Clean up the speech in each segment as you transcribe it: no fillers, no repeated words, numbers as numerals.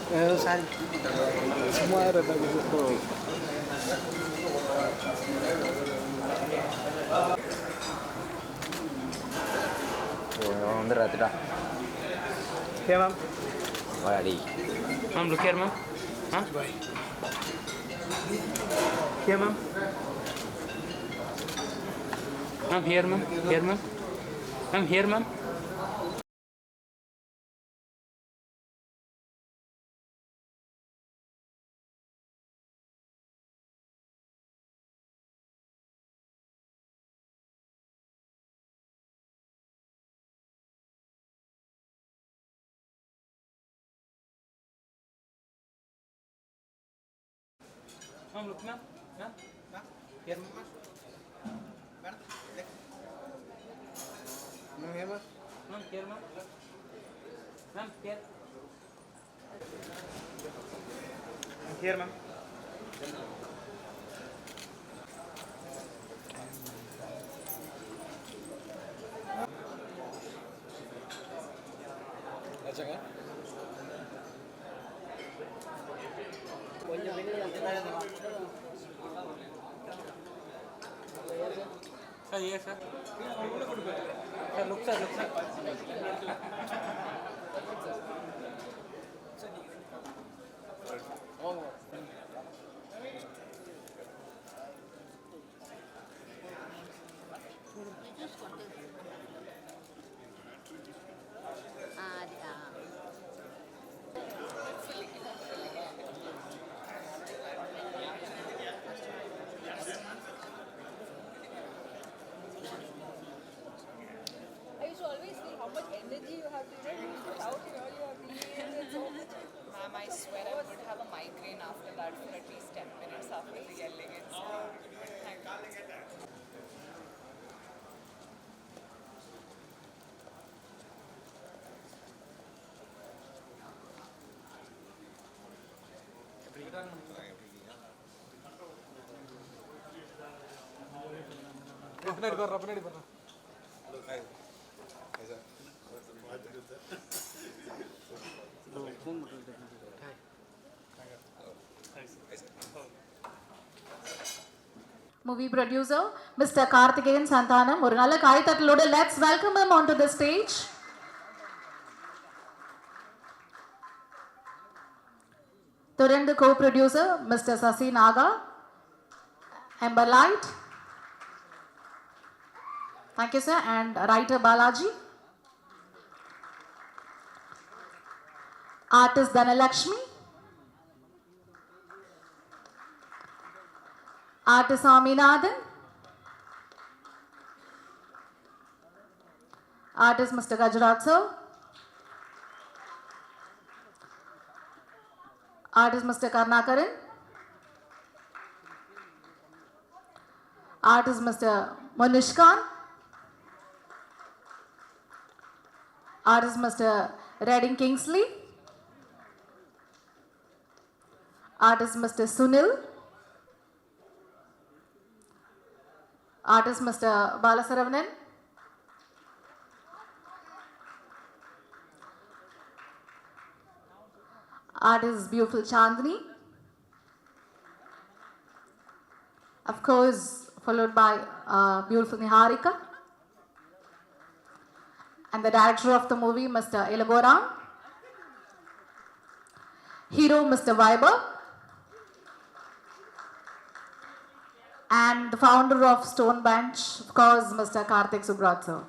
Sal. Semua ada di situ. Under Ratida. Here, ma'am. Ready. Ma'am, look here, ma'am. Huh? Here, ma'am. Ma'am, here, ma'am. Here, ma'am. Ma'am, here, ma'am. Ma'am, look, ma'am. Ma'am. Here, ma'am. Ma'am, here, ma'am. Ma'am, here, ma'am. Ma'am, here. Here, ma'am. Sir, yes, sir. Sir, look, sir, look, sir. I used to always feel how much energy you have to shout and all you have to use so much. Ma'am, I swear I would have a migraine after that for at least 10 minutes after the yelling and stuff. Thank you. பின்னாடி போடுறா பின்னாடி போடுறா Movie producer Mr. Karthikeyan Santhanam ஒரு நல்ல கைத்தட்டலோட let's welcome him onto the stage. தொடர்ந்து co-producer Mr. Sasi Naga, Amber Light. Thank you, sir. And writer Balaji. Artist Dhanalakshmi. Artist Swaminathan. Artist Mr. Gajraj sir. Artist Mr. Karnakaran. Artist Mr. Manish Khan. Artist Mr. Redding Kingsley. Artist Mr. Sunil. Artist Mr. Balasaravanan. Artist beautiful Chandni. Of course, followed by beautiful Niharika. And the director of the movie, Mr. Elaboram. Hero, Mr. Viber. And the founder of Stone Bench, of course, Mr. Karthik Subrat sir.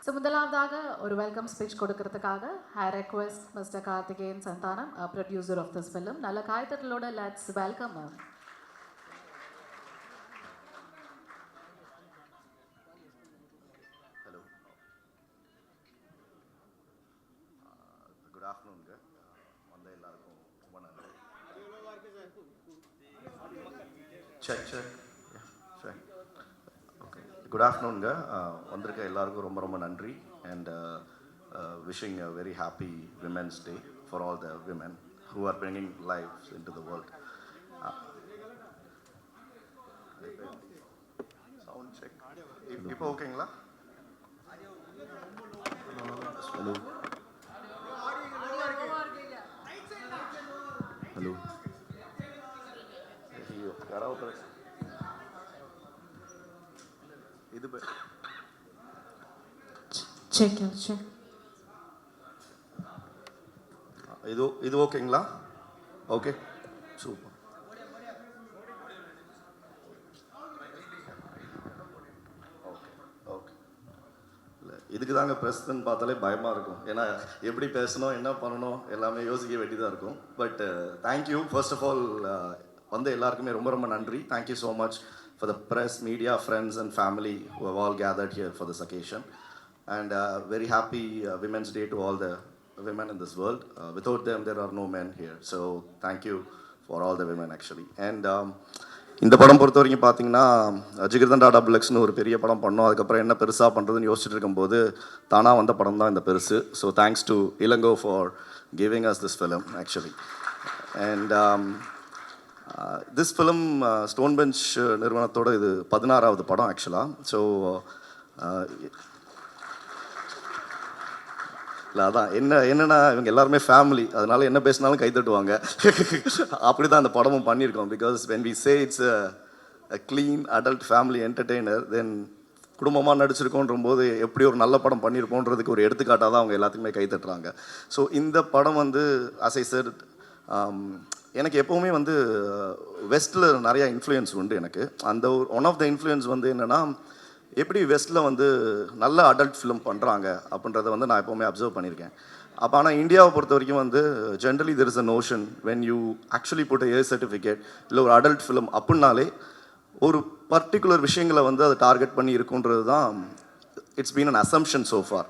So, முதலாவதாக ஒரு welcome speech கொடுக்கறதுக்காக I request Mr. Karthikeyan Santhanam, producer of this film. நல்ல காய்தட்டலோட let's welcome him. Hello. Good afternoon. வந்த எல்லாருக்கும் ரொம்ப நன்றி. Check. Yeah, sure. Okay. Good afternoon. வந்திருக்க எல்லாருக்கும் ரொம்ப ரொம்ப நன்றி and wishing a very happy Women's Day for all the women who are bringing lives into the world. Sound check. இப்போ ஓகேங்களா? Hello. இது செக் செக். இது ஓகேங்களா? Okay, super. இதுக்கு தாங்க ப்ரெஸ்ன்னு பார்த்தாலே பயமாக இருக்கும். ஏன்னா எப்படி பேசணும், என்ன பண்ணணும் எல்லாமே யோசிக்க வேண்டியதாக இருக்கும். But thank you first of all, வந்து எல்லாருக்குமே ரொம்ப ரொம்ப நன்றி. Thank you so much for the press, media, friends and family who have all gathered here for this occasion. And very happy Women's Day to all the women in this world. Without them, there are no men here. So thank you for all the women actually. And இந்த படம் பொறுத்த வரைக்கும் பார்த்தீங்கன்னா jigarthanda double ஒரு பெரிய படம் பண்ணோம். அதுக்கப்புறம் என்ன பெருசாக பண்ணுறதுன்னு யோசிச்சுட்டு இருக்கும்போது தானாக வந்த படம் தான் இந்த பெருசு. So thanks to Ilango for giving us this film actually. And this film Stone Bench நிறுவனத்தோட இது 16வது படம் ஆக்சுவலாக. ஸோ இல்லை அதான் என்னென்னா இவங்க எல்லாருமே ஃபேமிலி, அதனால என்ன பேசினாலும் கை தட்டுவாங்க. அப்படி தான் அந்த படமும் பண்ணியிருக்கோம். Because when we say it's a clean adult family entertainer, then குடும்பமாக நடிச்சிருக்கோன்ற போது எப்படி ஒரு நல்ல படம் பண்ணியிருக்கோன்றதுக்கு ஒரு எடுத்துக்காட்டாக தான் அவங்க எல்லாத்துக்குமே கை தட்டுறாங்க. ஸோ இந்த படம் வந்து as I said, எனக்கு எப்போவுமே வந்து வெஸ்ட்டில் நிறையா இன்ஃப்ளூயன்ஸ் உண்டு எனக்கு. அந்த ஒன் ஆஃப் த இன்ஃப்ளூயன்ஸ் வந்து என்னென்னா, எப்படி வெஸ்ட்டில் வந்து நல்ல அடல்ட் ஃபிலிம் பண்ணுறாங்க அப்படின்றத வந்து நான் எப்போவுமே அப்சர்வ் பண்ணியிருக்கேன். அப்போ ஆனால் இந்தியாவை பொறுத்த வரைக்கும் வந்து generally there is a notion when you actually put a certificate இல்லை ஒரு அடல்ட் ஃபிலிம் அப்படின்னாலே ஒரு பர்டிகுலர் விஷயங்களை வந்து அதை டார்கெட் பண்ணி இருக்குன்றது தான் it's been an assumption so for.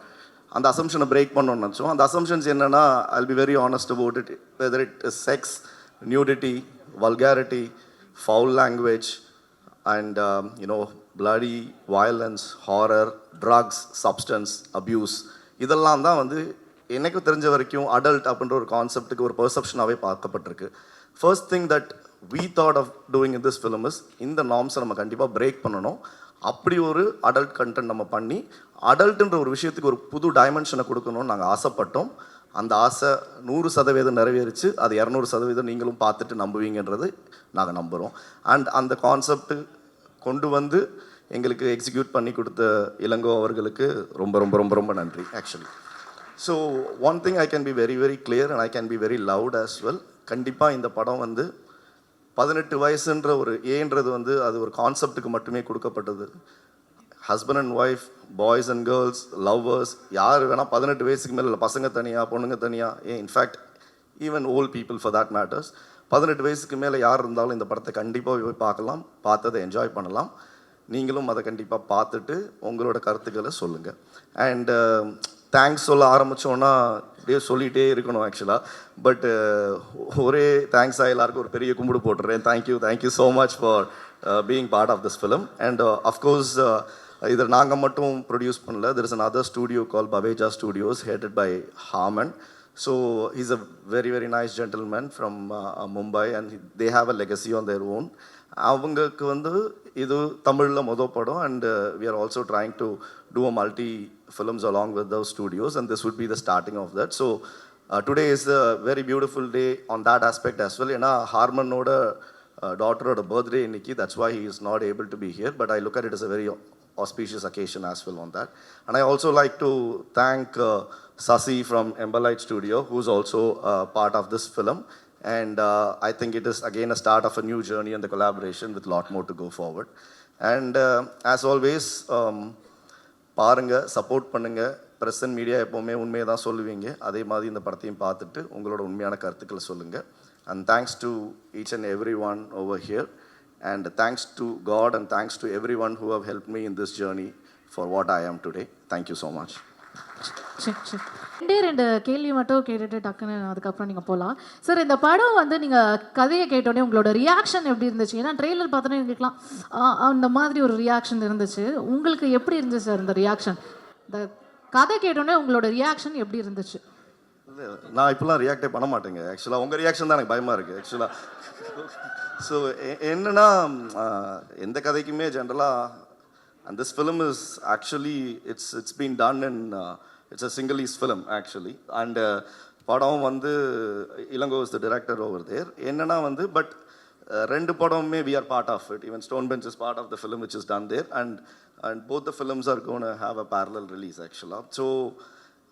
அந்த அசம்ஷனை பிரேக் பண்ணணும்னு நினச்சோம். அந்த அசம்ஷன்ஸ் என்னென்னா, I'll be very honest about it, whether it is sex, nudity, vulgarity, foul language and bloody violence, horror, drugs, substance abuse, இதெல்லாம் தான் வந்து எனக்கு தெரிஞ்ச வரைக்கும் அடல்ட் அப்படின்ற ஒரு கான்செப்ட்டுக்கு ஒரு பெர்செப்ஷனாகவே பார்க்கப்பட்டிருக்கு. First thing that we thought of doing in this film is இந்த நார்ம்ஸை நம்ம கண்டிப்பாக பிரேக் பண்ணணும். அப்படி ஒரு அடல்ட் கண்டென்ட் நம்ம பண்ணி அடல்ட்டுன்ற ஒரு விஷயத்துக்கு ஒரு புது டைமென்ஷனை கொடுக்கணும்னு நாங்கள் ஆசைப்பட்டோம். அந்த ஆசை 100% நிறைவேறிச்சு. அது 200% நீங்களும் பார்த்துட்டு நம்புவீங்கன்றது நாங்கள் நம்புகிறோம். அண்ட் அந்த கான்செப்ட் கொண்டு வந்து எங்களுக்கு எக்ஸிக்யூட் பண்ணி கொடுத்த இளங்கோ அவர்களுக்கு ரொம்ப ரொம்ப ரொம்ப ரொம்ப நன்றி actually. So one thing I can be very very clear and I can be very loud as well. கண்டிப்பாக இந்த படம் வந்து 18 வயசுன்ற ஒரு ஏன்றது வந்து அது ஒரு கான்செப்டுக்கு மட்டுமே கொடுக்கப்பட்டது. Husband and wife, boys and girls, lovers, யார் வேணால் 18 வயசுக்கு மேலே இல்லை, பசங்க தனியாக பொண்ணுங்க தனியாக, in fact even volt people for that matters, 18 வயசுக்கு மேலே யார் இருந்தாலும் இந்த படத்தை கண்டிப்பாக போய் பார்க்கலாம், பார்த்ததை என்ஜாய் பண்ணலாம். நீங்களும் அதை கண்டிப்பாக பார்த்துட்டு உங்களோட கருத்துக்களை சொல்லுங்கள். அண்ட் தேங்க்ஸ் சொல்ல ஆரம்பித்தோன்னா அப்படியே சொல்லிகிட்டே இருக்கணும் ஆக்சுவலாக. பட் ஒரே தேங்க்ஸாக எல்லாருக்கும் ஒரு பெரிய கும்பிடு போட்டுறேன். Thank you so much for being part of this film. And of course இதை நாங்கள் மட்டும் ப்ரொடியூஸ் பண்ணல. There is another studio call Baweja studios headed by Harman. So he's a very very nice gentleman from Mumbai and they have a legacy on their own. அவங்களுக்கு வந்து இது தமிழில் மொதல் படம் and we are also trying to do a multi films along with those studios and this would be the starting of that. So today is a very beautiful day on that aspect as well. ஏன்னா ஹார்மனோட டாட்டரோட birthday இன்னைக்கு, that's why he is not able to be here, but I look at it as a very auspicious occasion as well on that. And I also like to thank Sasi from Emberlight Studio, who's also part of this film. And I think it is again a start of a new journey and the collaboration with a lot more to go forward. And as always, பாருங்க, support பண்ணுங்க. Press and media எப்போவுமே உண்மையை தான் சொல்லுவீங்க. அதே மாதிரி இந்த படத்தையும் பார்த்துட்டு உங்களோட உண்மையான கருத்துக்களை சொல்லுங்கள். And thanks to each and everyone over here. And thanks to God and thanks to everyone who have helped me in this journey for what I am today. Thank you so much. ரெண்டு கேள்வி மட்டும் கேட்டுட்டு டக்குன்னு அதுக்கப்புறம் நீங்கள் போகலாம். Sir, இந்த படம் வந்து நீங்கள் கதையை கேட்டோடனே உங்களோட ரியாக்ஷன் எப்படி இருந்துச்சு? ஏன்னா ட்ரெய்லர் பார்த்தோன்னே எங்களுக்குலாம் அந்த மாதிரி ஒரு ரியாக்ஷன் இருந்துச்சு. உங்களுக்கு எப்படி இருந்துச்சு சார் இந்த ரியாக்ஷன்? இந்த கதை கேட்டோடனே உங்களோட ரியாக்ஷன் எப்படி இருந்துச்சு? நான் இப்போலாம் ரியாக்டே பண்ண மாட்டேங்க ஆக்சுவலாக. உங்கள் ரியாக்ஷன் தான் எனக்கு பயமாக இருக்குது ஆக்சுவலாக. ஸோ என்னென்னா, எந்த கதைக்குமே ஜென்ரலாக and this film is actually it's been done in it's a single use film actually. And படம் வந்து Ilango is the director over there. என்னன்னா வந்து பட் ரெண்டு படமுமே we are part of it. Even Stone Bench is part of the film which is done there, and both the films are going to have a parallel release actually. So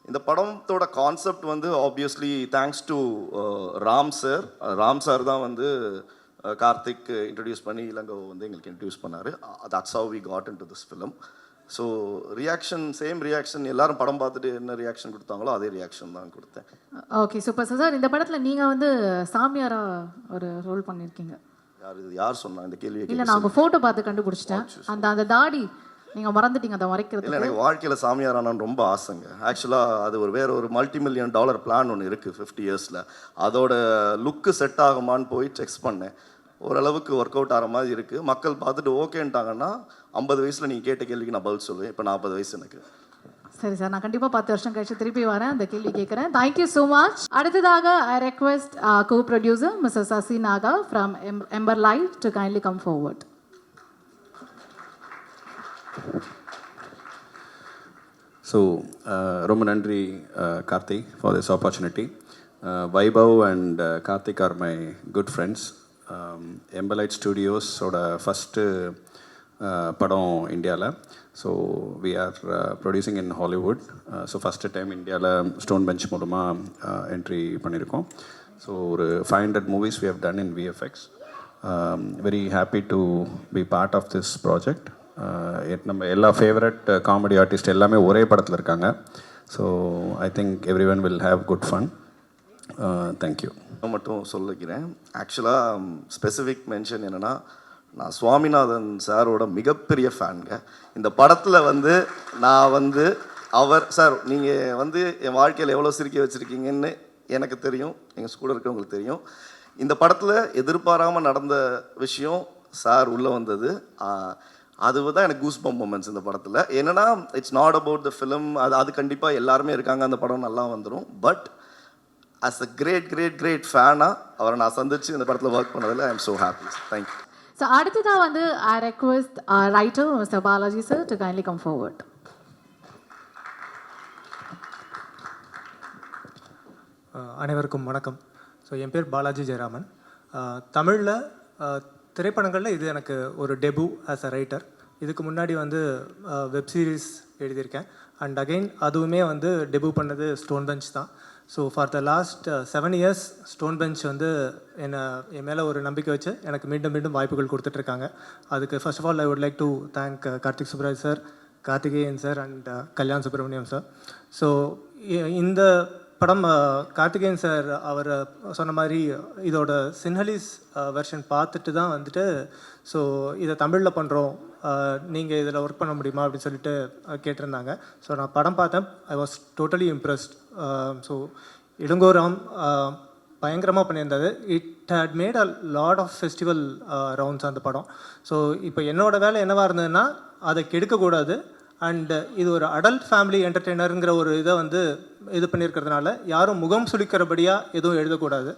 இந்த படத்தோட concept வந்து obviously thanks to Ram sir தான் வந்து Karthik introduce பண்ணி இளங்கோ வந்து எங்களுக்கு introduce பண்ணார். That's how we got into this film. So same reaction எல்லாரும் படம் பார்த்துட்டு என்ன ரியாக்ஷன் கொடுத்தாங்களோ அதே ரியாக்ஷன் தான் கொடுத்தேன். Okay super sir. இந்த படத்தில் நீங்கள் வந்து சாமியாரா ஒரு ரோல் பண்ணியிருக்கீங்க. யார் சொன்னா இந்த கேள்வி? இல்லை, நான் உங்கள் ஃபோட்டோ பார்த்து கண்டுபிடிச்சிட்டேன். அந்த தாடி நீங்கள் மறந்துட்டீங்க அதை மறைக்கிறது. இல்லை, எனக்கு வாழ்க்கையில் சாமியாரானான்னு ரொம்ப ஆசைங்க. ஆக்சுவலாக அது வேறு ஒரு $multi-million பிளான் ஒன்று இருக்குது 50 yearsல. அதோட லுக்கு செட் ஆகுமான்னு போய் செக்ஸ் பண்ணேன். ஓரளவுக்கு ஒர்க் அவுட் ஆகிற மாதிரி இருக்குது. மக்கள் பார்த்துட்டு ஓகேன்ட்டாங்கன்னா 50 வயசில் நீங்கள் கேட்ட கேள்விக்கு நான் பதில் சொல்லுவேன். இப்போ 40 வயசு எனக்கு. சரி சார், நான் கண்டிப்பாக 10 வருஷம் கழிச்சு திருப்பி வரேன், அந்த கேள்வி கேட்குறேன். Thank you so much. அடுத்ததாக I request co-producer Mrs. Sasi Naga from Ember Light to kindly come forward. So, ரொம்ப நன்றி Karthi for this opportunity. Vaibhav and Karthik are my good friends. Ember Light Studios ஓட first படம் இந்தியாவில். So we are producing in Hollywood. So first time இந்தியாவில் stone bench மூலமாக entry பண்ணியிருக்கோம். So ஒரு 500 movies we have done in VFX. Very happy to be part of this project. நம்ம எல்லா favourite comedy artist எல்லாமே ஒரே படத்தில் இருக்காங்க. So I think every one will have good fun. Thank you. மட்டும் சொல்லிக்கிறேன். ஆக்சுவலாக ஸ்பெசிஃபிக் மென்ஷன் என்னென்னா, நான் சுவாமிநாதன் சாரோட மிகப்பெரிய ஃபேனுங்க. இந்த படத்தில் வந்து நான் வந்து சார் நீங்கள் வந்து என் வாழ்க்கையில் எவ்வளோ சிரிக்க வச்சுருக்கீங்கன்னு எனக்கு தெரியும், எங்கள் கூட இருக்கிறவங்களுக்கு தெரியும். இந்த படத்தில் எதிர்பாராமல் நடந்த விஷயம் சார் உள்ளே வந்தது. அதுதான் எனக்கு கூஸ் பம்ப் மொமெண்ட்ஸ் இந்த படத்தில். என்னென்னா, it's not about the film. அது கண்டிப்பாக எல்லாருமே இருக்காங்க, அந்த படம் நல்லா வந்துடும். பட் ஆஸ் அ கிரேட் ஃபேனாக அவரை நான் சந்திச்சு இந்த படத்தில் ஒர்க் பண்ணதில் I am so happy. Thank you. So அடுத்ததாக வந்து I request writer mister Balaji sir to kindly come forward. அனைவருக்கும் வணக்கம். ஸோ என் பேர் பாலாஜி ஜெயராமன். தமிழில் திரைப்படங்களில் இது எனக்கு ஒரு டெபு ஆஸ் அ ரைட்டர். இதுக்கு முன்னாடி வந்து வெப் சீரிஸ் எழுதியிருக்கேன். அண்ட் அகெயின் அதுவுமே வந்து டெபு பண்ணது ஸ்டோன் பெஞ்ச் தான். So for the last 7 years stone bench வந்து என் மேலே ஒரு நம்பிக்கை வச்சு எனக்கு மீண்டும் வாய்ப்புகள் கொடுத்துட்ருக்காங்க. அதுக்கு first of all I would like to thank Karthik Subbaraj sir, Karthikeyan sir and Kalyan Subramaniam sir. So இந்த படம் கார்த்திகேயன் சார் அவர் சொன்ன மாதிரி இதோட சின்ஹலிஸ் வெர்ஷன் பார்த்துட்டு தான் வந்துட்டு ஸோ இதை தமிழில் பண்ணுறோம், நீங்கள் இதில் ஒர்க் பண்ண முடியுமா அப்படின்னு சொல்லிட்டு கேட்டிருந்தாங்க. ஸோ நான் படம் பார்த்தேன். I was totally impressed. So இளங்கோராம் பயங்கரமாக பண்ணியிருந்தது. It had made a lot of festival rounds அந்த படம். ஸோ இப்போ என்னோடய வேலை என்னவாக இருந்ததுன்னா, அதை கெடுக்கக்கூடாது. அண்டு இது ஒரு அடல்ட் ஃபேமிலி என்டர்டெய்னருங்கிற ஒரு இதை வந்து இது பண்ணியிருக்கிறதுனால யாரும் முகம் சுளிக்கிறபடியாக எதுவும் எழுதக்கூடாது.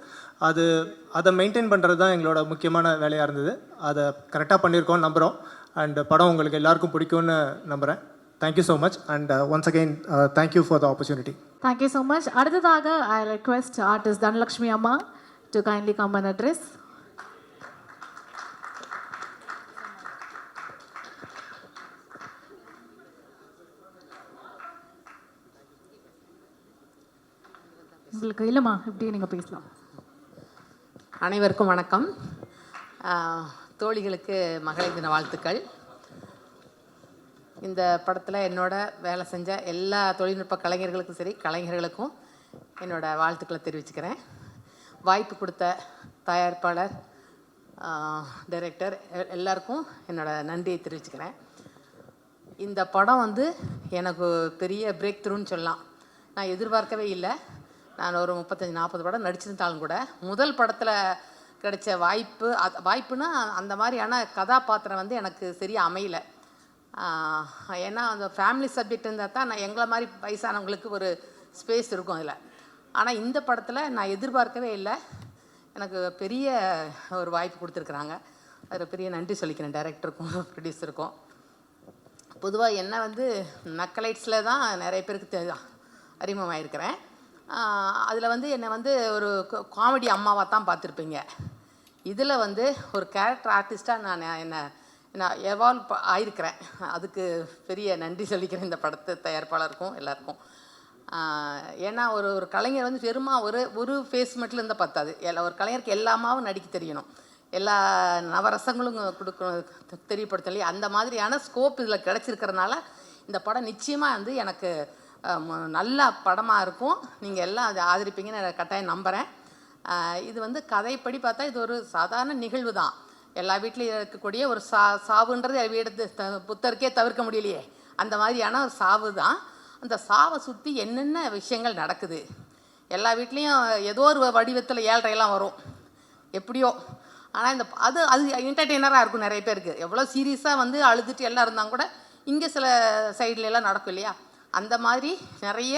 அதை மெயின்டைன் பண்ணுறது தான் எங்களோட முக்கியமான வேலையாக இருந்தது. அதை கரெக்டாக பண்ணியிருக்கோன்னு நம்புகிறோம். அண்ட் படம் உங்களுக்கு எல்லாருக்கும் பிடிக்கும்னு நம்புகிறேன். Thank you so much and once again thank you for the opportunity. Thank you so much. அடுத்ததாக ஐ ரெக்வெஸ்ட் ஆர்டிஸ்ட் தனலக்ஷ்மி அம்மா to kindly come and address. உங்களுக்கு இல்லைம்மா, இப்படியே நீங்கள் பேசலாம். அனைவருக்கும் வணக்கம். தோழிகளுக்கு மகளிர் தின வாழ்த்துக்கள். இந்த படத்தில் என்னோட வேலை செஞ்ச எல்லா தொழில்நுட்ப கலைஞர்களுக்கும் சரி, கலைஞர்களுக்கும் என்னோட வாழ்த்துக்களை தெரிவிச்சுக்கிறேன். வாய்ப்பு கொடுத்த தயாரிப்பாளர், டைரக்டர் எல்லாருக்கும் என்னோட நன்றியை தெரிவிச்சுக்கிறேன். இந்த படம் வந்து எனக்கு பெரிய பிரேக் த்ரூன்னு சொல்லலாம். நான் எதிர்பார்க்கவே இல்லை. நான் ஒரு 35-40 படம் நடிச்சிருந்தாலும் கூட முதல் படத்தில் கிடைச்ச வாய்ப்புனா அந்த மாதிரியான கதாபாத்திரம் வந்து எனக்கு சரியாக அமையலை. ஏன்னா அந்த ஃபேமிலி சப்ஜெக்ட் இருந்தால் தான் நான் எங்களை மாதிரி வயசானவங்களுக்கு ஒரு ஸ்பேஸ் இருக்கும் அதில். ஆனால் இந்த படத்தில் நான் எதிர்பார்க்கவே இல்லை. எனக்கு பெரிய ஒரு வாய்ப்பு கொடுத்துருக்குறாங்க. அதில் பெரிய நன்றி சொல்லிக்கிறேன் டைரக்டருக்கும் ப்ரொடியூசருக்கும். பொதுவாக என்ன வந்து நக்கலைட்ஸில் தான் நிறைய பேருக்கு அறிமுகமாயிருக்கிறேன். அதில் வந்து என்னை வந்து ஒரு காமெடி அம்மாவாக தான் பார்த்துருப்பீங்க. இதில் வந்து ஒரு கேரக்டர் ஆர்டிஸ்ட்டாக நான் எவால்வ் ஆயிருக்கிறேன். அதுக்கு பெரிய நன்றி சொல்லிக்கிறேன் இந்த படத்து தயாரிப்பாளருக்கும் எல்லாருக்கும். ஏன்னா ஒரு கலைஞர் வந்து வெறுமா ஒரு ஃபேஸ் மட்டும் இருந்தால் பத்தாது. ஒரு கலைஞருக்கு எல்லாமாவும் நடிக்க தெரியணும், எல்லா நவரசங்களும் கொடுக்கணும், தெரியப்படுத்தலையே. அந்த மாதிரியான ஸ்கோப் இதில் கிடச்சிருக்கிறதுனால இந்த படம் நிச்சயமாக வந்து எனக்கு நல்ல படமாக இருக்கும். நீங்கள் எல்லாம் அதை ஆதரிப்பீங்கன்னு நான் கட்டாயம் நம்புகிறேன். இது வந்து கதைப்படி பார்த்தா இது ஒரு சாதாரண நிகழ்வு தான். எல்லா வீட்லேயும் இருக்கக்கூடிய ஒரு சாவுன்றது வீடு புத்தருக்கே தவிர்க்க முடியலையே, அந்த மாதிரியான ஒரு சாவு தான். அந்த சாவை சுற்றி என்னென்ன விஷயங்கள் நடக்குது, எல்லா வீட்லேயும் ஏதோ ஒரு வடிவத்தில் ஏழ்றையெல்லாம் வரும் எப்படியோ. ஆனால் அது என்டர்டெய்னராக இருக்கும் நிறைய பேருக்கு. எவ்வளோ சீரியஸாக வந்து அழுதுட்டு எல்லாம் இருந்தாங்க கூட இங்கே சில சைட்லலாம் நடக்கும் இல்லையா, அந்த மாதிரி நிறைய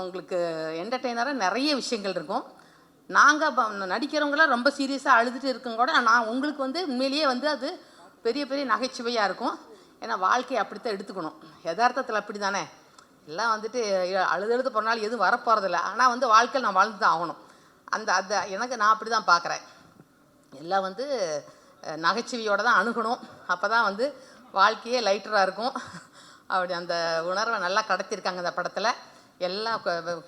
உங்களுக்கு என்டர்டெய்னராக நிறைய விஷயங்கள் இருக்கும். நாங்கள் நடிக்கிறவங்களாம் ரொம்ப சீரியஸாக அழுதுட்டு இருக்கோங்க கூட நான் உங்களுக்கு வந்து உண்மையிலேயே வந்து அது பெரிய பெரிய நகைச்சுவையாக இருக்கும். ஏன்னா வாழ்க்கையை அப்படித்தான் எடுத்துக்கணும். யதார்த்தத்தில் அப்படி தானே, எல்லாம் வந்துட்டு அழுது போனாலும் எதுவும் வரப்போகிறதில்ல. ஆனால் வந்து வாழ்க்கையில் நான் வாழ்ந்து தான் ஆகணும். எனக்கு நான் அப்படி தான் பார்க்குறேன். எல்லாம் வந்து நகைச்சுவையோடு தான் அணுகணும், அப்போ தான் வந்து வாழ்க்கையே லைட்டராக இருக்கும். அப்படி அந்த உணர்வை நல்லா கடத்திருக்காங்க இந்த படத்தில். எல்லாம்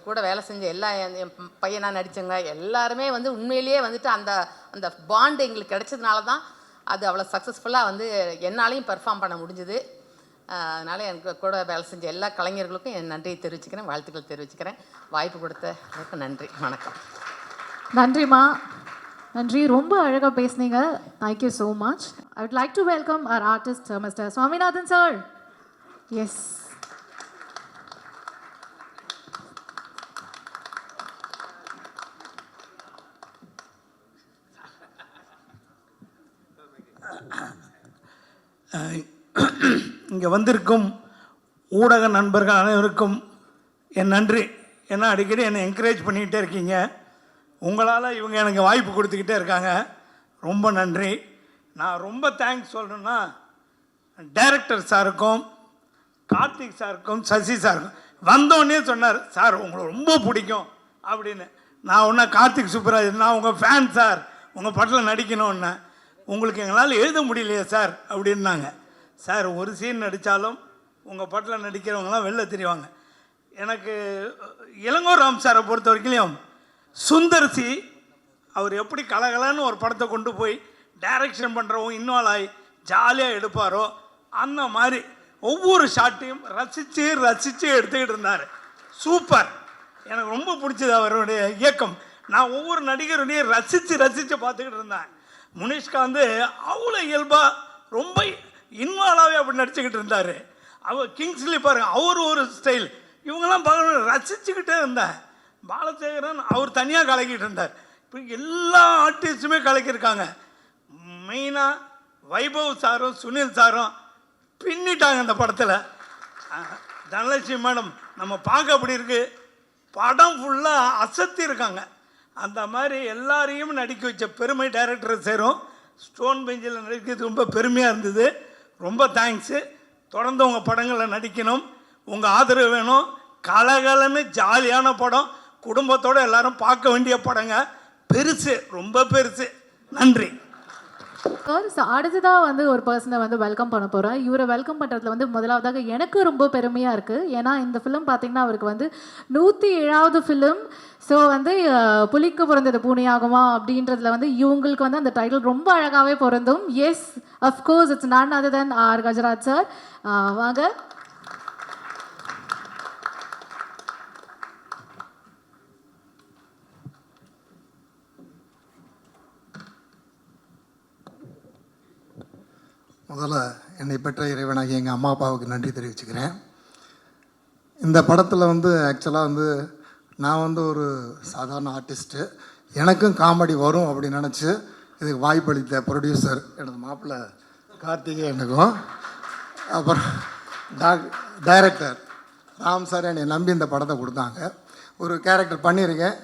கூட வேலை செஞ்ச எல்லா என் பையனாக நடித்தவங்க எல்லாருமே வந்து உண்மையிலேயே வந்துட்டு அந்த பாண்டு எங்களுக்கு கிடைச்சதுனால தான் அது அவ்வளோ சக்ஸஸ்ஃபுல்லாக வந்து என்னாலையும் பெர்ஃபார்ம் பண்ண முடிஞ்சுது. அதனால் எனக்கு கூட வேலை செஞ்ச எல்லா கலைஞர்களுக்கும் என் நன்றியை தெரிவிச்சுக்கிறேன், வாழ்த்துக்கள் தெரிவிச்சுக்கிறேன். வாய்ப்பு கொடுத்ததுக்கு நன்றி, வணக்கம். நன்றிம்மா, நன்றி. ரொம்ப அழகாக பேசுனீங்க. Thank you so much. I would like to welcome our artist mister Swaminathan sir. Yes. இங்கே வந்திருக்கும் ஊடக நண்பர்கள் அனைவருக்கும் என் நன்றி. ஏன்னா அடிக்கடி என்னை என்கரேஜ் பண்ணிக்கிட்டே இருக்கீங்க. உங்களால் இவங்க எனக்கு வாய்ப்பு கொடுத்துக்கிட்டே இருக்காங்க. ரொம்ப நன்றி. நான் ரொம்ப தேங்க்ஸ் சொல்லணுன்னா டைரக்டர் சாருக்கும் கார்த்திக் சாருக்கும் சசி சாருக்கும். வந்தோடனே சொன்னார், சார் உங்களை ரொம்ப பிடிக்கும் அப்படின்னு. நான் ஒன்றா கார்த்திக் சூப்பராஜ், நான் உங்கள் ஃபேன் சார், உங்கள் படத்தில் நடிக்கணும்னு. உங்களுக்கு எங்களால் எழுத முடியலையே சார் அப்படின்னாங்க. சார் ஒரு சீன் நடித்தாலும் உங்கள் படத்தில் நடிக்கிறவங்களாம் வெளில தெரிவாங்க. எனக்கு இளங்கோ ராம் சாரை பொறுத்த வரைக்கும் சுந்தர்சி அவர் எப்படி கலகலன்னு ஒரு படத்தை கொண்டு போய் டைரக்ஷன் பண்ணுறவங்க இன்வால்வ் ஆகி ஜாலியாக எடுப்பாரோ அந்த மாதிரி ஒவ்வொரு ஷாட்டையும் ரசித்து எடுத்துக்கிட்டு இருந்தார். சூப்பர். எனக்கு ரொம்ப பிடிச்சது அவருடைய இயக்கம். நான் ஒவ்வொரு நடிகருடைய ரசித்து பார்த்துக்கிட்டு இருந்தேன். முனிஷ்கா வந்து அவ்வளோ இயல்பாக ரொம்ப இன்வால்வாகவே அப்படி நடிச்சுக்கிட்டு இருந்தார். அவர் கிங்ஸ்லி பாருங்கள், அவர் ஒரு ஸ்டைல், இவங்கெல்லாம் பார்க்க ரசிச்சுக்கிட்டே இருந்தேன். பாலசேகரன் அவர் தனியாக கலக்கிட்டு இருந்தார். இப்போ எல்லா ஆர்டிஸ்ட்டுமே கலக்கியிருக்காங்க. மெயினாக வைபவ் சாரும் சுனில் சாரும் பின்னிட்டாங்க இந்த படத்தில். தனலட்சுமி மேடம் நம்ம பார்க்க அப்படி இருக்குது, படம் ஃபுல்லாக அசத்தி இருக்காங்க. அந்த மாதிரி எல்லாரையும் நடிக்க வச்ச பெருமை டைரக்டர் சேரும். ஸ்டோன் பெஞ்சில் நடிக்கிறது ரொம்ப பெருமையாக இருந்தது. ரொம்ப தேங்க்ஸு. தொடர்ந்து உங்கள் படங்களில் நடிக்கணும், உங்கள் ஆதரவு வேணும். கலகலன்னு ஜாலியான படம், குடும்பத்தோடு எல்லாரும் பார்க்க வேண்டிய படங்க. பெருசு, ரொம்ப பெருசு. நன்றி. அடுத்ததாக வந்து ஒரு பர்சனை வந்து வெல்கம் பண்ண போகிறேன். இவரை வெல்கம் பண்ணுறதுல வந்து முதலாவதாக எனக்கு ரொம்ப பெருமையாக இருக்குது. ஏன்னா இந்த ஃபிலிம் பார்த்திங்கன்னா அவருக்கு வந்து 107வது ஃபிலிம். ஸோ வந்து புலிக்கு பிறந்தது பூனையாகுமா அப்படின்றதுல வந்து இவங்களுக்கு வந்து அந்த டைட்டில் ரொம்ப அழகாகவே பொருந்தும். எஸ், அஃப்கோர்ஸ் இட்ஸ் நான் அதர் தென் ஆர் கஜராஜ் சார். வாங்க. முதல்ல என்னை பெற்ற இறைவனாகி எங்கள் அம்மா அப்பாவுக்கு நன்றி தெரிவிச்சுக்கிறேன். இந்த படத்தில் வந்து ஆக்சுவலாக வந்து நான் வந்து ஒரு சாதாரண ஆர்டிஸ்ட்டு, எனக்கும் காமெடி வரும் அப்படின்னு நினச்சி இதுக்கு வாய்ப்பளித்த ப்ரொடியூசர் எனது மாப்பிள்ளை கார்த்திகேயனுக்கும், அப்புறம் டைரக்டர் ராம் சார் என்னை நம்பி இந்த படத்தை கொடுத்தாங்க. ஒரு கேரக்டர் பண்ணியிருக்கேன்,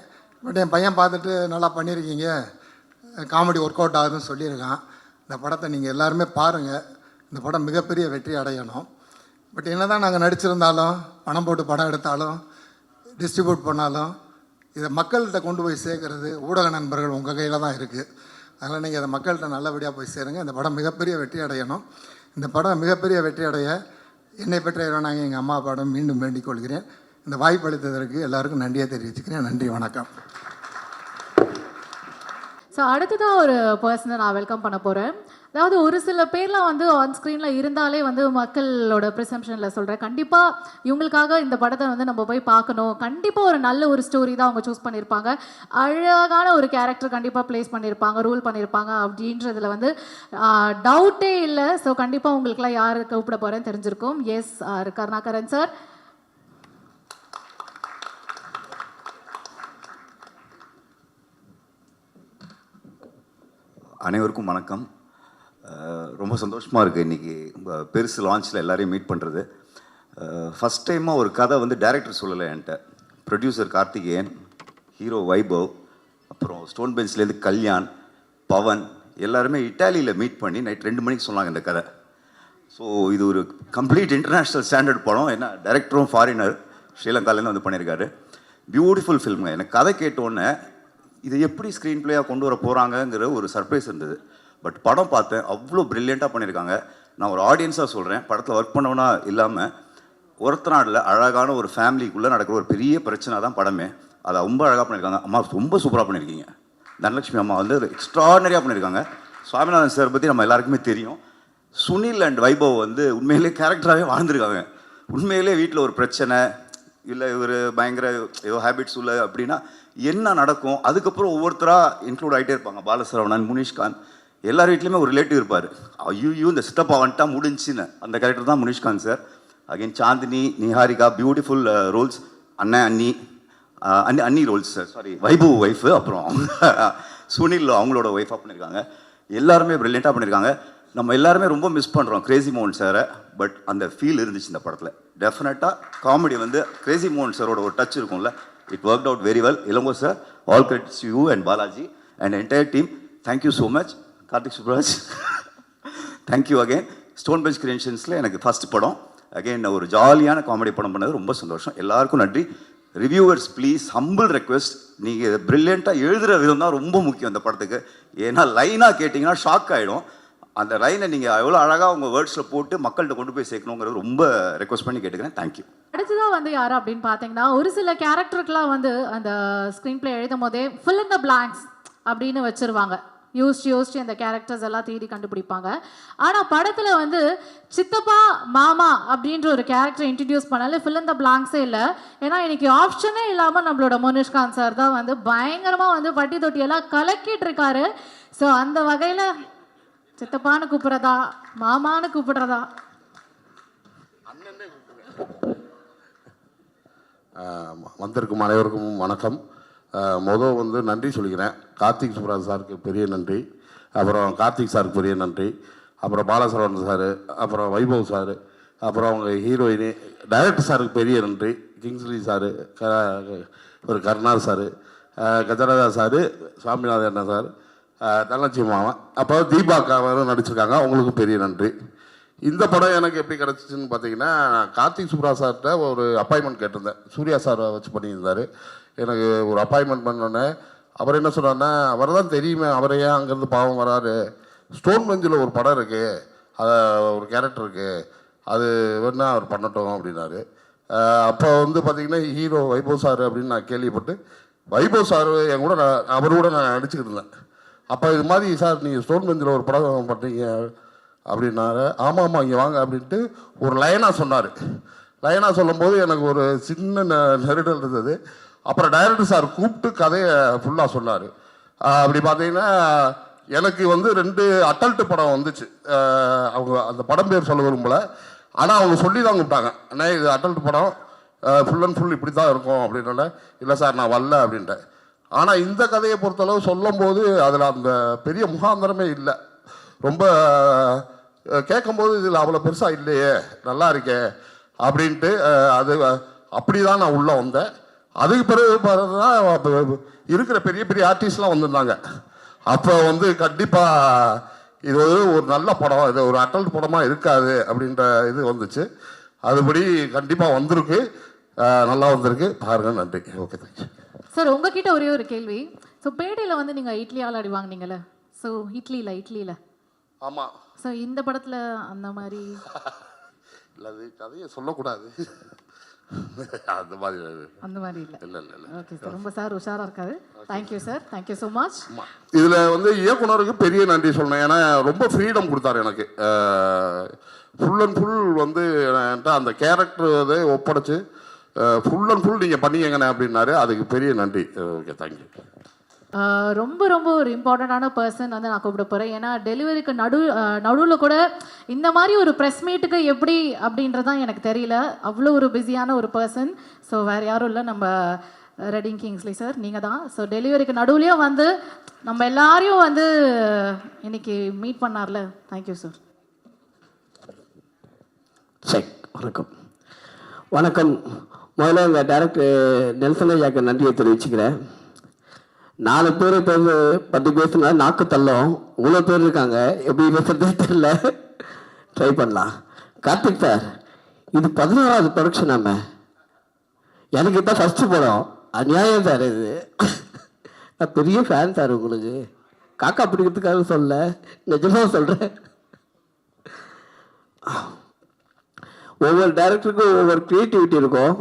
பட் என் பையன் பார்த்துட்டு நல்லா பண்ணியிருக்கீங்க, காமெடி ஒர்க் அவுட் ஆகுதுன்னு சொல்லியிருக்கான். இந்த படத்தை நீங்கள் எல்லாருமே பாருங்கள். இந்த படம் மிகப்பெரிய வெற்றி அடையணும். பட் என்ன தான் நாங்கள் நடிச்சிருந்தாலும், பணம் போட்டு படம் எடுத்தாலும், டிஸ்ட்ரிபியூட் பண்ணாலும் இதை மக்கள்கிட்ட கொண்டு போய் சேர்க்கறது ஊடக நண்பர்கள் உங்கள் கையில் தான் இருக்குது. அதனால் நீங்கள் அதை மக்கள்கிட்ட நல்லபடியாக போய் சேருங்க. இந்த படம் மிகப்பெரிய வெற்றி அடையணும். இந்த படம் மிகப்பெரிய வெற்றி அடைய என்னை பெற்ற இறைவனாக எங்கள் அம்மா அப்பாவிடம் மீண்டும் வேண்டிக் கொள்கிறேன். இந்த வாய்ப்பு அளித்ததற்கு எல்லாருக்கும் நன்றியை தெரிவிச்சுக்கிறேன். நன்றி, வணக்கம். ஸோ அடுத்ததாக ஒரு பர்சனை நான் வெல்கம் பண்ண போகிறேன். அதாவது ஒரு சில பேர்லாம் வந்து ஆன் ஸ்க்ரீனில் இருந்தாலே வந்து மக்களோட ப்ரிசம்ஷனில் சொல்கிறேன், கண்டிப்பாக இவங்களுக்காக இந்த படத்தை வந்து நம்ம போய் பார்க்கணும், கண்டிப்பாக ஒரு நல்ல ஒரு ஸ்டோரி தான் அவங்க சூஸ் பண்ணியிருப்பாங்க, அழகான ஒரு கேரக்டர் கண்டிப்பாக ப்ளேஸ் பண்ணியிருப்பாங்க, ரூல் பண்ணியிருப்பாங்க அப்படின்றதுல வந்து டவுட்டே இல்லை. ஸோ கண்டிப்பாக உங்களுக்குலாம் யார் கூப்பிட போகிறேன்னு தெரிஞ்சிருக்கும். Yes, Karunakaran sir. அனைவருக்கும் வணக்கம். ரொம்ப சந்தோஷமாக இருக்குது இன்றைக்கி பெருசு லான்ச்சில் எல்லாரையும் மீட் பண்ணுறது. ஃபஸ்ட் டைமாக ஒரு கதை வந்து டைரக்டர் சொல்லலை என்கிட்ட. ப்ரொடியூசர் கார்த்திகேயன், ஹீரோ வைபவ், அப்புறம் ஸ்டோன் பெஞ்ச்லேருந்து கல்யாண், பவன் எல்லாருமே இட்டாலியில் மீட் பண்ணி நைட் 2 மணிக்கு சொன்னாங்க இந்த கதை. ஸோ இது ஒரு கம்ப்ளீட் இன்டர்நேஷ்னல் ஸ்டாண்டர்ட் படம். ஏன்னா டைரக்டரும் ஃபாரினர், ஸ்ரீலங்காலேருந்து வந்து பண்ணியிருக்காரு. பியூட்டிஃபுல் ஃபில்முங்க. எனக்கு கதை கேட்டோன்னே இதை எப்படி ஸ்க்ரீன் பிளேயாக கொண்டு வர போகிறாங்கங்கிற ஒரு சர்ப்ரைஸ் இருந்தது. பட் படம் பார்த்தேன், அவ்வளோ ப்ரில்லியண்ட்டாக பண்ணியிருக்காங்க. நான் ஒரு ஆடியன்ஸாக சொல்கிறேன், படத்தில் ஒர்க் பண்ணவனா இல்லாமல் ஒருத்தநாடில் அழகான ஒரு ஃபேமிலிக்குள்ளே நடக்கிற ஒரு பெரிய பிரச்சனை தான் படமே. அதை ரொம்ப அழகாக பண்ணியிருக்காங்க. அம்மா ரொம்ப சூப்பராக பண்ணியிருக்கீங்க. தனலட்சுமி அம்மா வந்து எக்ஸ்ட்ராடனரியாக பண்ணியிருக்காங்க. சுவாமிநாதன் சார் பற்றி நம்ம எல்லாருக்குமே தெரியும். சுனில் அண்ட் வைபவ் வந்து உண்மையிலே கேரக்டராகவே வாழ்ந்துருக்காங்க. உண்மையிலே வீட்டில் ஒரு பிரச்சனை இல்லை, இவர் பயங்கர ஏதோ ஹேபிட்ஸ் உள்ள அப்படின்னா என்ன நடக்கும், அதுக்கப்புறம் ஒவ்வொருத்தராக இன்க்ளூட் ஆகிட்டே இருப்பாங்க. பாலசரவணன், முனிஷ்காந்த், எல்லார் வீட்லேயுமே ஒரு ரிலேட்டிவ் இருப்பார். ஐயோ இந்த சித்தப்பா வந்துட்டா முடிஞ்சுன்னு அந்த கேரக்டர் தான் Munishkanth sir. Again Chandini, Niharika, beautiful roles. அண்ணி roles sir, sorry Vaibhav wife, அப்புறம் சுனில் அவங்களோட ஒய்ஃபாக பண்ணியிருக்காங்க. எல்லாருமே ப்ரில்லியண்ட்டாக பண்ணியிருக்காங்க. நம்ம எல்லாருமே ரொம்ப மிஸ் பண்ணுறோம் கிரேசி மோகன் சாரை. பட் அந்த ஃபீல் இருந்துச்சு இந்த படத்தில். டெஃபினட்டாக காமெடி வந்து கிரேசி மோகன் சாரோட ஒரு டச் இருக்கும்ல. It work out very well. Ilango sir, all credits you and Balaji and entire team. Thank you so much. Karthik Subbaraj, thank you again. Stone bench கிரியேஷன்ஸில் எனக்கு ஃபஸ்ட் படம். அகெயின் ஒரு ஜாலியான காமெடி படம் பண்ணது ரொம்ப சந்தோஷம். எல்லாருக்கும் நன்றி. ரிவ்யூவர்ஸ் ப்ளீஸ், ஹம்பிள் ரெக்வெஸ்ட், நீங்கள் ப்ரில்லியண்ட்டாக எழுதுகிற விதம் தான் ரொம்ப முக்கியம் அந்த படத்துக்கு. ஏன்னா லைனாக கேட்டிங்கன்னா ஷாக் ஆகிடும். அந்த லைனை நீங்கள் எவ்வளோ அழகாக உங்கள் வேர்ட்ஸில் போட்டு மக்கள்கிட்ட கொண்டு போய் சேர்க்கணுங்கிறது ரொம்ப ரெக்வஸ்ட் பண்ணி கேட்டுக்கிறேன். தேங்க்யூ. அடுத்ததாக வந்து யார் அப்படின்னு பார்த்தீங்கன்னா, ஒரு சில கேரக்டருக்குலாம் வந்து அந்த ஸ்க்ரீன் பிளே எழுதும் போதே ஃபில் இன் த பிளாங்க்ஸ் அப்படின்னு வச்சுருவாங்க. யோசிச்சு அந்த கேரக்டர்ஸ் எல்லாம் தேடி கண்டுபிடிப்பாங்க. ஆனால் படத்தில் வந்து சித்தப்பா மாமா அப்படின்ற ஒரு கேரக்டர் இன்ட்ரடியூஸ் பண்ணாலே ஃபில் இன் த பிளாங்க்ஸே இல்லை. ஏன்னா இன்னைக்கு ஆப்ஷனே இல்லாமல் நம்மளோட முனிஷ்காந்த் சார் தான் வந்து பயங்கரமாக வந்து பட்டி தொட்டியெல்லாம் கலக்கிட்டு இருக்காரு. ஸோ அந்த வகையில் சித்தப்பான்னு கூப்பிட்றதா, மாமான்னு கூப்பிடுறதா? வந்திருக்கும் அனைவருக்கும் வணக்கம். மொதல் வந்து நன்றி சொல்லிக்கிறேன். கார்த்திக் சுப்ராஜ் சாருக்கு பெரிய நன்றி, அப்புறம் கார்த்திக் சாருக்கு பெரிய நன்றி, அப்புறம் பாலசரவணன் சார், அப்புறம் வைபவ் சார், அப்புறம் அவங்க ஹீரோயினி டைரக்டர் சாருக்கு பெரிய நன்றி. கிங்ஸ்லி சார், ஒரு கருணார் sir, Gajaraja sir, Swaminathan sir, Dhanalakshmi மாவன், அப்போ தீபாக்காவும் நடிச்சிருக்காங்க. அவங்களுக்கு பெரிய நன்றி. இந்த படம் எனக்கு எப்படி கிடச்சிச்சின்னு பார்த்தீங்கன்னா, கார்த்திக் சுப்ராஜ் சார்கிட்ட ஒரு அப்பாயின்மெண்ட் கேட்டிருந்தேன். சூர்யா சாரை வச்சு பண்ணியிருந்தார். எனக்கு ஒரு அப்பாயின்மெண்ட் பண்ணோன்னே அவர் என்ன சொன்னார்னா, அவர் தான் தெரியுமே, அவரை ஏன் அங்கேருந்து பாவம் வராரு, ஸ்டோன் பெஞ்சில் ஒரு படம் இருக்குது, அதை ஒரு கேரக்டர் இருக்குது, அது வேணா அவர் பண்ணட்டும் அப்படின்னாரு. அப்போ வந்து பார்த்திங்கன்னா ஹீரோ வைபவ் சார் அப்படின்னு நான் கேள்விப்பட்டு, வைபவ் சார் என் கூட அவர் கூட நான் நடிச்சுக்கிட்டு இருந்தேன். அப்போ இது மாதிரி சார் நீங்கள் ஸ்டோன் பெஞ்சில் ஒரு படம் பண்ணுறீங்க அப்படின்னாரு. ஆமாம் இங்கே வாங்க அப்படின்ட்டு ஒரு லைனாக சொன்னார். லைனாக சொல்லும்போது எனக்கு ஒரு சின்ன நெருடல் இருந்தது. அப்புறம் டைரக்டர் சார் கூப்பிட்டு கதையை ஃபுல்லாக சொன்னார். அப்படி பார்த்தீங்கன்னா எனக்கு வந்து 2 அட்டல்ட்டு படம் வந்துச்சு. அவங்க அந்த படம் பேர் சொல்ல விரும்பல, ஆனால் அவங்க சொல்லி தான் கூப்பிட்டாங்க. அண்ணா இது அட்டல்ட்டு படம், ஃபுல் அண்ட் ஃபுல் இப்படி தான் இருக்கும் அப்படின்னா, இல்லை சார் நான் வரல அப்படின்ட்டேன். ஆனால் இந்த கதையை பொறுத்தளவு சொல்லும்போது அதில் அந்த பெரிய முகாந்திரமே இல்லை. ரொம்ப கேட்கும்போது இதில் அவ்வளோ பெருசாக இல்லையே, நல்லா இருக்கே அப்படின்ட்டு அது அப்படி தான் நான் உள்ளே வந்தேன். அதுக்கு பிறகு பார்த்தா இருக்கிற பெரிய பெரிய ஆர்டிஸ்ட்லாம் வந்திருந்தாங்க. அப்போ வந்து கண்டிப்பாக இது ஒரு நல்ல படம், இது ஒரு அட்டல் படமாக இருக்காது அப்படின்ற இது வந்துச்சு. அதுபடி கண்டிப்பாக வந்திருக்கு, நல்லா வந்திருக்கு. பாருங்கள். நன்றி. Okay, thank you. சார் உங்ககிட்ட ஒரே ஒரு கேள்வி. ஸோ பேட்டையில் வந்து நீங்கள் இட்லியால் அடி வாங்கினீங்கல்ல, ஸோ இட்லியில் ஆமாம். ஸோ இந்த படத்தில் அந்த மாதிரி இல்லை, அது கதையை சொல்லக்கூடாது. அந்த மாதிரி அந்த மாதிரி இல்லை. இல்லை இல்லை இல்லை. ஓகே சார், ரொம்ப சார் உஷாராக இருக்காரு. Thank you sir, thank you so much. இதில் வந்து இயக்குனருக்கு பெரிய நன்றி சொல்லணும். ஏன்னா ரொம்ப ஃப்ரீடம் கொடுத்தாரு எனக்கு. ஃபுல் அண்ட் ஃபுல் வந்து என்கிட்ட அந்த கேரக்டர் அதை ஒப்படைச்சு ஃபுல் அண்ட் ஃபுல் நீங்கள் பண்ணிக்கங்கண்ணே அப்படின்னாரு. அதுக்கு பெரிய நன்றி. Okay, thank you. ரொம்ப ரொம்ப ஒரு இம்பார்ட்டண்ட்டான பர்சன் வந்து நான் கூப்பிட போகிறேன். ஏன்னா டெலிவரிக்கு நடுவில் கூட இந்த மாதிரி ஒரு ப்ரெஸ் மீட்டுக்கு எப்படி அப்படின்றதான் எனக்கு தெரியல. அவ்வளோ ஒரு பிஸியான ஒரு பர்சன். ஸோ வேறு யாரும் இல்லை, நம்ம ரெடிங் கிங்ஸ்லி சார் நீங்கள் தான். ஸோ டெலிவரிக்கு நடுவுலையும் வந்து நம்ம எல்லாரையும் வந்து இன்னைக்கு மீட் பண்ணார்ல. Thank you sir. சரி, வணக்கம். வணக்கம். முதல்ல எங்கள் டேரக்டர் நெல்சன் ஐயாக்கு நன்றியை தெரிவிச்சுக்கிறேன். 4 பேர் இப்போ 10 பேசுனா நாக்கு தள்ளும். இவ்வளோ பேர் இருக்காங்க, எப்படி பேசுறது தெரியல. ட்ரை பண்ணலாம். கார்த்திக் சார், இது 16வது ப்ரொடக்ஷன். நம்ம எனக்கு இப்போ ஃபஸ்ட்டு படம். அநியாயம் சார் இது. நான் பெரிய ஃபேன் சார் உங்களுக்கு. காக்கா பிடிக்கிறதுக்காக சொல்ல, நிஜமாக சொல்கிறேன். ஒவ்வொரு டேரக்டருக்கும் ஒவ்வொரு க்ரியேட்டிவிட்டி இருக்கும்.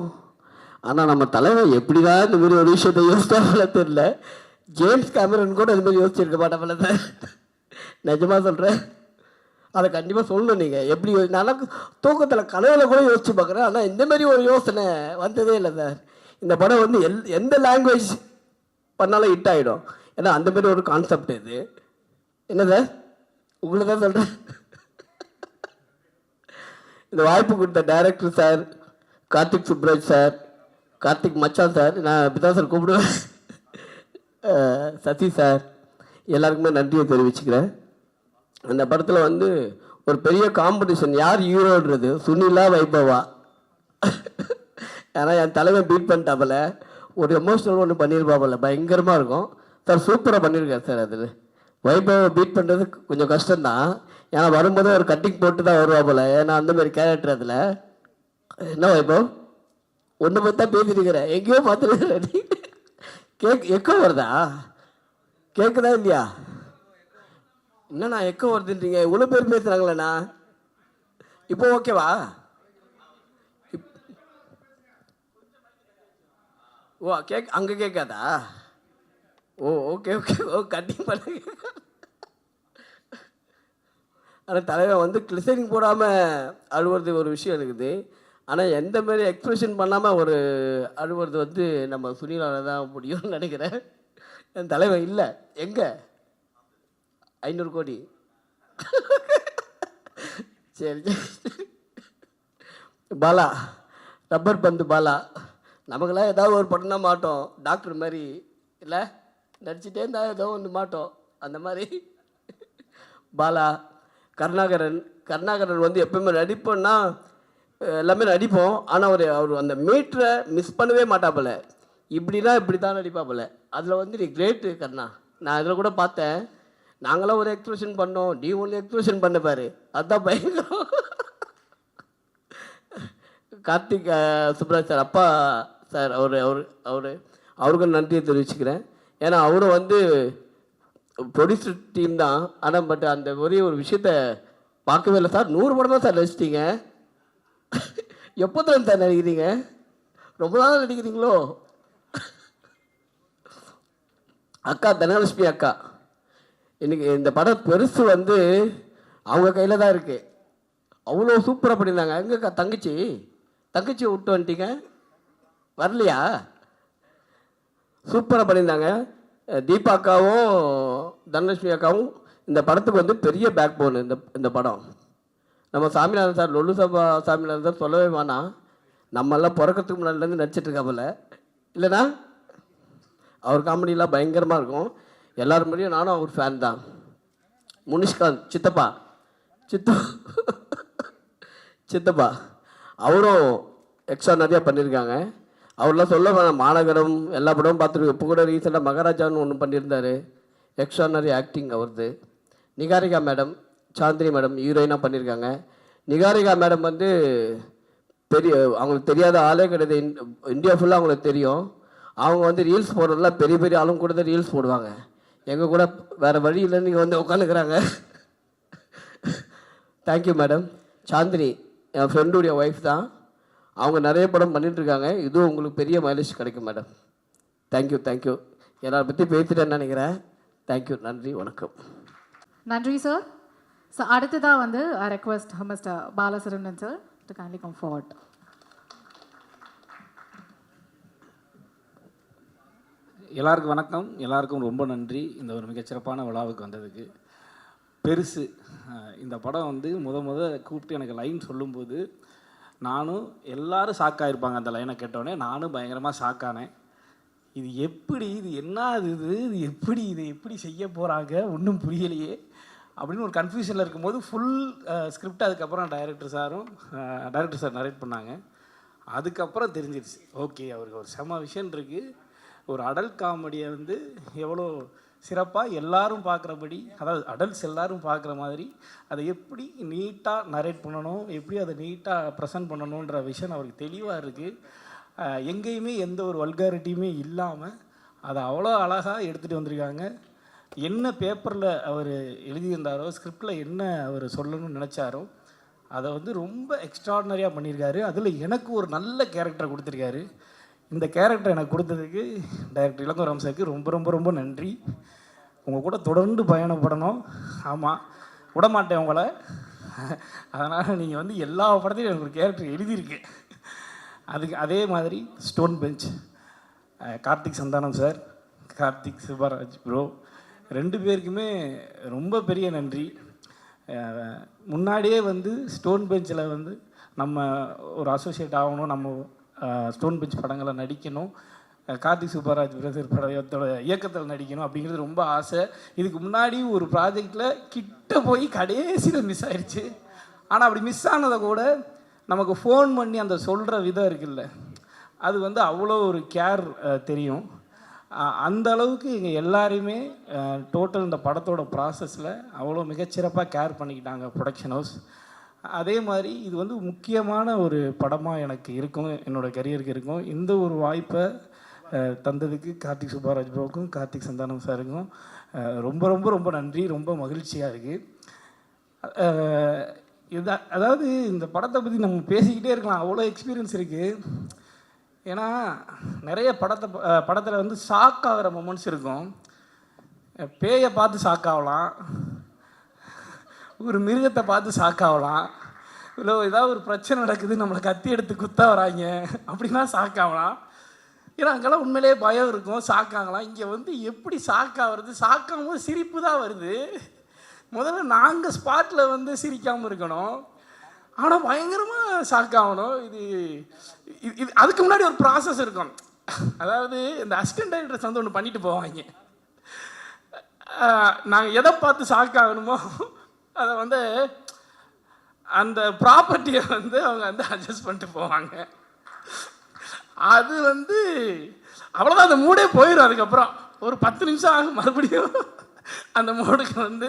ஆனால் நம்ம தலைவர் எப்படிதான் இந்த மாதிரி ஒரு விஷயத்தை யோசிச்சாங்கள தெரியல. ஜேம்ஸ் கேமரன் கூட இது மாதிரி யோசிச்சிருக்க மாட்டேன் சார். நிஜமாக சொல்கிறேன். அதை கண்டிப்பாக சொல்லணும். நீங்கள் எப்படி நான் தூக்கத்தில் கனவுல கூட யோசிச்சு பார்க்குறேன். ஆனால் இந்த மாதிரி ஒரு யோசனை வந்ததே இல்லை சார். இந்த படம் வந்து எந்த லாங்குவேஜ் பண்ணாலும் ஹிட் ஆகிடும். ஏன்னா அந்த மாதிரி ஒரு கான்செப்ட் இது. என்ன சார், உங்களை தான் சொல்கிறேன். இந்த வாய்ப்பு கொடுத்த director sir, Karthik Subbaraj sir, Karthik மச்சான் சார், நான் இப்படி தான் சார் கூப்பிடுவேன், சசி சார், எல்லாருக்குமே நன்றியை தெரிவிச்சுக்கிறேன். அந்த படத்தில் வந்து ஒரு பெரிய காம்படிஷன், யார் ஹீரோன்றது, சுனிலா வைபவா. ஏன்னா என் தலைவன் பீட் பண்ணிட்டாப்பில் ஒரு எமோஷனல் ஒன்று பண்ணியிருப்பாப்பில், பயங்கரமாக இருக்கும் சார். சூப்பராக பண்ணியிருக்காரு சார். அதில் வைபவை பீட் பண்ணுறது கொஞ்சம் கஷ்டம்தான். ஏன்னா வரும்போதே ஒரு கட்டிங் போட்டு தான் வருவாப்பில். ஏன்னா அந்தமாரி கேரக்டர் அதில். என்ன வைபவ், ஒன்று பற்றி தான் பேசிட்டுருக்கிறேன், எங்கேயோ பார்த்துருக்கிறேன். எக்கோ வருதா, கேட்குதா இல்லையா? என்னண்ணா எக்கோ வருதுன்றீங்க, இவ்வளோ பேர் பேசுகிறாங்களேண்ணா. இப்போ ஓகேவா? ஓ அங்கே கேட்காதா? ஓ ஓகே ஓகே. ஓ கட்டிங் பண்ண. ஆனால் தலைவன் வந்து கிளிசரிங் போடாமல் அழுவுறது ஒரு விஷயம் இருக்குது. ஆனால் எந்த மாதிரி எக்ஸ்ப்ரெஷன் பண்ணாமல் ஒரு அழுவுறது வந்து நம்ம சுனிலால் தான் முடியும்னு நினைக்கிறேன். என் தலைவன் இல்லை. எங்கே 500 கோடி? சரி சரி. பாலா, ரப்பர் பந்து பாலா, நமக்கெல்லாம் ஏதாவது ஒரு படம் தான் மாட்டோம். டாக்டர் மாதிரி இல்லை, நடிச்சுட்டே இருந்தால் ஏதோ ஒன்று மாட்டோம். அந்த மாதிரி பாலா, கருணாகரன் வந்து எப்பவுமே நடிப்போன்னா எல்லாமே நடிப்போம். ஆனால் அவர் அந்த மீட்டரை மிஸ் பண்ணவே மாட்டாப்பில். இப்படின்னா இப்படி தான் நடிப்பாப்பில். அதில் வந்து நீ கிரேட்டு கண்ணா. நான் இதில் கூட பார்த்தேன், நாங்களாம் ஒரு எக்ஸ்பிரஷன் பண்ணோம், நீ ஒன்று எக்ஸ்பிரஷன் பண்ண பாரு, அதுதான் பயங்கரம். கார்த்திக் சுப்ராஜ் சார், அப்பா சார், அவருக்கும் நன்றியை தெரிவிச்சுக்கிறேன். ஏன்னா அவரும் வந்து ப்ரொடியூசர் டீம் தான். ஆனால் பட் அந்த ஒரே ஒரு விஷயத்த பார்க்கவே இல்லை சார். 100 படம் தான் சார் நடிச்சிட்டிங்க. எப்போ தான் சார் நடிக்கிறீங்க? ரொம்ப நாள் நடிக்கிறீங்களோ? அக்கா தனலட்சுமி அக்கா, இன்னைக்கு இந்த படம் பெருசு வந்து அவங்க கையில் தான் இருக்குது. அவ்வளோ சூப்பராக பண்ணியிருந்தாங்க. எங்கக்கா தங்கச்சி விட்டு வந்துட்டீங்க, வரலையா? சூப்பராக பண்ணியிருந்தாங்க. தீபா அக்காவும் தனலட்சுமி அக்காவும் இந்த படத்துக்கு வந்து பெரிய பேக் போன். இந்த படம் நம்ம சாமிநாதன் சார், லொல்லு சபா சாமிநாதன் சார் சொல்லவே வேணாம். நம்மெல்லாம் பிறக்கிறதுக்கு முன்னாடிலேருந்து நடிச்சிட்ருக்காப்பில் இல்லைனா. அவர் காமெடியெலாம் பயங்கரமாக இருக்கும். எல்லோரும் முடியும், நானும் அவர் ஃபேன் தான். முனிஷ்காந்த் சித்தப்பா அவரும் எக்ஸ்ட்ரா நிறையா பண்ணியிருக்காங்க. அவர்லாம் சொல்ல வேணாம். மாநகரம் எல்லா படமும் பார்த்துருக்கோம். இப்போ கூட ரீசெண்டாக மகாராஜான்னு ஒன்று பண்ணியிருந்தார். எக்ஸ்ட்ரா நிறைய ஆக்டிங் அவரது. நிகாரிகா மேடம், சாந்தினி மேடம் ஹீரோயினாக பண்ணியிருக்காங்க. நிகாரிகா மேடம் வந்து அவங்களுக்கு தெரியாத ஆளே கிடையாது. இந்தியா ஃபுல்லாக அவங்களுக்கு தெரியும். அவங்க வந்து ரீல்ஸ் போடுறதுல பெரிய பெரிய ஆளுங்க கூட தான் ரீல்ஸ் போடுவாங்க. எங்கள் கூட வேறு வழி இல்லைன்னு நீங்கள் வந்து உட்காந்துக்கிறாங்க. Thank you madam. சாந்தினி என் ஃப்ரெண்டுடைய ஒய்ஃப் தான். அவங்க நிறைய படம் பண்ணிகிட்ருக்காங்க. இதுவும் உங்களுக்கு பெரிய மைலேஜ் கிடைக்கும் மேடம். Thank you thank you. எல்லாரை பற்றி பேசிட்டேன்னு நினைக்கிறேன். தேங்க்யூ. நன்றி, வணக்கம். நன்றி சார். ஸோ அடுத்ததாக வந்து request mister Bala Saravanan sir to kindly come forward. எல்லாருக்கும் வணக்கம். எல்லாருக்கும் ரொம்ப நன்றி இந்த ஒரு மிகச்சிறப்பான விழாவுக்கு வந்ததுக்கு. பெருசு இந்த படம் வந்து முத கூப்பிட்டு எனக்கு லைன் சொல்லும்போது நானும் எல்லோரும் ஷாக்காயிருப்பாங்க. அந்த லைனை கேட்டோடனே நானும் பயங்கரமாக ஷாக்கானேன். இது எப்படி, இது என்ன இது எப்படி செய்ய போகிறாங்க, ஒன்றும் புரியலையே அப்படின்னு ஒரு கன்ஃபியூஷனில் இருக்கும்போது ஃபுல் ஸ்கிரிப்ட் அதுக்கப்புறம் டைரக்டர் சார் நரேட் பண்ணாங்க. அதுக்கப்புறம் தெரிஞ்சிருச்சு, ஓகே அவருக்கு ஒரு செம விஷயம் இருக்குது. ஒரு அடல்ட் காமெடியை வந்து எவ்வளோ சிறப்பாக எல்லாரும் பார்க்குறபடி, அதாவது அடல்ட்ஸ் எல்லாரும் பார்க்குற மாதிரி அதை எப்படி நீட்டாக நரேட் பண்ணணும், எப்படி அதை நீட்டாக ப்ரெசென்ட் பண்ணணுன்ற விஷயம் அவருக்கு தெளிவாக இருக்குது. எங்கேயுமே எந்த ஒரு வல்காரிட்டியுமே இல்லாமல் அதை அவ்வளோ அழகாக எடுத்துகிட்டு வந்திருக்காங்க. என்ன பேப்பரில் அவர் எழுதியிருந்தாரோ, ஸ்கிரிப்டில் என்ன அவர் சொல்லணும்னு நினச்சாரோ அதை வந்து ரொம்ப எக்ஸ்ட்ராடினரியாக பண்ணியிருக்காரு. அதில் எனக்கு ஒரு நல்ல கேரக்டரை கொடுத்துருக்காரு. இந்த கேரக்டர் எனக்கு கொடுத்ததுக்கு டைரக்டர் இளங்கோராம் சாருக்கு ரொம்ப ரொம்ப ரொம்ப நன்றி. உங்கள் கூட தொடர்ந்து பயணப்படணும். ஆமாம், விடமாட்டேன் உங்களை. அதனால் நீங்கள் வந்து எல்லா படத்தையும் எனக்கு ஒரு கேரக்டர் எழுதியிருக்கு. அதுக்கு அதே மாதிரி stone bench Karthik Santhanam sir, Karthik Subbaraj bro, ரெண்டு பேருக்குமே ரொம்ப பெரிய நன்றி. முன்னாடியே வந்து ஸ்டோன் பெஞ்சில் வந்து நம்ம ஒரு அசோசியேட் ஆகணும், நம்ம ஸ்டோன் பெஞ்ச் படங்களை நடிக்கணும், கார்த்திக் சுப்பராஜ் பிரதர் படத்தோட இயக்கத்தில் நடிக்கணும் அப்படிங்கிறது ரொம்ப ஆசை. இதுக்கு முன்னாடி ஒரு ப்ராஜெக்டில் கிட்ட போய் கடைசியில் மிஸ் ஆயிடுச்சு. ஆனால் அப்படி மிஸ் ஆனதை கூட நமக்கு ஃபோன் பண்ணி அந்த சொல்கிற விதம் இருக்குல்ல, அது வந்து அவ்வளோ ஒரு கேர் தெரியும். அந்த அளவுக்கு இங்கே எல்லாரையுமே டோட்டல் இந்த படத்தோட ப்ராசஸில் அவ்வளோ மிகச்சிறப்பாக கேர் பண்ணிக்கிட்டாங்க ப்ரொடக்ஷன் ஹவுஸ். அதே மாதிரி இது வந்து முக்கியமான ஒரு படமாக எனக்கு இருக்கும், என்னோடய கரியருக்கு இருக்கும். இந்த ஒரு வாய்ப்பை தந்ததுக்கு கார்த்திக் சுப்பராஜ் ப்ரோக்கும் கார்த்திக் சந்தானம் சாருக்கும் ரொம்ப ரொம்ப ரொம்ப நன்றி. ரொம்ப மகிழ்ச்சியாக இருக்குது. அதாவது இந்த படத்தை பற்றி நம்ம பேசிக்கிட்டே இருக்கலாம், அவ்வளோ எக்ஸ்பீரியன்ஸ் இருக்குது. ஏன்னா நிறைய படத்தில் வந்து ஷாக் ஆகிற மொமெண்ட்ஸ் இருக்கும். பேயை பார்த்து ஷாக் ஆகலாம், ஒரு மிருகத்தை பார்த்து ஷாக் ஆகலாம், இல்லை ஏதாவது ஒரு பிரச்சனை நடக்குது நம்மளை கத்தி எடுத்து குத்த வராங்க அப்படின்னா ஷாக் ஆகலாம். ஏன்னா அங்கெல்லாம் உண்மையிலேயே பயம் இருக்கும், ஷாக் ஆகலாம். இங்கே வந்து எப்படி ஷாக் ஆகிறது, ஷாக் ஆகும்போது சிரிப்பு தான் வருது. முதல்ல நாங்கள் ஸ்பாட்டில் வந்து சிரிக்காமல் இருக்கணும், ஆனால் பயங்கரமாக ஷாக் ஆகணும். இது அதுக்கு முன்னாடி ஒரு ப்ராசஸ் இருக்கும். அதாவது இந்த அசிஸ்டன்ட் டைரக்டர்ஸ் வந்து ஒன்று பண்ணிட்டு போவாங்க. நாங்கள் எதை பார்த்து ஷாக் ஆகணுமோ அதை வந்து அந்த ப்ராப்பர்ட்டியை வந்து அவங்க வந்து அட்ஜஸ்ட் பண்ணிட்டு போவாங்க. அது வந்து அவ்வளோதான், அந்த மூடே போயிடும். அதுக்கப்புறம் ஒரு 10 நிமிஷம் ஆகும் மறுபடியும் அந்த மோடுக்கு வந்து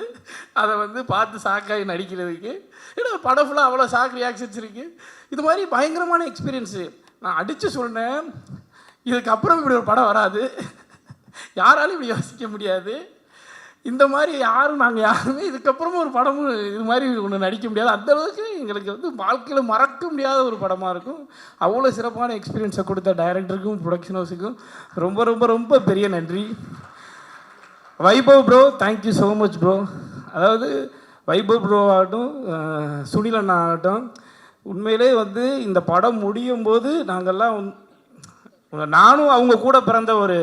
அதை வந்து பார்த்து ஷாக்காகி நடிக்கிறதுக்கு. ஏன்னா படம் ஃபுல்லாக அவ்வளோ ஷாக் ரியாக்ஷன்ஸ் இருக்குது. இது மாதிரி பயங்கரமான எக்ஸ்பீரியன்ஸு. நான் அடித்து சொன்னேன், இதுக்கப்புறம் இப்படி ஒரு படம் வராது, யாராலும் இப்படி யோசிக்க முடியாது. இந்த மாதிரி நாங்கள் யாருமே இதுக்கப்புறமும் ஒரு படமும் இது மாதிரி ஒன்று நடிக்க முடியாது. அந்தளவுக்கு எங்களுக்கு வந்து வாழ்க்கையில் மறக்க முடியாத ஒரு படமாக இருக்கும். அவ்வளோ சிறப்பான எக்ஸ்பீரியன்ஸை கொடுத்த டைரக்டருக்கும் ப்ரொடக்ஷன் ஹவுஸுக்கும் ரொம்ப ரொம்ப ரொம்ப பெரிய நன்றி. Vaibhav bro, thank you so much bro. அதாவது வைபவ் ப்ரோ ஆகட்டும், சுனில் அண்ணா ஆகட்டும், உண்மையிலே வந்து இந்த படம் முடியும் போது நாங்கள்லாம் நானும் அவங்க கூட பிறந்த ஒரு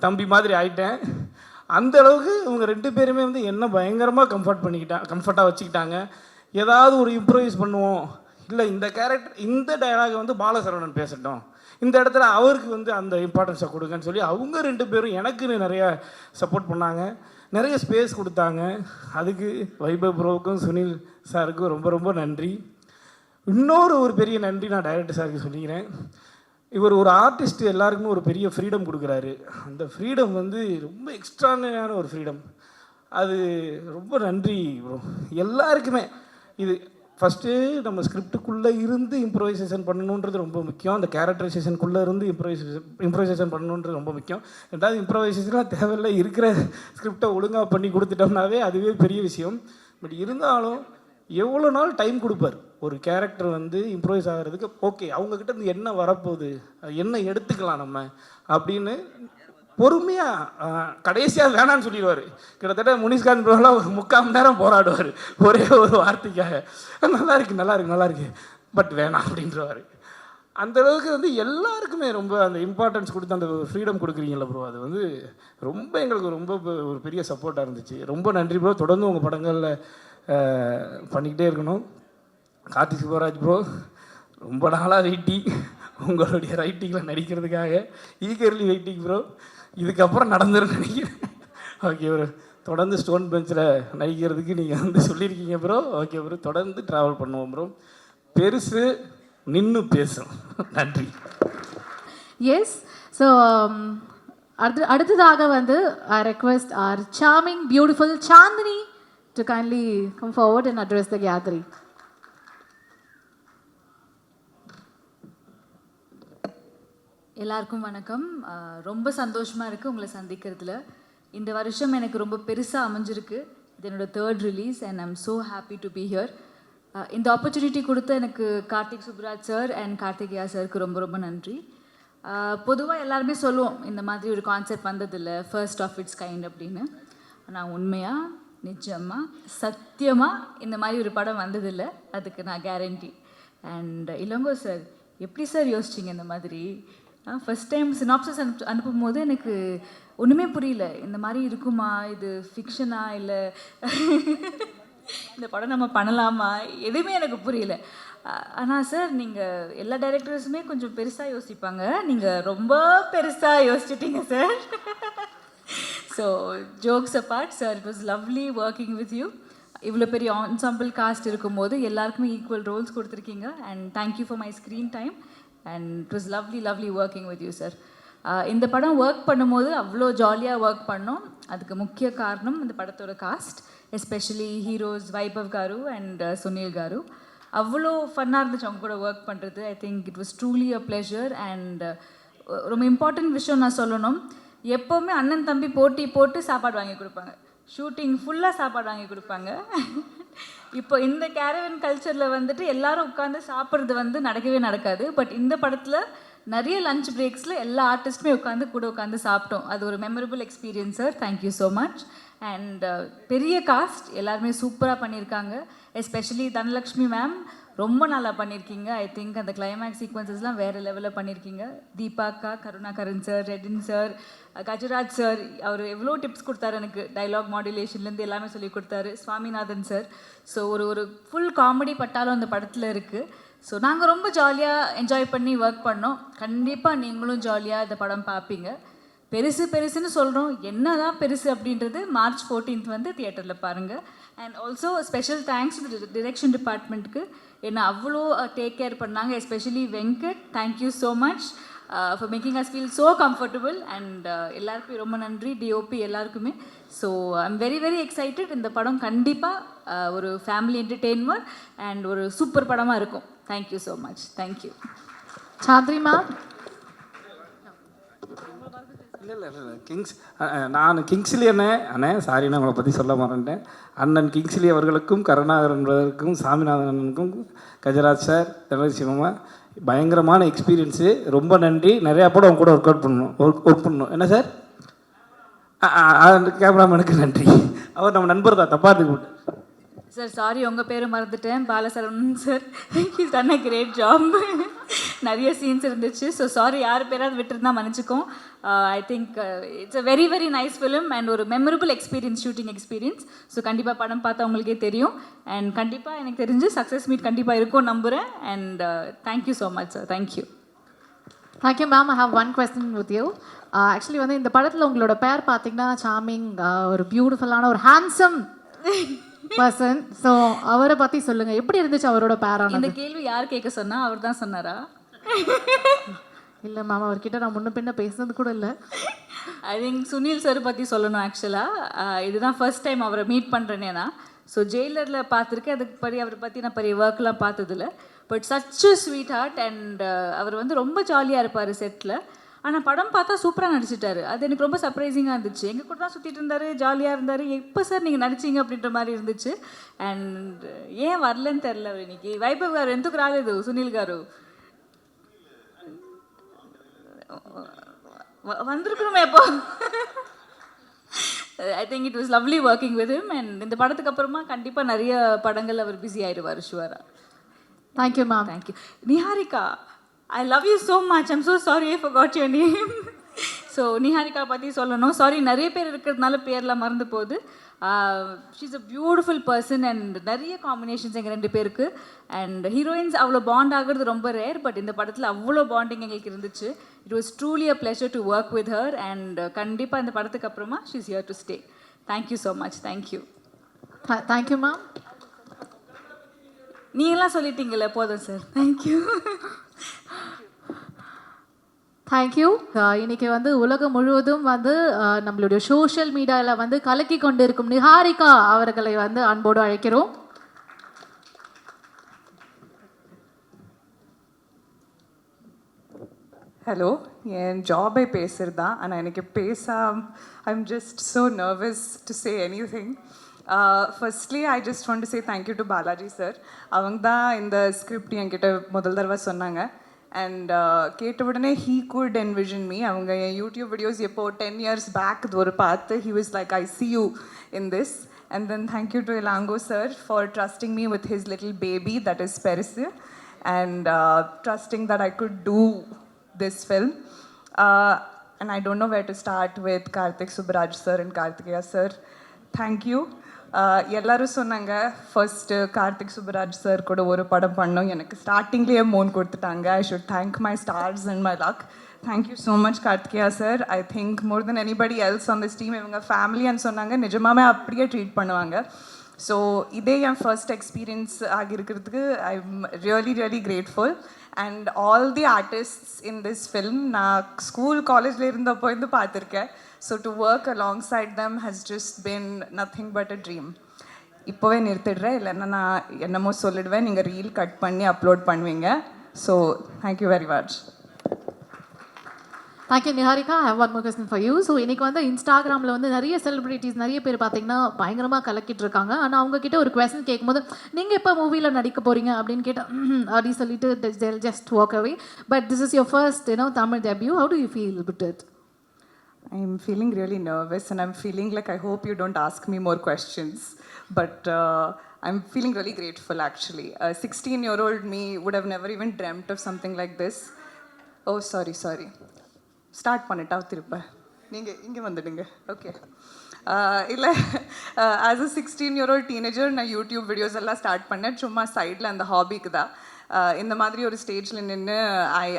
தம்பி மாதிரி ஆயிட்டேன். அந்த அளவுக்கு இவங்க 2 பேருமே வந்து என்ன பயங்கரமாக கம்ஃபர்ட்டாக வச்சுக்கிட்டாங்க. ஏதாவது ஒரு இம்ப்ரூவைஸ் பண்ணுவோம், இல்லை இந்த கேரக்டர் இந்த டயலாக் வந்து பாலசரவணன் பேசட்டும், இந்த இடத்துல அவருக்கு வந்து அந்த இம்பார்ட்டன்ஸை கொடுங்கன்னு சொல்லி அவங்க 2 பேரும் எனக்கு நிறைய சப்போர்ட் பண்ணாங்க, நிறைய ஸ்பேஸ் கொடுத்தாங்க. அதுக்கு வைபவ் ப்ரோவுக்கும் சுனில் சாருக்கும் ரொம்ப ரொம்ப நன்றி. இன்னொரு பெரிய நன்றி நான் டைரக்டர் சாருக்கு சொல்லிக்கிறேன். இவர் ஒரு ஆர்டிஸ்ட் எல்லாருக்குமே ஒரு பெரிய ஃப்ரீடம் கொடுக்குறாரு. அந்த ஃப்ரீடம் வந்து ரொம்ப எக்ஸ்ட்ரானரியான ஒரு ஃப்ரீடம். அது ரொம்ப நன்றி ப்ரோ எல்லாருக்குமே. இது ஃபஸ்ட்டு நம்ம ஸ்கிரிப்டுக்குள்ளே இருந்து இம்ப்ரோவைசேஷன் பண்ணணுன்றது ரொம்ப முக்கியம். அந்த கேரக்டரைசேஷனுக்குள்ளே இருந்து இம்ப்ரோவைசேஷன் பண்ணணுன்றது ரொம்ப முக்கியம். ரெண்டாவது இம்ப்ரோவைசேஷன்லாம் தேவையில்லை, இருக்கிற ஸ்கிரிப்டை ஒழுங்காக பண்ணி கொடுத்துட்டோம்னாவே அதுவே பெரிய விஷயம். பட் இருந்தாலும் எவ்வளோ நாள் டைம் கொடுப்பார் ஒரு கேரக்டர் வந்து இம்ப்ரோவைஸ் ஆகிறதுக்கு. ஓகே, அவங்கக்கிட்ட இருந்து என்ன வரப்போகுது, என்ன எடுத்துக்கலாம் நம்ம அப்படின்னு பொறுமையாக கடைசியாக வேணான்னு சொல்லிடுவார். கிட்டத்தட்ட முனிஷ்காந்த் ப்ரோலாம் ஒரு 3/4 மணி நேரம் போராடுவார் ஒரே ஒரு வார்த்தைக்காக. நல்லா இருக்கு பட் வேணாம் அப்படின்றவார். அந்தளவுக்கு வந்து எல்லாருக்குமே ரொம்ப அந்த இம்பார்ட்டன்ஸ் கொடுத்து அந்த ஃப்ரீடம் கொடுக்குறீங்களா ப்ரோ, அது வந்து ரொம்ப எங்களுக்கு ரொம்ப ஒரு பெரிய சப்போர்ட்டாக இருந்துச்சு. ரொம்ப நன்றி ப்ரோ. தொடர்ந்து உங்கள் படங்களில் பண்ணிக்கிட்டே இருக்கணும். கார்த்திக் சுப்பராஜ் ப்ரோ, ரொம்ப நாளாக வெயிட்டிங் உங்களுடைய ரைட்டிங்கில் நடிக்கிறதுக்காக. Eagerly waiting bro. இதுக்கப்புறம் நடந்துருன்னு நினைக்கிறேன். ஓகே ப்ரோ, தொடர்ந்து ஸ்டோன் பெஞ்சில் நடிக்கிறதுக்கு நீங்கள் வந்து சொல்லியிருக்கீங்க ப்ரோ. ஓகே ப்ரோ, தொடர்ந்து ட்ராவல் பண்ணுவோம் ப்ரோ. பெருசு நின்று பேசும். நன்றி. எஸ், ஸோ அடுத்ததாக வந்து I request our charming beautiful Chandini to kindly come forward and address the gathering. எல்லாருக்கும் வணக்கம். ரொம்ப சந்தோஷமாக இருக்குது உங்களை சந்திக்கிறதுல. இந்த வருஷம் எனக்கு ரொம்ப பெருசாக அமைஞ்சிருக்கு. இது என்னோட 3rd release and I'm so happy to be here. இந்த ஆப்பர்ச்சுனிட்டி கொடுத்த எனக்கு கார்த்திக் சுப்ராஜ் சார் அண்ட் கார்த்திகேயா சாருக்கு ரொம்ப ரொம்ப நன்றி. பொதுவாக எல்லாருமே சொல்லுவோம் இந்த மாதிரி ஒரு கான்செப்ட் வந்ததில்லை, ஃபர்ஸ்ட் ஆஃப் இட்ஸ் கைண்ட் அப்படின்னு. ஆனால் உண்மையாக நிஜமாக சத்தியமாக இந்த மாதிரி ஒரு படம் வந்ததில்லை, அதுக்கு நான் கேரண்டி. அண்ட் இளங்கோ சார், எப்படி சார் யோசிச்சிங்க இந்த மாதிரி? ஃபஸ்ட் டைம் சினாப்சிஸ் அனுப்பும் போது எனக்கு ஒன்றுமே புரியல. இந்த மாதிரி இருக்குமா, இது ஃபிக்ஷனா இல்லை இந்த படம் நம்ம பண்ணலாமா, எதுவுமே எனக்கு புரியல. ஆனால் சார், நீங்கள் எல்லா டைரக்டர்ஸுமே கொஞ்சம் பெருசாக யோசிப்பாங்க, நீங்கள் ரொம்ப பெருசாக யோசிச்சிட்டீங்க sir. So jokes apart sir, it was lovely working with you. இவ்வளோ பெரிய ஆன்சாம்பிள் காஸ்ட் இருக்கும்போது எல்லாருக்குமே ஈக்குவல் ரோல்ஸ் கொடுத்துருக்கீங்க. And thank you for my screen time and it was lovely working with you sir. இந்த படம் ஒர்க் பண்ணும்போது அவ்வளோ ஜாலியாக ஒர்க் பண்ணோம். அதுக்கு முக்கிய காரணம் இந்த படத்தோட cost, especially heroes Vaibhav car and Sunil car. அவ்வளோ ஃபன்னாக இருந்துச்சு அவங்க கூட ஒர்க் பண்ணுறது. ஐ think it was truly a pleasure. And ரொம்ப இம்பார்ட்டன்ட் விஷயம் நான் சொல்லணும், எப்போவுமே அண்ணன் தம்பி போட்டி போட்டு சாப்பாடு வாங்கி கொடுப்பாங்க, ஷூட்டிங் ஃபுல்லாக சாப்பாடு வாங்கி கொடுப்பாங்க. இப்போ இந்த கேரவன் கல்ச்சரில் வந்துட்டு எல்லாரும் உட்காந்து சாப்பிட்றது வந்து நடக்கவே நடக்காது. பட் இந்த படத்தில் நிறைய லஞ்ச் பிரேக்ஸில் எல்லா ஆர்டிஸ்ட்டுமே கூட உட்காந்து சாப்பிட்டோம். அது ஒரு memorable experience sir. Thank you so much. And பெரிய காஸ்ட் எல்லாருமே சூப்பராக பண்ணியிருக்காங்க. எஸ்பெஷலி தனலக்ஷ்மி மேம் ரொம்ப நல்லா பண்ணியிருக்கீங்க. ஐ திங்க் அந்த கிளைமேக்ஸ் சீக்வன்சஸ்லாம் வேறு லெவலில் பண்ணியிருக்கீங்க. தீபாக்கா, Karunakaran sir, Redin sir, Gajaraj sir, அவர் எவ்வளோ டிப்ஸ் கொடுத்தாரு எனக்கு, டைலாக் மாடுலேஷன்லேருந்து எல்லாமே சொல்லி கொடுத்தாரு. சுவாமிநாதன் சார். ஸோ ஒரு ஃபுல் காமெடி பட்டாலும் அந்த படத்தில் இருக்குது. ஸோ நாங்கள் ரொம்ப ஜாலியாக என்ஜாய் பண்ணி ஒர்க் பண்ணோம். கண்டிப்பாக நீங்களும் ஜாலியாக இந்த படம் பார்ப்பீங்க. பெருசுன்னு சொல்கிறோம், என்ன தான் பெருசு அப்படின்றது March 14th வந்து தியேட்டரில் பாருங்கள். And also special thanks to direction டிபார்ட்மெண்ட்டுக்கு, என்ன அவ்வளோ டேக் கேர் பண்ணாங்க. Especially Venkat, thank you so much for making us feel so comfortable. And எல்லாருக்குமே ரொம்ப நன்றி, டிஓபி எல்லாருக்குமே. So I'm very excited. இந்த படம் கண்டிப்பாக ஒரு ஃபேமிலி என்டர்டெயின்மெண்ட் அண்ட் ஒரு சூப்பர் படமாக இருக்கும். Thank you so much. Thank you. Chandini ma'am. இல்லை நான் கிங்ஸ்லி அண்ணே சாரிண்ணா, உங்களை பற்றி சொல்ல மாட்டேன். அண்ணன் கிங்ஸ்லி அவர்களுக்கும், கருணாகரன் அவர்களுக்கும், சாமிநாதன் அண்ணனுக்கும், கஜராஜ் சார், தனலட்சுமி பயங்கரமான எக்ஸ்பீரியன்ஸு. ரொம்ப நன்றி. நிறையா படம் அவங்க கூட ஒர்க் பண்ணணும். என்ன சார்? கேமராமேனுக்கு நன்றி. அவர் நம்ம நண்பர் தான், தப்பாக இருக்கு சார். சாரி, உங்கள் பேரை மறந்துட்டேன். Balasaravanan sir, he's done a great job. நிறைய சீன்ஸ் இருந்துச்சு. ஸோ சாரி, யார் பேராவது விட்டுருந்தா மன்னிச்சிக்கோம். I think it's a very nice film and ஒரு memorable experience, shooting experience. So கண்டிப்பாக படம் பார்த்தா உங்களுக்கே தெரியும். அண்ட் கண்டிப்பாக எனக்கு தெரிஞ்சு சக்ஸஸ் மீட் கண்டிப்பாக இருக்கும் நம்புகிறேன். And thank you so much sir. Thank you. Thank you ma'am. I have one question with you. Actually வந்து இந்த படத்தில் உங்களோட பேர் பார்த்தீங்கன்னா சார்மிங், ஒரு பியூட்டிஃபுல்லான ஒரு ஹேண்ட்ஸம் பர்சன். ஸோ அவரை பற்றி சொல்லுங்கள், எப்படி இருந்துச்சு அவரோட பேரான? இந்த கேள்வி யார் கேட்க சொன்னா? அவர் தான் சொன்னாரா? இல்லை மேம், அவர்கிட்ட நான் முன்ன பின்ன பேசுனது கூட இல்லை. ஐ திங்க் சுனில் சார் பற்றி சொல்லணும். ஆக்சுவலாக இதுதான் ஃபர்ஸ்ட் டைம் அவரை மீட் பண்ணுறேனேனா. ஸோ ஜெயிலரில் பார்த்துருக்கேன், அதுக்கு படி அவரை பற்றி நான் பெரிய ஒர்க்லாம் பார்த்ததில்ல. But such a sweetheart and அவர் வந்து ரொம்ப ஜாலியாக இருப்பார் செட்டில். ஆனால் படம் பார்த்தா சூப்பராக நடிச்சிட்டாரு. அது எனக்கு ரொம்ப சர்ப்ரைசிங்காக இருந்துச்சு. எங்கள் கூட தான் சுற்றிட்டு இருந்தார், ஜாலியாக இருந்தார். எப்போ சார் நீங்கள் நடிச்சிங்க அப்படின்ற மாதிரி இருந்துச்சு. అండ్ ఏం வரலன்னு தெரில இன்னைக்கு. వైభవ్ గారు ఎందుకు రాలేదు? సునీల్ గారు வந்திருக்கணுமே எப்போ. I think it was lovely working with him. And இந்த படத்துக்கு அப்புறமா கண்டிப்பாக நிறைய படங்கள் அவர் பிஸி ஆயிடுவார் ஷுவரா. Thank you ma'am. Thank you. Niharika, I love you so much. I'm so sorry I forgot your name. So Niharika பற்றி சொல்லணும். சாரி, நிறைய பேர் இருக்கிறதுனால பேர்லாம் மறந்து போகுது. She's a beautiful person and நிறைய காம்பினேஷன்ஸ் எங்கள் 2 பேருக்கு. அண்ட் ஹீரோயின்ஸ் அவ்வளோ பாண்ட் ஆகிறது ரொம்ப ரேர். பட் இந்த படத்தில் அவ்வளோ பாண்டிங் எங்களுக்கு இருந்துச்சு. It was truly a pleasure to work with her. And கண்டிப்பாக இந்த படத்துக்கு அப்புறமா she is here to stay. Thank you so much. Thank you. Thank you ma'am. நீங்களாம் சொல்லிட்டீங்களே, போதும் சார். தேங்க்யூ. தேங்க்யூ. இன்னைக்கு வந்து உலகம் முழுவதும் வந்து நம்மளுடைய சோஷியல் மீடியாவில் வந்து கலக்கி கொண்டு இருக்கும் நிஹாரிகா அவர்களை வந்து அன்போடு அழைக்கிறோம். ஹலோ, என் ஜாபை பேசுகிறது தான். ஆனால் எனக்கு I'm just so nervous to say any thing. Firstly I just want to say thank you to Balaji sir. அவங்க தான் இந்த ஸ்கிரிப்ட் என்கிட்ட முதல் தடவை சொன்னாங்க. அண்ட் கேட்ட உடனே ஹீ குட் என்விஷன் மீ. அவங்க என் யூடியூப் வீடியோஸ் எப்போ 10 years பேக் இது ஒரு பார்த்து he was like, I see you in this. And then thank you to Ilango sir for trusting me with his little baby that is பெருசு. And trusting that I could do this film. And I don't know where to start with Karthik Subraj sir and Karthikeya sir. Thank you. எல்லாரும் சொன்னாங்க first Karthik Subbaraj sir கூட ஒரு படம் பண்ணோம். எனக்கு ஸ்டார்டிங்லேயே மோன் கொடுத்துட்டாங்க. I should thank my stars and my luck. Thank you so much Karthikeya sir. I think more then anybody else on this team. இவங்க ஃபேமிலின்னு சொன்னாங்க, நிஜமாவே அப்படியே ட்ரீட் பண்ணுவாங்க. ஸோ இதே என் ஃபர்ஸ்ட் எக்ஸ்பீரியன்ஸ் ஆகியிருக்கிறதுக்கு I am really grateful. And all the artists in this film நான் ஸ்கூல் காலேஜில் இருந்தப்போ இருந்து பார்த்துருக்கேன். So to work alongside them has just been nothing but a dream. இப்போவே நிறுத்திடுறேன், இல்லைன்னா நான் என்னமோ சொல்லிடுவேன், நீங்கள் ரீல் கட் பண்ணி அப்லோட் பண்ணுவீங்க. So thank you very much. Thank you Niharika. I have one more question for you. So இன்றைக்கி வந்து இன்ஸ்டாகிராமில் வந்து நிறைய செலிபிரிட்டிஸ் நிறைய பேர் பார்த்தீங்கன்னா பயங்கரமாக கலக்கிட்டு இருக்காங்க. ஆனால் அவங்கக்கிட்ட ஒரு கொஸ்டின் கேட்கும்போது நீங்கள் எப்போ மூவியில் நடிக்க போகிறீங்க அப்படின்னு கேட்டால் அப்படின்னு சொல்லிட்டு just walk away. But this is your first Tamil debut. How to you feel with it? I'm feeling really nervous and I'm feeling like I hope you don't ask me more questions. But I'm feeling really grateful actually. A 16-year-old me would have never even dreamt of something like this. Oh, sorry. Start பண்ணிட்டா திருப்ப நீங்கள் இங்கே வந்துடுங்க. Okay, இல்லை, as a 16-year-old teenager நான் YouTube videos எல்லாம் start பண்ணேன், சும்மா சைடில் அந்த ஹாபிக்கு தான். இந்த மாதிரி ஒரு ஸ்டேஜில் நின்று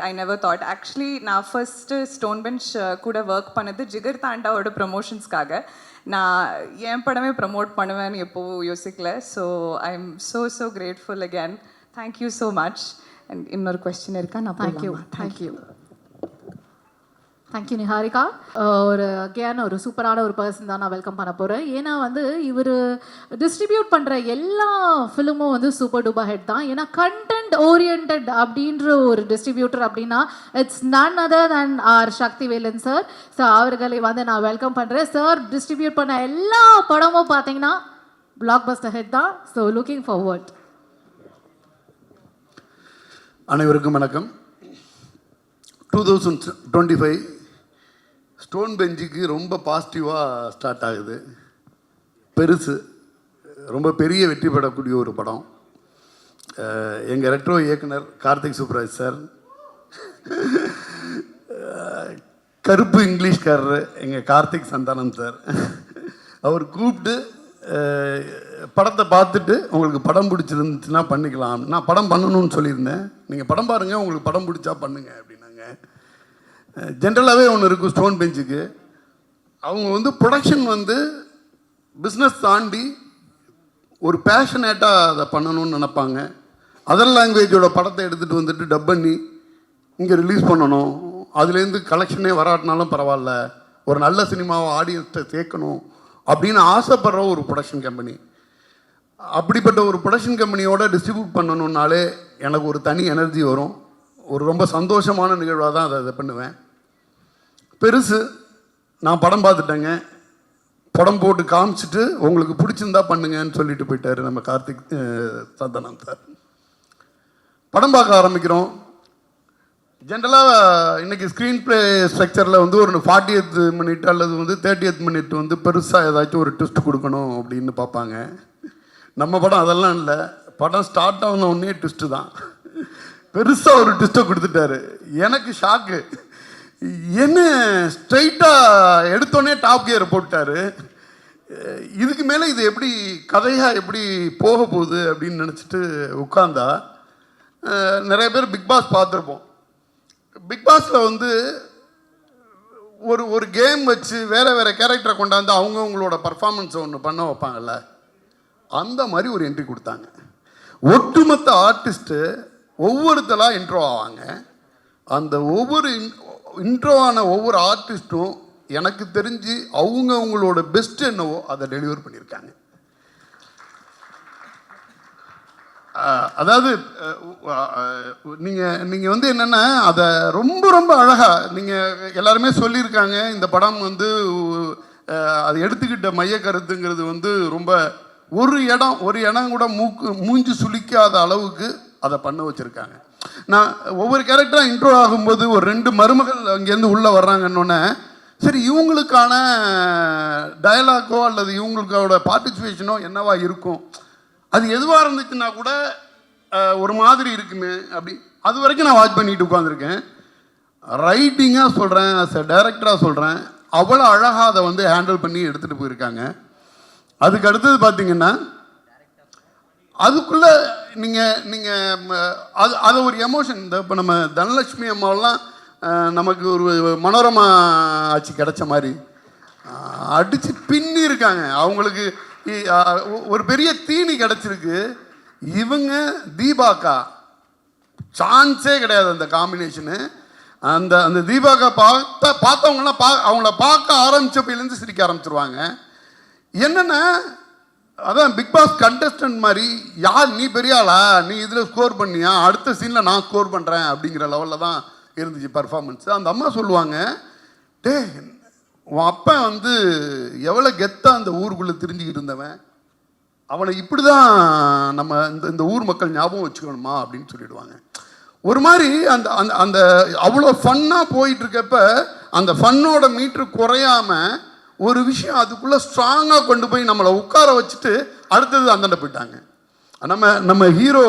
ஐ நெவர் தாட். ஆக்சுவலி நான் ஃபர்ஸ்ட்டு ஸ்டோன் பெஞ்ச் கூட ஒர்க் பண்ணது ஜிகர் தாண்டாவோட ப்ரமோஷன்ஸ்க்காக. நான் என் படமே ப்ரமோட் பண்ணுவேன்னு எப்போவும் யோசிக்கல. So I am so grateful again. Thank you so much. And இன்னொரு கொஸ்டின் இருக்கா? நான் தேங்க்யூ நிஹாரிகா. ஒரு சூப்பரான ஒரு பர்சன் தான் நான் வெல்கம் பண்ண போகிறேன். ஏன்னா வந்து இவர் டிஸ்ட்ரிபியூட் பண்ணுற எல்லா ஃபிலிமும் வந்து சூப்பர் டூப்பர் ஹிட் தான். ஏன்னா கண்டென்ட் ஓரியன்ட் அப்படின்ற ஒரு டிஸ்ட்ரிபியூட்டர் அப்படின்னா it's none other than R Sakthivelan sir. So அவர்களை வந்து நான் வெல்கம் பண்ணுறேன். சார் டிஸ்ட்ரிபியூட் பண்ண எல்லா படமும் பார்த்தீங்கன்னா பிளாக் பஸ்டர் ஹிட் தான். So looking forward. அனைவருக்கும் வணக்கம். 2025 ஸ்டோன் பெஞ்சுக்கு ரொம்ப பாசிட்டிவாக ஸ்டார்ட் ஆகுது. பெருசு, ரொம்ப பெரிய வெற்றி பெறக்கூடிய ஒரு படம். எங்கள் ரெட்ரோ இயக்குனர் கார்த்திக் சுப்ராஜ் சார், கருப்பு இங்கிலீஷ்காரர் எங்கள் கார்த்திக் சந்தானம் சார், அவர் கூப்பிட்டு படத்தை பார்த்துட்டு உங்களுக்கு படம் பிடிச்சிருந்துச்சுன்னா பண்ணிக்கலாம். நான் படம் பண்ணணும்னு சொல்லியிருந்தேன். நீங்கள் படம் பாருங்கள், உங்களுக்கு படம் பிடிச்சா பண்ணுங்க அப்படின்னாங்க. ஜென்ரலாகவே ஒன்று இருக்கும் ஸ்டோன் பெஞ்சுக்கு, அவங்க வந்து ப்ரொடக்ஷன் வந்து பிஸ்னஸ் தாண்டி ஒரு பேஷனேட்டாக அதை பண்ணணும்னு நினப்பாங்க. அதர் லாங்குவேஜோட படத்தை எடுத்துகிட்டு வந்துட்டு டப் பண்ணி இங்கே ரிலீஸ் பண்ணணும், அதுலேருந்து கலெக்ஷனே வராட்டினாலும் பரவாயில்ல, ஒரு நல்ல சினிமாவை ஆடியன்ஸ்ட்டை சேர்க்கணும் அப்படின்னு ஆசைப்படுற ஒரு ப்ரொடக்ஷன் கம்பெனி. அப்படிப்பட்ட ஒரு ப்ரொடக்ஷன் கம்பெனியோட டிஸ்ட்ரிபியூட் பண்ணணுன்னாலே எனக்கு ஒரு தனி எனர்ஜி வரும். ஒரு ரொம்ப சந்தோஷமான நிகழ்வாக தான் அதை பண்ணுவேன். பெருசு நான் படம் பார்த்துட்டேங்க, படம் போட்டு காமிச்சிட்டு உங்களுக்கு பிடிச்சிருந்தா பண்ணுங்கன்னு சொல்லிட்டு போயிட்டாரு நம்ம கார்த்திக் சந்தானம் சார். படம் பார்க்க ஆரம்பிக்கிறோம். ஜென்ரலாக இன்றைக்கி ஸ்க்ரீன் ப்ளே ஸ்ட்ரக்சரில் வந்து ஒரு 40th மினிட் அல்லது வந்து 30th மினிட் வந்து பெருசாக ஏதாச்சும் ஒரு ட்விஸ்ட் கொடுக்கணும் அப்படின்னு பார்ப்பாங்க. நம்ம படம் அதெல்லாம் இல்லை. படம் ஸ்டார்ட் ஆன உடனே ட்விஸ்ட்டு தான். பெருசாக ஒரு ட்விஸ்ட்டை கொடுத்துட்டாரு. எனக்கு ஷாக்கு. என்ன ஸ்ட்ரைட்டாக எடுத்தோடனே டாப் கியர் போட்டார். இதுக்கு மேலே இது எப்படி கதையாக எப்படி போக போகுது அப்படின்னு நினச்சிட்டு உட்காந்தா, நிறைய பேர் பிக் பாஸ் பார்த்துருப்போம். பிக் பாஸில் வந்து ஒரு கேம் வச்சு வேறு கேரக்டரை கொண்டாந்து அவங்கவுங்களோட பர்ஃபார்மன்ஸை ஒன்று பண்ண வைப்பாங்கல்ல, அந்த மாதிரி ஒரு என்ட்ரி கொடுத்தாங்க. ஒட்டுமொத்த ஆர்டிஸ்ட்டு ஒவ்வொருத்தலாக இன்ட்ரோ ஆவாங்க. அந்த ஒவ்வொரு இன்ட்ரோவான ஒவ்வொரு ஆர்டிஸ்ட்டும் எனக்கு தெரிஞ்சு அவங்கவுங்களோட பெஸ்ட் என்னவோ அதை டெலிவர் பண்ணியிருக்காங்க. அதாவது நீங்கள் வந்து என்னென்னா அதை ரொம்ப அழகாக நீங்கள் எல்லாருமே சொல்லியிருக்காங்க. இந்த படம் வந்து அது எடுத்துக்கிட்ட மைய கருத்துங்கிறது வந்து ரொம்ப ஒரு இடம் கூட மூஞ்சி சுளிக்காத அளவுக்கு அதை பண்ண வச்சுருக்காங்க. நான் ஒவ்வொரு கேரக்டராக இன்ட்ரோ ஆகும்போது ஒரு 2 மருமகள் அங்கேருந்து உள்ளே வர்றாங்கன்னொன்னே, சரி இவங்களுக்கான டயலாக்கோ அல்லது இவங்களுக்கோட பார்ட்டிசிபேஷனோ என்னவா இருக்கும், அது எதுவாக இருந்துச்சுன்னா கூட ஒரு மாதிரி இருக்குமே அப்படி, அது வரைக்கும் நான் வாட்ச் பண்ணிட்டு உட்காந்துருக்கேன். ரைட்டிங்காக சொல்கிறேன், அஸ் எ டைரக்டராக சொல்கிறேன், அவ்வளோ அழகாக அதை வந்து ஹேண்டில் பண்ணி எடுத்துகிட்டு போயிருக்காங்க. அதுக்கு அடுத்தது பார்த்தீங்கன்னா அதுக்குள்ளே நீங்கள் அது ஒரு எமோஷன். இந்த இப்போ நம்ம தனலட்சுமி அம்மாவெல்லாம் நமக்கு ஒரு மனோரமா ஆட்சி கிடைச்ச மாதிரி அடித்து பின்னி இருக்காங்க. அவங்களுக்கு ஒரு பெரிய தீனி கிடச்சிருக்கு. இவங்க தீபாக்கா சான்ஸே கிடையாது அந்த காம்பினேஷனு. அந்த தீபாக்கா பார்த்தவங்களாம் அவங்கள பார்க்க ஆரம்பித்தப்பையிலேருந்து சிரிக்க ஆரம்பிச்சிருவாங்க. என்னென்னா அதான் பிக் பாஸ் கண்டஸ்டன்ட் மாதிரி, யார் நீ பெரியாளா, நீ இதில் ஸ்கோர் பண்ணியா, அடுத்த சீனில் நான் ஸ்கோர் பண்ணுறேன் அப்படிங்கிற லெவலில் தான் இருந்துச்சு பர்ஃபார்மன்ஸு. அந்த அம்மா சொல்லுவாங்க, டே உன் அப்பா வந்து எவ்வளோ கெத்தாக அந்த ஊருக்குள்ளே தெரிஞ்சுக்கிட்டு இருந்தவன், அவனை இப்படி தான் நம்ம இந்த ஊர் மக்கள் ஞாபகம் வச்சுக்கணுமா அப்படின்னு சொல்லிடுவாங்க. ஒரு மாதிரி அந்த அந்த அந்த அவ்வளோ ஃபன்னாக போயிட்டுருக்கப்ப அந்த ஃபன்னோட மீட்ரு குறையாமல் ஒரு விஷயம் அதுக்குள்ளே ஸ்ட்ராங்காக கொண்டு போய் நம்மளை உட்கார வச்சுட்டு அடுத்தது அந்தாண்ட போயிட்டாங்க. நம்ம ஹீரோ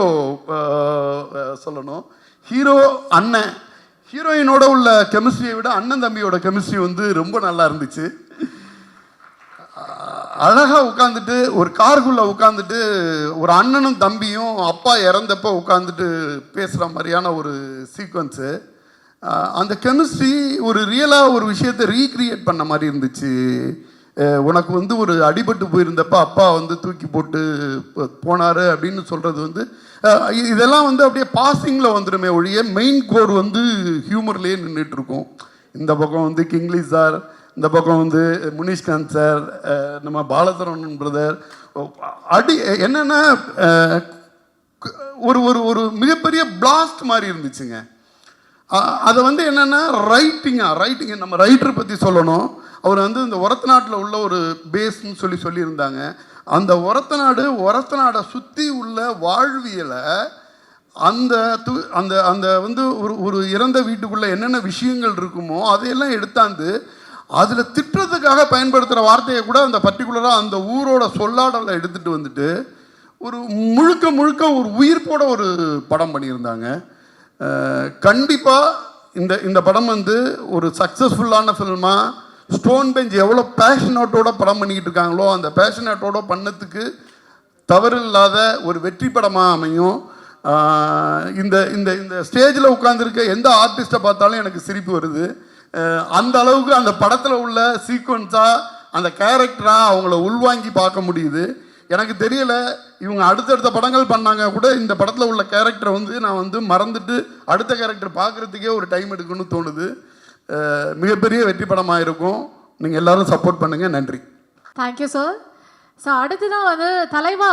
சொல்லணும், ஹீரோ அண்ணன் ஹீரோயினோட உள்ள கெமிஸ்ட்ரியை விட அண்ணன் தம்பியோட கெமிஸ்ட்ரி வந்து ரொம்ப நல்லா இருந்துச்சு. அழகாக உட்காந்துட்டு ஒரு காருக்குள்ளே உட்காந்துட்டு ஒரு அண்ணனும் தம்பியும் அப்பா இறந்தப்போ உட்காந்துட்டு பேசுகிற மாதிரியான ஒரு சீக்வன்ஸு. அந்த கெமிஸ்ட்ரி ஒரு ரியலாக ஒரு விஷயத்தை ரீக்ரியேட் பண்ண மாதிரி இருந்துச்சு. உனக்கு வந்து ஒரு அடிபட்டு போயிருந்தப்ப அப்பா வந்து தூக்கி போட்டு போனார் அப்படின்னு சொல்கிறது வந்து இதெல்லாம் வந்து அப்படியே பாசிங்கில் வந்துடுமே ஒழிய மெயின் கோர் வந்து ஹியூமர்லேயே நின்றுட்டுருக்கோம். இந்த பக்கம் வந்து கிங்லி சார், இந்த பக்கம் வந்து முனிஷ்காந்த் சார், நம்ம பாலசரவணன் பிரதர் என்னென்னா ஒரு ஒரு ஒரு மிகப்பெரிய பிளாஸ்ட் மாதிரி இருந்துச்சுங்க. அதை வந்து என்னென்னா ரைட்டிங்க நம்ம ரைட்டரை பற்றி சொல்லணும். அவர் வந்து இந்த ஒரத்தநாட்டில் உள்ள ஒரு பேஸ்ன்னு சொல்லியிருந்தாங்க. அந்த ஒரத்தநாடை சுற்றி உள்ள வாழ்வியலை அந்த அந்த வந்து ஒரு இறந்த வீட்டுக்குள்ளே என்னென்ன விஷயங்கள் இருக்குமோ அதையெல்லாம் எடுத்தாந்து அதில் திட்டுறதுக்காக பயன்படுத்துகிற வார்த்தையை கூட அந்த பர்டிகுலராக அந்த ஊரோட சொல்லாடலை எடுத்துகிட்டு வந்துட்டு ஒரு முழுக்க ஒரு உயிர்ப்போட ஒரு படம் பண்ணியிருந்தாங்க. கண்டிப்பாக இந்த படம் வந்து ஒரு சக்ஸஸ்ஃபுல்லான ஃபில்மாக ஸ்டோன் பெஞ்ச் எவ்வளோ பேஷனேட்டோட படம் பண்ணிக்கிட்டு இருக்காங்களோ அந்த பேஷனேட்டோட பண்ணத்துக்கு தவறு இல்லாத ஒரு வெற்றி படமாக அமையும். இந்த இந்த இந்த ஸ்டேஜில் உட்காந்துருக்க எந்த ஆர்டிஸ்ட்டை பார்த்தாலும் எனக்கு சிரிப்பு வருது. அந்த அளவுக்கு அந்த படத்தில் உள்ள சீக்வன்ஸாக அந்த கேரக்டராக அவங்கள உள்வாங்கி பார்க்க முடியுது. எனக்கு தெரியலை இவங்க அடுத்தடுத்த படங்கள் பண்ணாங்க கூட இந்த படத்தில் உள்ள கேரக்டரை வந்து நான் வந்து மறந்துட்டு அடுத்த கேரக்டர் பார்க்குறதுக்கே ஒரு டைம் எடுக்கணும்னு தோணுது. மிகப்பெரிய வெற்றி படமாக இருக்கும். நீங்கள் எல்லோரும் சப்போர்ட் பண்ணுங்கள். நன்றி. Thank you sir. ஸோ அடுத்துதான் வந்து தலைவா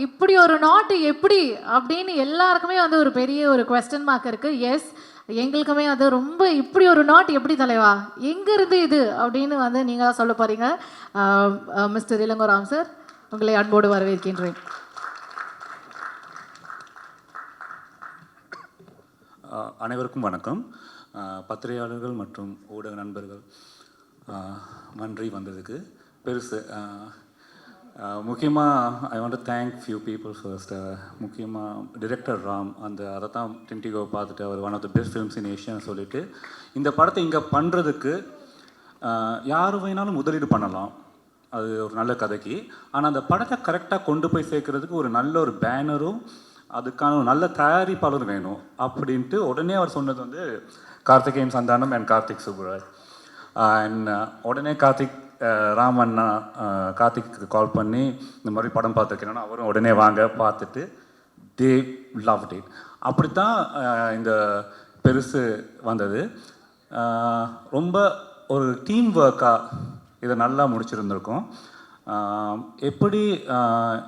இப்படி ஒரு நாட்டு எப்படி அப்படின்னு எல்லாருக்குமே வந்து ஒரு பெரிய ஒரு கொஸ்டின் மார்க் இருக்குது. எஸ், எங்களுக்குமே அது ரொம்ப இப்படி ஒரு நாட் எப்படி தலைவா எங்கேருந்து இது அப்படின்னு வந்து நீங்கள் தான் சொல்ல போகிறீங்க. மிஸ்டர் இளங்கோராம் சார், உங்களை அன்போடு வரவேற்கின்றேன். அனைவருக்கும் வணக்கம். பத்திரிகையாளர்கள் மற்றும் ஊடக நண்பர்கள் நன்றி வந்ததுக்கு பெருசு. முக்கியமாக I want to thank few people first. முக்கியமாக டிரெக்டர் ராம், அதை தான் டின்டிகோ பார்த்துட்டு அவர் one of the best films in ஏஷியான்னு சொல்லிட்டு இந்த படத்தை இங்கே பண்ணுறதுக்கு யார் வேணாலும் முதலீடு பண்ணலாம், அது ஒரு நல்ல கதைக்கு. ஆனால் அந்த படத்தை கரெக்டாக கொண்டு போய் சேர்க்குறதுக்கு ஒரு நல்ல ஒரு பேனரும் அதுக்கான ஒரு நல்ல தயாரிப்பாளரும் வேணும் அப்படின்ட்டு உடனே அவர் சொன்னது வந்து கார்த்திகேயன் சந்தானம் அண்ட் கார்த்திக் சுப்புராஜ். அண்ட் உடனே ராமண்ணா கார்த்திக்கு கால் பண்ணி இந்த மாதிரி படம் பார்த்துருக்கேன்னா அவரும் உடனே வாங்க பார்த்துட்டு தே லவ்ட் இட். அப்படித்தான் இந்த பெருசு வந்தது. ரொம்ப ஒரு டீம் ஒர்க்காக இதை நல்லா முடிச்சிருந்துருக்கோம். எப்படி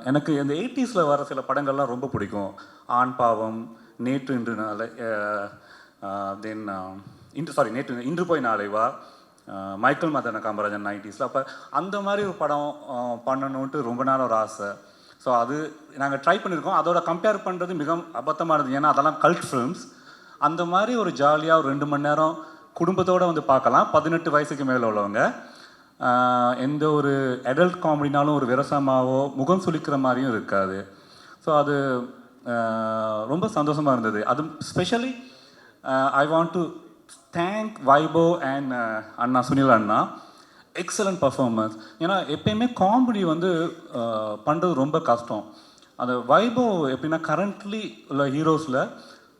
எனக்கு இந்த 80s வர சில படங்கள்லாம் ரொம்ப பிடிக்கும். ஆண் பாவம், நேற்று இன்று நாளை, தென் இன்று போய் நாளை வா, மைக்கேல் மதன காமராஜன் 90s. அப்போ அந்த மாதிரி ஒரு படம் பண்ணணுன்ட்டு ரொம்ப நாள் ஒரு ஆசை. ஸோ அது நாங்கள் ட்ரை பண்ணியிருக்கோம். அதோட கம்பேர் பண்ணுறது மிக அபத்தமானது, ஏன்னா அதெல்லாம் கல்ட் ஃபிலிம்ஸ். அந்த மாதிரி ஒரு ஜாலியாக ஒரு 2 மணி நேரம் குடும்பத்தோடு வந்து பார்க்கலாம். 18 வயசுக்கு மேலே உள்ளவங்க. எந்த ஒரு அடல்ட் காமெடினாலும் ஒரு விரசமாவோ முகம் சுளிக்கிற மாதிரியும் இருக்காது. ஸோ அது ரொம்ப சந்தோஷமாக இருந்தது. அது specially I want to thank Vaibhav and Anna Sunil Anna. Excellent performance. ஏன்னா எப்பயுமே காமெடி வந்து பண்ணுறது ரொம்ப கஷ்டம். அந்த வைபவ் எப்படின்னா கரண்ட்லி உள்ள ஹீரோஸில்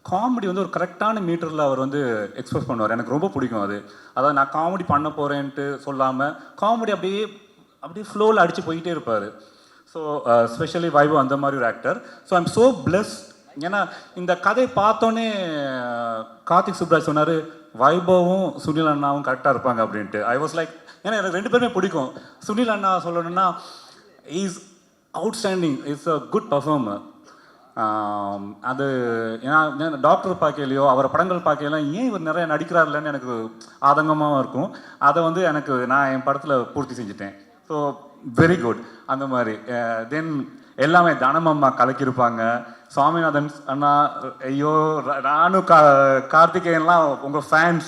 காமெடி வந்து ஒரு கரெக்டான மீட்டரில் அவர் வந்து எக்ஸ்பிரஸ் பண்ணுவார். எனக்கு ரொம்ப பிடிக்கும் அது. அதாவது நான் காமெடி பண்ண போகிறேன்ட்டு சொல்லாமல் காமெடி அப்படியே ஃப்ளோவில் அடித்து போய்கிட்டே இருப்பார். ஸோ ஸ்பெஷலி வைபவ் அந்த மாதிரி ஒரு actor. So I'm so plus. ஏன்னா இந்த கதையை பார்த்தோன்னே கார்த்திக் சுப்ராஜ் சொன்னார் வைபவும் சுனில் அண்ணாவும் கரெக்டாக இருப்பாங்க அப்படின்ட்டு. ஐ வாஸ் லைக், ஏன்னா எனக்கு 2 பேருமே பிடிக்கும். சுனில் அண்ணா சொல்லணும்னா is outstanding, is a good performer. அது ஏன்னா டாக்டர் பார்க்கலையோ அவரை படங்கள் பார்க்கலாம் ஏன் இவர் நிறைய நடிக்கிறார்லன்னு எனக்கு ஆதங்கமாக இருக்கும். அதை வந்து நான் என் படத்தில் பூர்த்தி செஞ்சுட்டேன். So very good. அந்த மாதிரி தென் எல்லாமே தனமம்மா கலக்கியிருப்பாங்க. சுவாமிநாதன் அண்ணா, ஐயோ நானும் கார்த்திகேயன்லாம் உங்கள் ஃபேன்ஸ்.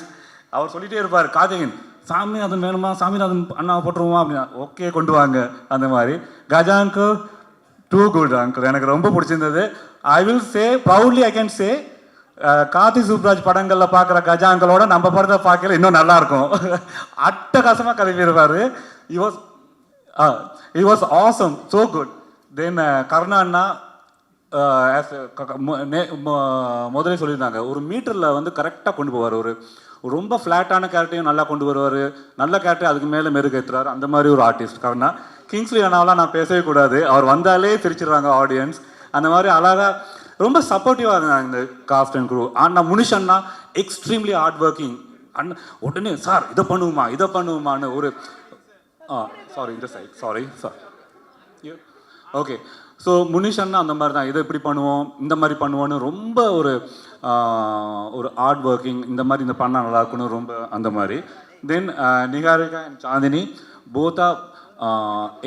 அவர் சொல்லிகிட்டே இருப்பார், கார்த்திகேயன் சாமிநாதன் வேணுமா, சாமிநாதன் அண்ணாவை போட்டுருவோமா அப்படின்னா, ஓகே கொண்டு வாங்க. அந்த மாதிரி கஜாங்கு டூ குட் அங்கிள், எனக்கு ரொம்ப பிடிச்சிருந்தது. I will say proudly, I can say Karthik Subbaraj படங்களில் பார்க்குற கஜாங்களோட நம்ம படத்தை பார்க்கல இன்னும் நல்லாயிருக்கும். அட்டகாசமாக கலப்பிடுவார். he was awesome, so good. Then Karuna அண்ணா முதலே சொல்லியிருந்தாங்க, ஒரு மீட்டரில் வந்து கரெக்டாக கொண்டு போவார். ஒரு ரொம்ப ஃப்ளாட்டான கேரக்டரையும் நல்லா கொண்டு வருவார், நல்ல கேரக்டர் அதுக்கு மேலே மெருகேற்றுறாரு. அந்த மாதிரி ஒரு ஆர்டிஸ்ட் கருணா. கிங்ஸ்லி அண்ணாவெலாம் நான் பேசவே கூடாது, அவர் வந்தாலே சிரிச்சிடுறாங்க ஆடியன்ஸ். அந்த மாதிரி அழகாக ரொம்ப சப்போர்ட்டிவாக இருந்தாங்க இந்த காஸ்ட் அண்ட் குரூ. அண்ணா முனிஷ் அண்ணா எக்ஸ்ட்ரீம்லி ஹார்ட் ஒர்க்கிங். அண்ணா உடனே சார் இதை பண்ணுவோமான்னு ஒரு சாரி இந்த side sorry okay. So Munish அண்ணா அந்த மாதிரி தான், இதை இப்படி பண்ணுவோம் இந்த மாதிரி பண்ணுவோன்னு ரொம்ப ஒரு ஹார்ட் ஒர்க்கிங். இந்த மாதிரி இந்த பண்ணால் நல்லா இருக்கணும் ரொம்ப அந்த மாதிரி. Then Niharika and Chandini both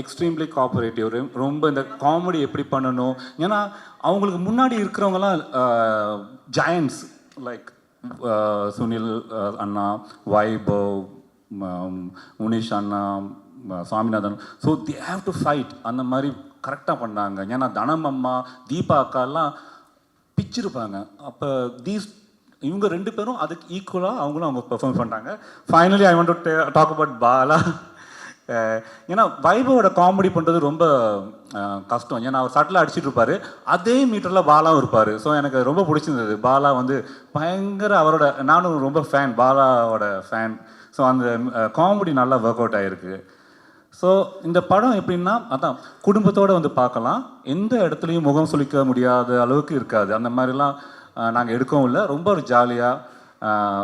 extremely cooperative. ரொம்ப இந்த காமெடி எப்படி பண்ணணும், ஏன்னா அவங்களுக்கு முன்னாடி இருக்கிறவங்கலாம் ஜாயன்ட்ஸ் லைக் சுனில் அண்ணா, வைபவ், முனிஷ் அண்ணா, Swaminathan. So they have to fight. அந்த மாதிரி கரெக்டாக பண்ணாங்க. ஏன்னா தனம் அம்மா, தீபா அக்காலாம் பிச்சிருப்பாங்க. அப்போ இவங்க 2 பேரும் அதுக்கு ஈக்குவலாக அவங்க பெர்ஃபார்ம் பண்ணுறாங்க. Finally I want to talk about Bala. ஏன்னா வைபவோட காமெடி பண்ணுறது ரொம்ப கஷ்டம். ஏன்னா அவர் சட்டில் அடிச்சுட்டு இருப்பார், அதே மீட்டரில் பாலாவும் இருப்பார். ஸோ எனக்கு ரொம்ப பிடிச்சிருந்தது. பாலா வந்து பயங்கர அவரோட, நானும் ரொம்ப ஃபேன், பாலாவோட ஃபேன். ஸோ அந்த காமெடி நல்லா ஒர்க் அவுட் ஆகிருக்கு. ஸோ இந்த படம் எப்படின்னா அதான் குடும்பத்தோடு வந்து பார்க்கலாம். எந்த இடத்துலையும் முகம் சுளிக்க முடியாத அளவுக்கு இருக்காது. அந்த மாதிரிலாம் நாங்கள் எடுக்கவும் இல்லை. ரொம்ப ஒரு ஜாலியாக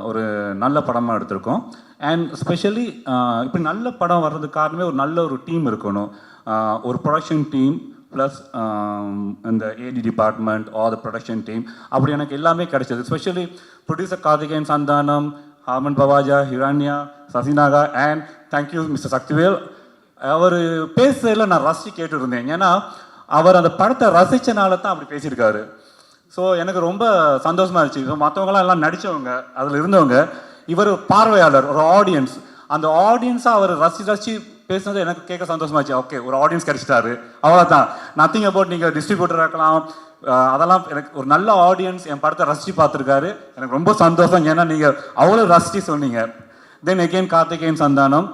ஒரு நல்ல படமாக எடுத்திருக்கோம். அண்ட் ஸ்பெஷலி இப்படி நல்ல படம் வர்றதுக்கு காரணமே ஒரு நல்ல ஒரு டீம் இருக்கணும். ஒரு ப்ரொடக்ஷன் டீம் ப்ளஸ் இந்த AD department are the production team அப்படி எனக்கு எல்லாமே கிடைச்சது. Especially producer Karthikeyan Santhanam, Haman Bawaja, Hiranya, Sasinaga and thank you mister Sakthivel. அவர் பேசுறதுல நான் ரசித்து கேட்டுருந்தேன். ஏன்னா அவர் அந்த படத்தை ரசித்தனால தான் அப்படி பேசியிருக்காரு. ஸோ எனக்கு ரொம்ப சந்தோஷமாக இருந்துச்சு. ஸோ மற்றவங்களாம் எல்லாம் நடித்தவங்க, அதில் இருந்தவங்க, இவர் பார்வையாளர், ஒரு ஆடியன்ஸ். அந்த ஆடியன்ஸாக அவர் ரசித்து பேசுனது எனக்கு கேட்க சந்தோஷமாச்சு. ஓகே, ஒரு ஆடியன்ஸ் கிடைச்சிட்டாரு, அவ்வளோதான். நத்திங் அபவுட் நீங்கள் டிஸ்ட்ரிபியூட்டர் இருக்கலாம், அதெல்லாம் எனக்கு ஒரு நல்ல ஆடியன்ஸ் என் படத்தை ரசித்து பார்த்துருக்காரு. எனக்கு ரொம்ப சந்தோஷம். ஏன்னா நீங்கள் அவ்வளோ ரசித்து சொன்னீங்க. தென் எகெயின் கார்த்திகேயன் சந்தானம்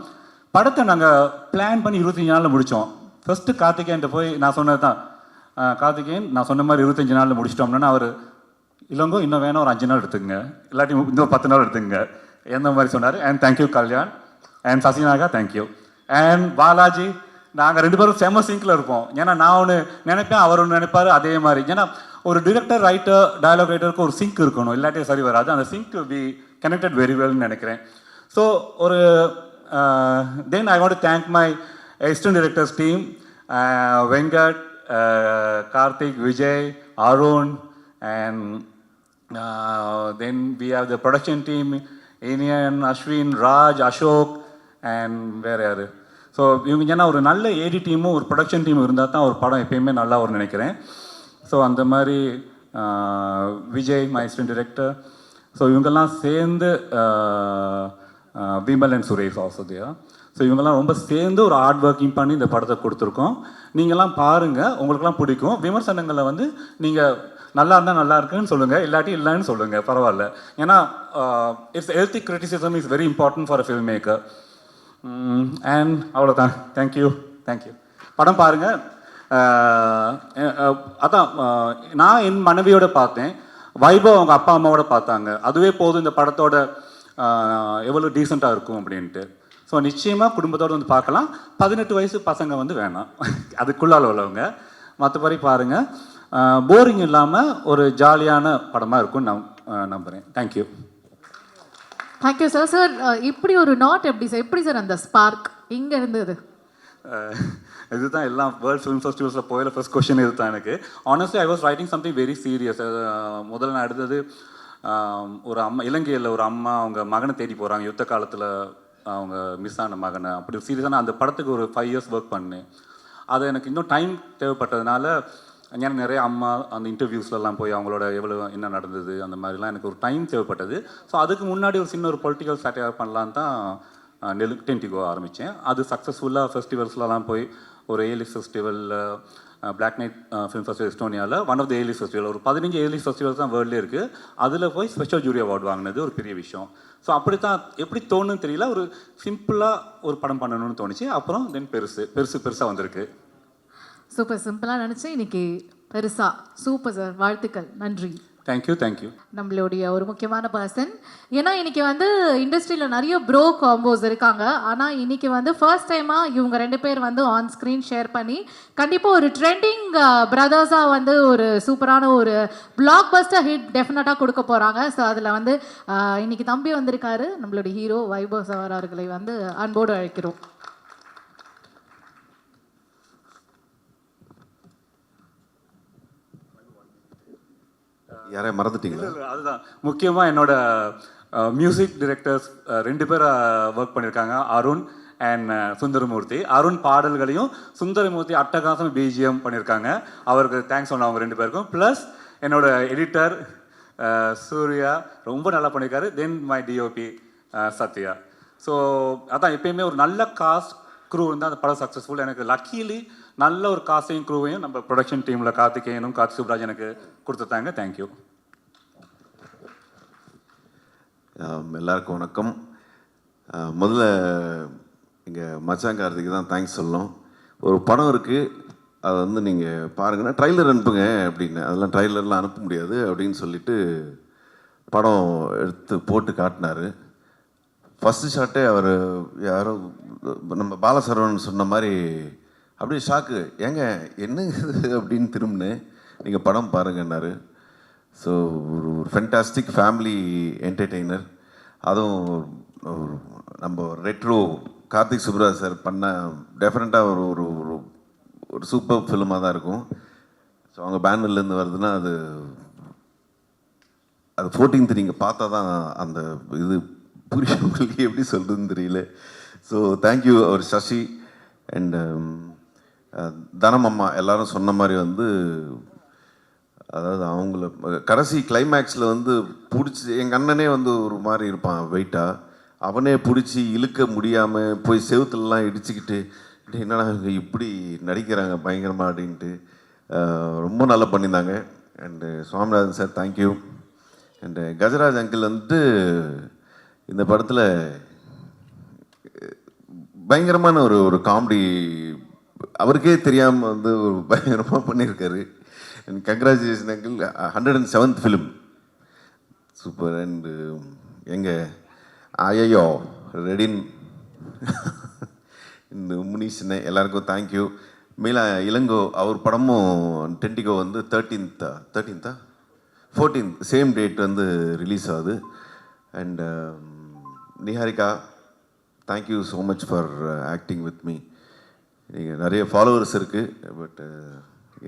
படத்தை நாங்கள் பிளான் பண்ணி 25 நாளில் முடித்தோம். ஃபஸ்ட்டு கார்த்திகேயன்ட்ட போய் நான் சொன்னது தான், கார்த்திகேயன் நான் சொன்ன மாதிரி 25 நாளில் முடிச்சிட்டோம்னா அவர் இல்லைங்கோ இன்னும் வேணும் ஒரு 5 நாள் எடுத்துங்க, இல்லாட்டி இன்னும் 10 நாள் எடுத்துங்க எந்த மாதிரி சொன்னார். And thank you Kalyan and Sasinaga, thank you. And Balaji, நாங்கள் 2 பேரும் செம்ம சிங்கில் இருப்போம். ஏன்னா நான் ஒன்று நினைப்பேன், அவர் ஒன்று நினைப்பார், அதே மாதிரி. ஏன்னா ஒரு டிரெக்டர், ரைட்டர், டயலாக் ரைட்டருக்கு ஒரு சிங்க் இருக்கணும், இல்லாட்டி சரி வராது. அந்த சிங்க் பி கனெக்டட் வெரி வெல்னு நினைக்கிறேன். ஸோ ஒரு then I want to thank my assistant directors team, Venkat, Karthik, Vijay, Arun, and then we have the production team, Inian, Ashwin, Raj, Ashok, and வேறு யார். ஸோ இவங்க ஏன்னா ஒரு நல்ல ஏடி டீமும் ஒரு ப்ரொடக்ஷன் டீமும் இருந்தால் தான் ஒரு படம் எப்பயுமே நல்லா வரும்னு நினைக்கிறேன். ஸோ அந்த மாதிரி Vijay my assistant director. So இவங்கெல்லாம் சேர்ந்து Vimal and Suresh also there. So இவங்கெல்லாம் ரொம்ப சேர்ந்து ஒரு ஹார்ட் ஒர்க்கிங் பண்ணி இந்த படத்தை கொடுத்துருக்கோம். நீங்கள்லாம் பாருங்கள், உங்களுக்குலாம் பிடிக்கும். விமர்சனங்களை வந்து நீங்கள் நல்லா இருந்தால் நல்லா இருக்குன்னு சொல்லுங்கள், இல்லாட்டி இல்லைன்னு சொல்லுங்கள், பரவாயில்ல. ஏன்னா it's healthy criticism is very important for a film maker. And அவ்வளோதான். தேங்க்யூ. படம் பாருங்கள். அதான் நான் என் மனைவியோட பார்த்தேன், வைபவ் அவங்க அப்பா அம்மாவோட பார்த்தாங்க. அதுவே போதும் இந்த படத்தோட எவ்வளோ டீசெண்டாக இருக்கும் அப்படின்ட்டு. ஸோ நிச்சயமாக குடும்பத்தோடு வந்து பார்க்கலாம். 18 வயசு பசங்க வந்து வேணாம், அதுக்குள்ளால் உள்ளவங்க. மற்றபடி பாருங்கள், போரிங் இல்லாமல் ஒரு ஜாலியான படமாக இருக்கும்னு நான் நம்புகிறேன். தேங்க்யூ. Thank you sir. சார் இப்படி ஒரு நாட் எப்படி சார், எப்படி சார் அந்த ஸ்பார்க் இங்கே இருந்தது? இதுதான் எல்லாம் வேர்ல்ட் ஃபிலிம் ஃபெஸ்டிவல்ஸில் போயில ஃபர்ஸ்ட் கொஸ்டின் இது தான் எனக்கு. Honestly I was writing something very serious. முதல்ல நான் எடுத்தது ஒரு அம்மா, இலங்கையில் ஒரு அம்மா அவங்க மகனை தேடி போகிறாங்க, யுத்த காலத்தில் அவங்க மிஸ் ஆன மகனை. அப்படி சீரியஸான அந்த படத்துக்கு ஒரு 5 years ஒர்க் பண்ணேன். அது எனக்கு இன்னும் டைம் தேவைப்பட்டதுனால எனக்கு நிறைய அம்மா அந்த இன்டர்வியூஸ்லாம் போய் அவங்களோட எவ்வளோ என்ன நடந்தது அந்த மாதிரிலாம் எனக்கு ஒரு டைம் தேவைப்பட்டது. ஸோ அதுக்கு முன்னாடி ஒரு சின்ன ஒரு பொலிட்டிக்கல் சாட்டியர் பண்ணலான்னு தான் டென்டிகோ ஆரம்பித்தேன். அது சக்ஸஸ்ஃபுல்லாக ஃபெஸ்டிவல்ஸ்லாம் போய் ஒரு A list festival, black night film festival எஸ்டோனியாவில் one of the A list festival, ஒரு 15 ஏலிஸ் ஃபெஸ்டிவல்ஸ் தான் வேர்ல்ட்லேயே இருக்குது. அதில் போய் ஸ்பெஷல் ஜூரி அவார்டு வாங்கினது ஒரு பெரிய விஷயம். ஸோ அப்படி தான் எப்படி தோணுன்னு தெரியல, ஒரு சிம்பிளாக ஒரு படம் பண்ணணும்னு தோணுச்சு. அப்புறம் தென் பெருசாக வந்திருக்கு. சூப்பர், சிம்பிளாக நினச்சேன், இன்னைக்கு பெருசா. சூப்பர் சார், வாழ்த்துக்கள், நன்றி. தேங்க்யூ. நம்மளுடைய ஒரு முக்கியமான பர்சன். ஏன்னா இன்னைக்கு வந்து இண்டஸ்ட்ரியில் நிறைய ப்ரோ காம்போஸ் இருக்காங்க. ஆனால் இன்னைக்கு வந்து ஃபர்ஸ்ட் டைமாக இவங்க 2 பேர் வந்து ஆன் ஸ்க்ரீன் ஷேர் பண்ணி கண்டிப்பாக ஒரு ட்ரெண்டிங் பிரதர்ஸாக வந்து ஒரு சூப்பரான ஒரு பிளாக் பஸ்டர் ஹிட் டெஃபினட்டாக கொடுக்க போகிறாங்க. ஸோ அதில் வந்து இன்னைக்கு தம்பி வந்திருக்காரு, நம்மளுடைய ஹீரோ வைபவ் சார் அவர்களை வந்து அன்போடு அழைக்கிறோம். யாரையும் மறந்துட்டீங்களா? அதுதான் முக்கியமாக என்னோட மியூசிக் டிரெக்டர்ஸ் 2 பேர் ஒர்க் பண்ணியிருக்காங்க, அருண் அண்ட் சுந்தரமூர்த்தி. அருண் பாடல்களையும் சுந்தரமூர்த்தி அட்டகாசம் பிஜிஎம் பண்ணியிருக்காங்க. அவருக்கு தேங்க்ஸ் சொன்ன அவங்க 2 பேருக்கும். ப்ளஸ் என்னோட எடிட்டர் சூர்யா ரொம்ப நல்லா பண்ணியிருக்காரு. Then my DOP Sathya. So அதான் எப்பயுமே ஒரு நல்ல காஸ்ட் க்ரூ இருந்தால் அந்த படம் சக்ஸஸ்ஃபுல். எனக்கு லக்கீலி நல்ல ஒரு காஸ்டையும் க்ரூவையும் நம்ம ப்ரொடக்ஷன் டீமில் கார்த்திகேயனும் கார்த்திக் சுப்ராஜ் எனக்கு கொடுத்துட்டாங்க. தேங்க்யூ. எல்லாருக்கும் வணக்கம். முதல்ல இங்கே மச்சான் கார்த்திக்கு தான் தேங்க்ஸ் சொல்லணும். ஒரு படம் இருக்குது, அதை வந்து நீங்கள் பாருங்கன்னா ட்ரைலர் அனுப்புங்க அப்படின்னு. அதெல்லாம் ட்ரைலர்லாம் அனுப்ப முடியாது அப்படின்னு சொல்லிட்டு படம் எடுத்து போட்டு காட்டினார். ஃபஸ்ட்டு ஷாட்டே அவர் யாரோ நம்ம பாலசரவணன் சொன்ன மாதிரி அப்படியே ஷாக்கு, ஏங்க என்னங்க அப்படின்னு திரும்பினேன். நீங்கள் படம் பாருங்கன்னாரு. ஸோ ஒரு ஃபென்டாஸ்டிக் ஃபேமிலி என்டர்டெய்னர். அதுவும் நம்ம ரெட்ரோ கார்த்திக் சுப்ராஜ் சார் பண்ண டெஃபினட்டாக ஒரு ஒரு சூப்பர் ஃபிலிமாக தான் இருக்கும். ஸோ அவங்க பேனர்லேருந்து வருதுன்னா அது 14th நீங்கள் பார்த்தா தான் அந்த இது புரியும், உங்களுக்கு எப்படி சொல்கிறதுன்னு தெரியல. So thank you our Sasi and Dhanam அம்மா எல்லாரும் சொன்ன மாதிரி வந்து அதாவது அவங்கள கடைசி கிளைமேக்ஸில் வந்து பிடிச்சி எங்கள் அண்ணனே வந்து ஒரு மாதிரி இருப்பான் வெயிட்டாக, அவனே பிடிச்சி இழுக்க முடியாமல் போய் செவுத்துலலாம் இடிச்சுக்கிட்டு என்னடா இவங்க இப்படி நடிக்கிறாங்க பயங்கரமாக அப்படின்ட்டு ரொம்ப நல்லா பண்ணியிருந்தாங்க. And Swaminathan sir thank you. And Gajaraj uncle வந்துட்டு இந்த படத்தில் பயங்கரமான ஒரு காமெடி அவருக்கே தெரியாமல் வந்து ஒரு பயங்கரமாக பண்ணியிருக்காரு. And congratulation uncle, 107th film super. And எங்கள் ஐயோ ரெடின் இந்த முனீஷ்னு எல்லாருக்கும் தேங்க்யூ. மீலா இளங்கோ அவர் படமும் டென்டிகோ வந்து 13th 14th சேம் டேட் வந்து ரிலீஸ் ஆகுது. And Niharika thank you so much for acting with me. நீங்கள் நிறைய ஃபாலோவர்ஸ் இருக்குது, பட்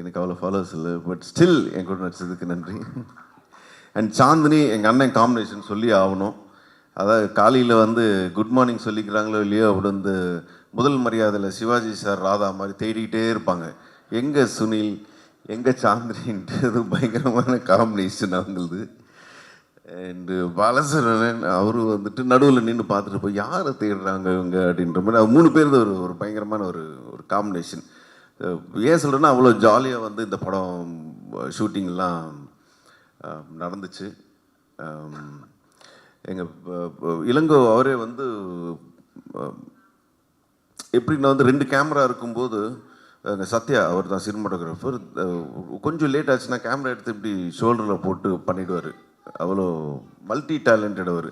எனக்கு அவ்வளோ ஃபாலோவர்ஸ் இல்லை, பட் ஸ்டில் என் கூட நடிச்சதுக்கு நன்றி. அண்ட் சாந்தினி எங்கள் அண்ணன் காம்பினேஷன் சொல்லி ஆகணும். அதாவது காலையில் வந்து குட் மார்னிங் சொல்லிக்கிறாங்களோ இல்லையோ அப்படி வந்து முதல் மரியாதையில் சிவாஜி சார் ராதா மாதிரி தேடிக்கிட்டே இருப்பாங்க, எங்கே சுனில் எங்கே சாந்தினின்ட்டு பயங்கரமான காம்பினேஷன் அவங்களது. அண்டு பாலசரவணன் அவரும் வந்துட்டு நடுவில் நின்று பார்த்துட்டு போய் யாரை தேடுறாங்க இவங்க அப்படின்ற மாதிரி அது 3 பேர் ஒரு பயங்கரமான ஒரு காம்பினேஷன். ஏன் சொல்கிறேன்னா அவ்வளோ ஜாலியாக வந்து இந்த படம் ஷூட்டிங்லாம் நடந்துச்சு. எங்கள் இளங்கோ அவரே வந்து எப்படின்னா வந்து 2 கேமரா இருக்கும்போது சத்யா அவர் தான் சினிமாட்டோகிராஃபர், கொஞ்சம் லேட் ஆச்சுன்னா கேமரா எடுத்து இப்படி ஷோல்டரில் போட்டு பண்ணிவிடுவார். அவ்வளோ மல்டி டேலண்டட் அவர்.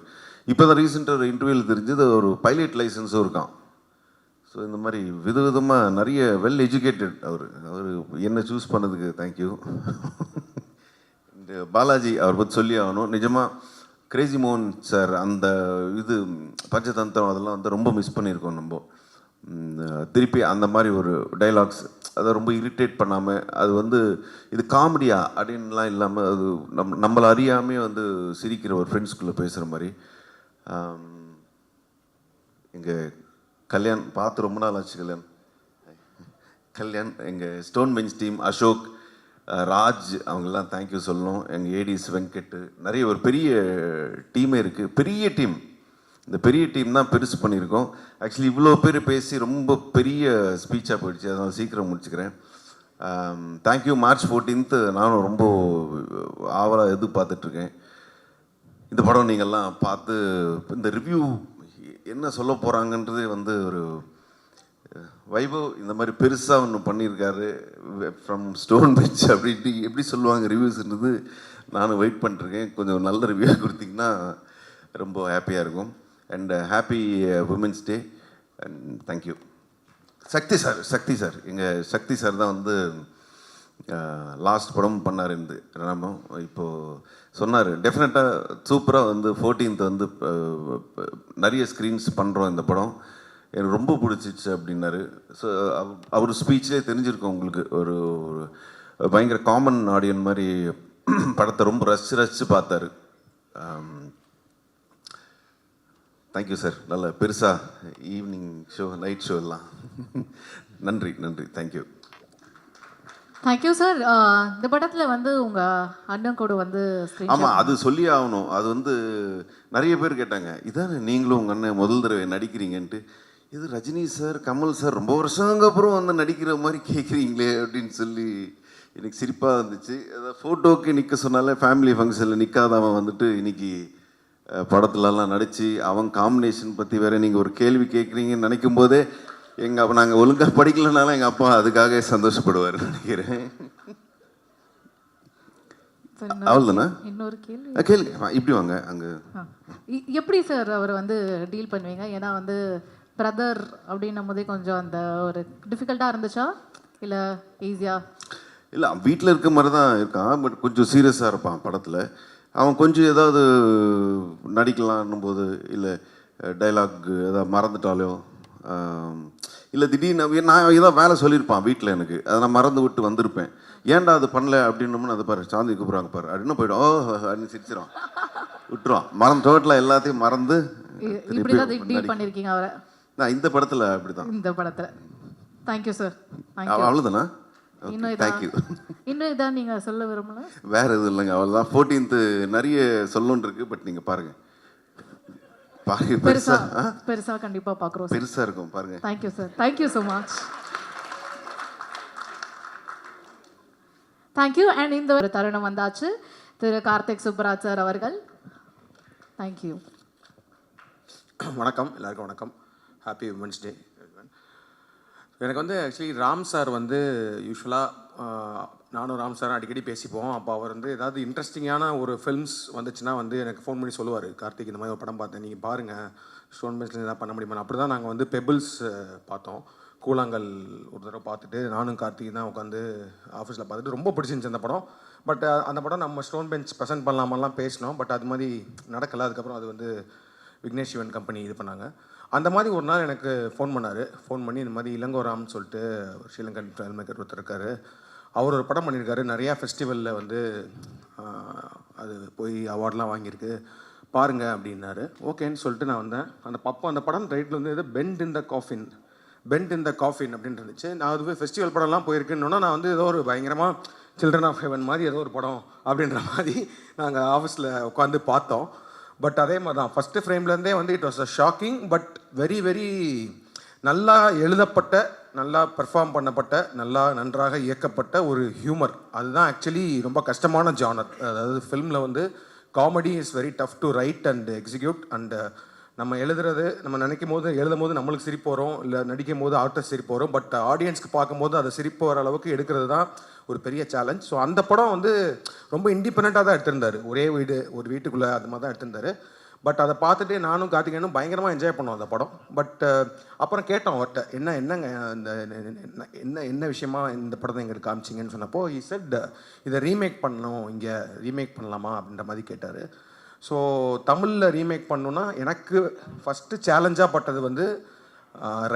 இப்போ தான் ரீசெண்டாக ஒரு இன்டர்வியூவில் தெரிஞ்சது ஒரு பைலட் லைசன்ஸும் இருக்கான். ஸோ இந்த மாதிரி விதவிதமாக நிறைய வெல் எஜுகேட்டட் அவர் என்னை சூஸ் பண்ணதுக்கு தேங்க்யூ. இந்த பாலாஜி அவர் பற்றி சொல்லி ஆகணும். நிஜமாக கிரேசி மோகன் சார் அந்த இது பஞ்சதந்திரம் அதெல்லாம் வந்து ரொம்ப மிஸ் பண்ணியிருக்கோம் நம்ம. திருப்பி அந்த மாதிரி ஒரு டைலாக்ஸ் அதை ரொம்ப இரிட்டேட் பண்ணாமல் அது வந்து இது காமெடியா அப்படின்லாம் இல்லாமல் அது நம்மளை அறியாமே வந்து சிரிக்கிற ஒரு ஃப்ரெண்ட்ஸ்குள்ளே பேசுகிற மாதிரி. எங்கள் கல்யாண் பார்த்து ரொம்ப நாள் ஆச்சு. கல்யாண் எங்கள் stone bench team Ashok Raj அவங்கெல்லாம் தேங்க்யூ சொல்லணும். எங்கள் ஏடிஸ் வெங்கட் நிறைய ஒரு பெரிய டீமே இருக்குது, பெரிய டீம். இந்த பெரிய டீம் தான் பெருசு பண்ணியிருக்கோம். ஆக்சுவலி இவ்வளோ பேர் பேசி ரொம்ப பெரிய ஸ்பீச்சாக போயிடுச்சு, அதனால் சீக்கிரம் முடிச்சுக்கிறேன். தேங்க்யூ. மார்ச் 14th நானும் ரொம்ப ஆவலாக எதிர்பார்த்துட்ருக்கேன். இந்த படம் நீங்கள்லாம் பார்த்து இந்த ரிவ்யூ என்ன சொல்ல போகிறாங்கன்றதே வந்து ஒரு வைபவ் இந்த மாதிரி பெருசாக ஒன்று பண்ணியிருக்காரு ஃப்ரம் ஸ்டோன் பெஞ்ச் அப்படின்ட்டு எப்படி சொல்லுவாங்க ரிவ்யூஸ்ன்றது நானும் வெயிட் பண்ணிருக்கேன். கொஞ்சம் நல்ல ரிவ்யூ கொடுத்தீங்கன்னா ரொம்ப ஹாப்பியாக இருக்கும். And happy women's day and thank you. Sakthi sir எங்கள் சக்தி சார் தான் வந்து லாஸ்ட் படம் பண்ணார் இருந்து ராமம். இப்போது சொன்னார் டெஃபினட்டாக சூப்பராக வந்து 14th வந்து நிறைய ஸ்க்ரீன்ஸ் பண்ணுறோம் இந்த படம், எனக்கு ரொம்ப பிடிச்சிச்சு அப்படின்னாரு. ஸோ அவர் ஸ்பீச்லேயே தெரிஞ்சிருக்கோம் உங்களுக்கு ஒரு பயங்கர காமன் ஆடியன் மாதிரி படத்தை ரொம்ப ரசித்து பார்த்தாரு. Thank you sir. நல்ல பெருசாக ஈவினிங் ஷோ நைட் ஷோ எல்லாம் நன்றி தேங்க்யூ. Thank you sir. இந்த படத்தில் வந்து உங்கள் அண்ணன் கூட வந்து ஆமாம் அது சொல்லி ஆகணும். அது வந்து நிறைய பேர் கேட்டாங்க இதானே நீங்களும் உங்கள் அண்ணன் முதல் தடவை நடிக்கிறீங்கன்ட்டு. இது ரஜினி சார் கமல் சார் ரொம்ப வருஷங்க அப்புறம் வந்து நடிக்கிற மாதிரி கேட்குறீங்களே அப்படின்னு சொல்லி எனக்கு சிரிப்பாக இருந்துச்சு. அதாவது ஃபோட்டோக்கு நிற்க சொன்னாலே ஃபேமிலி ஃபங்க்ஷனில் நிற்காதவன் வந்துட்டு இன்னைக்கு படத்துலலாம் நடித்து அவன் காம்பினேஷன் பற்றி வேறு நீங்கள் ஒரு கேள்வி கேட்குறீங்கன்னு நினைக்கும் போதே அப்போ நாங்கள் ஒழுங்காக படிக்கலனாலும் எங்கள் அப்பா அதுக்காக சந்தோஷப்படுவார் நினைக்கிறேன். அவ்வளோதானே? இன்னொரு கேள்வி கேள்வி இப்படி வாங்க. அங்கே எப்படி சார் அவர் வந்து டீல் பண்ணுவீங்க? ஏன்னா வந்து பிரதர் அப்படின்னும் போதே கொஞ்சம் அந்த ஒரு டிஃபிகல்ட்டாக இருந்துச்சா இல்லை ஈஸியாக? இல்லை வீட்டில் இருக்க மாதிரி தான் இருக்கான், பட் கொஞ்சம் சீரியஸாக இருப்பான் படத்தில். அவன் கொஞ்சம் ஏதாவது நடிக்கலான்னும் போது இல்லை டைலாக் ஏதாவது மறந்துட்டாலோ இல்லை திடீர்னு நான் ஏதோ வேலை சொல்லியிருப்பான் வீட்டில் எனக்கு அதை நான் மறந்து விட்டு வந்திருப்பேன். ஏன்டா அது பண்ணல அப்படின்னோம்னு அதை பாரு சாந்தி கூப்பிட்றாங்க பாரு அப்படின்னு போய்டும். ஓ அப்படின்னு சிரிச்சிடும், விட்டுருவான். டோட்டலாக எல்லாத்தையும் மறந்து இப்படி தான் டீல் பண்ணியிருக்கீங்க அவரை. நான் இந்த படத்தில் அப்படி தான். இந்த படத்தில் தேங்க்யூ சார். அவ்வளோதானா? தேங்க்யூ. இன்னும் இதான் நீங்கள் சொல்ல விரும்பல? வேறு எதுவும் இல்லைங்க, அவ்வளோதான். 14th நிறைய சொல்லணுன்னு இருக்குது. பட் நீங்கள் பாருங்கள், பாருங்க. பெருசாக கண்டிப்பாக பார்க்குறோம். பெருசாக இருக்கும், பாருங்கள். Thank you sir. Thank you so much. Thank you. And இந்த ஒரு தருணம் வந்தாச்சு. திரு கார்த்திக் சுப்ராஜ் சார் அவர்கள். தேங்க்யூ. வணக்கம், எல்லாருக்கும் வணக்கம். ஹாப்பி உமன்ஸ் டே. எனக்கு வந்து ஆக்சுவலி ராம் சார் வந்து யூஸ்வலாக நானும் ராம் சாரும் அடிக்கடி பேசிப்போம். அப்போ அவர் வந்து ஏதாவது இன்ட்ரெஸ்டிங்கான ஒரு ஃபில்ம்ஸ் வந்துச்சுன்னா வந்து எனக்கு ஃபோன் பண்ணி சொல்லுவார், கார்த்திக் இந்த மாதிரி ஒரு படம் பார்த்தேன், நீங்கள் பாருங்கள், ஸ்டோன் பெஞ்சில் எதாவது பண்ண முடியுமா. அப்படி தான் நாங்கள் வந்து பெபிள்ஸ் பார்த்தோம். கூழாங்கல் ஒரு தடவை பார்த்துட்டு நானும் கார்த்திக் தான் உட்காந்து ஆஃபீஸில் பார்த்துட்டு ரொம்ப பிடிச்சிருந்துச்சு அந்த படம். பட் அந்த படம் நம்ம ஸ்டோன் பெஞ்ச் ப்ரெசென்ட் பண்ணலாமெல்லாம் பேசினோம். பட் அது மாதிரி நடக்கலை. அதுக்கப்புறம் அது வந்து விக்னேஷ் சிவன் கம்பெனி இது பண்ணாங்க. அந்த மாதிரி ஒரு நாள் எனக்கு ஃபோன் பண்ணார். ஃபோன் பண்ணி இந்த மாதிரி இளங்கோராம்னு சொல்லிட்டு ஒரு ஸ்ரீலங்கன் ஃபில்ம் மேக்கர் ஒருத்தர் இருக்கார், அவர் ஒரு படம் பண்ணியிருக்காரு, நிறையா ஃபெஸ்டிவலில் வந்து அது போய் அவார்ட்லாம் வாங்கியிருக்கு, பாருங்கள் அப்படின்னாரு. ஓகேன்னு சொல்லிட்டு நான் வந்தேன். அந்த படம் ரைட்டில் வந்து இது பெண்ட் இன் த காஃபின் அப்படின்னு இருந்துச்சு. நான் அதுவே ஃபெஸ்டிவல் படம்லாம் போயிருக்குன்னா நான் வந்து ஏதோ ஒரு பயங்கரமாக சில்ட்ரன் ஆஃப் ஹெவன் மாதிரி ஏதோ ஒரு படம் அப்படின்ற மாதிரி நாங்கள் ஆஃபீஸில் உட்காந்து பார்த்தோம். பட் அதே மாதிரி தான் ஃபஸ்ட்டு ஃப்ரேம்லேருந்தே வந்து it was a shocking but very very நல்லா எழுதப்பட்ட, நல்லா பெர்ஃபார்ம் பண்ணப்பட்ட, நன்றாக இயக்கப்பட்ட ஒரு ஹியூமர். அதுதான் ஆக்சுவலி ரொம்ப கஷ்டமான ஜானர். அதாவது ஃபில்மில் வந்து comedy is very tough to right and execute. And நம்ம எழுதும் போது நம்மளுக்கு சிரிப்பு வரும், இல்லை நடிக்கும் போது ஆர்டிஸ்ட் சிரிப்பு வரும். பட் ஆடியன்ஸ்க்கு பார்க்கும்போது அதை சிரிப்பு வர அளவுக்கு எடுக்கிறது தான் ஒரு பெரிய சேலஞ்ச். ஸோ அந்த படம் வந்து ரொம்ப இண்டிபெண்ட்டாக தான் எடுத்திருந்தார். ஒரே ஒரு வீட்டுக்குள்ளே அது மாதிரி தான் எடுத்திருந்தார். பட் அதை பார்த்துட்டு நானும் கார்த்திகேயனும் பயங்கரமாக என்ஜாய் பண்ணோம் அந்த படம். பட் அப்புறம் கேட்டோம் அவர்கிட்ட, என்னங்க என்ன விஷயமா இந்த படத்தை எங்களுக்கு காமிச்சிங்கன்னு சொன்னப்போ he said இதை ரீமேக் பண்ணணும், இங்கே ரீமேக் பண்ணலாமா அப்படின்ற மாதிரி கேட்டார். ஸோ தமிழில் ரீமேக் பண்ணணுன்னா எனக்கு ஃபஸ்ட்டு சேலஞ்சாக பட்டது வந்து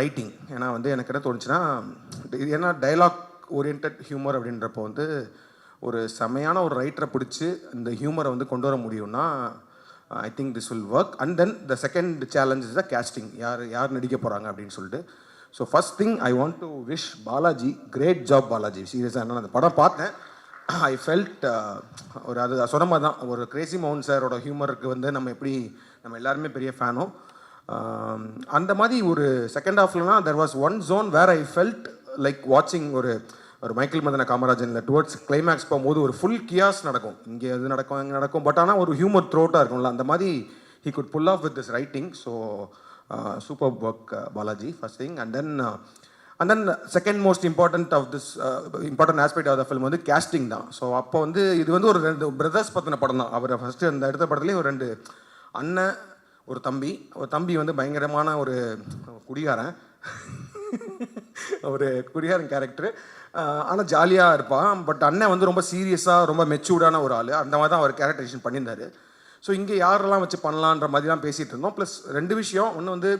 ரைட்டிங். ஏன்னா வந்து எனக்கு என்ன தோணுச்சுன்னா, ஏன்னா டைலாக் ஓரியன்ட் ஹியூமர் அப்படின்றப்போ வந்து ஒரு செமையான ஒரு ரைட்டரை பிடிச்சி இந்த ஹியூமரை வந்து கொண்டு வர முடியும்னா I think this will work. And then the second challenge is the casting, யார் நடிக்க போகிறாங்க அப்படின்னு சொல்லிட்டு. So first thing I want to wish Balaji, great job Balaji. சீரியஸாக நான் அந்த படம் பார்த்தேன், ஐ ஃபெல்ட் அது சொன்ன மாதிரி தான். ஒரு கிரேசி மோகன் சாரோட ஹியூமருக்கு வந்து நம்ம எல்லாருமே பெரிய ஃபேனும். அந்த மாதிரி ஒரு செகண்ட் ஹாஃப்லனா there was one zone where I felt like வாட்சிங் ஒரு மைக்கேல் மதன காமராஜனில் டுவர்ட்ஸ் கிளைமேக்ஸ் போகும்போது ஒரு ஃபுல் கியாஸ் நடக்கும், இங்கே எது நடக்கும் அங்கே நடக்கும். பட் ஆனால் ஒரு ஹியூமர் த்ரோட்டாக இருக்கும்ல, அந்த மாதிரி he could pull off with this writing. So super work Balaji, first thing. And then second most important aspect of the film வந்து கேஸ்டிங் தான். ஸோ அப்போ வந்து இது வந்து ஒரு 2 பிரதர்ஸ் பற்றின படம் தான். அவர் ஃபஸ்ட்டு அந்த எடுத்த படத்துலேயும் ஒரு 2 அண்ணன், ஒரு தம்பி வந்து பயங்கரமான ஒரு குடிகாரன் கேரக்டரு. ஆனால் ஜாலியாக இருப்பான். பட் அண்ணன் வந்து ரொம்ப சீரியஸாக ரொம்ப மெச்சூர்டான ஒரு ஆள். அந்த மாதிரி தான் அவர் கேரக்டரைசேஷன் பண்ணியிருந்தார். ஸோ இங்கே யாரெல்லாம் வச்சு பண்ணலான்ற மாதிரி தான் பேசிகிட்டு இருந்தோம். ப்ளஸ் 2 விஷயம். ஒன்று வந்து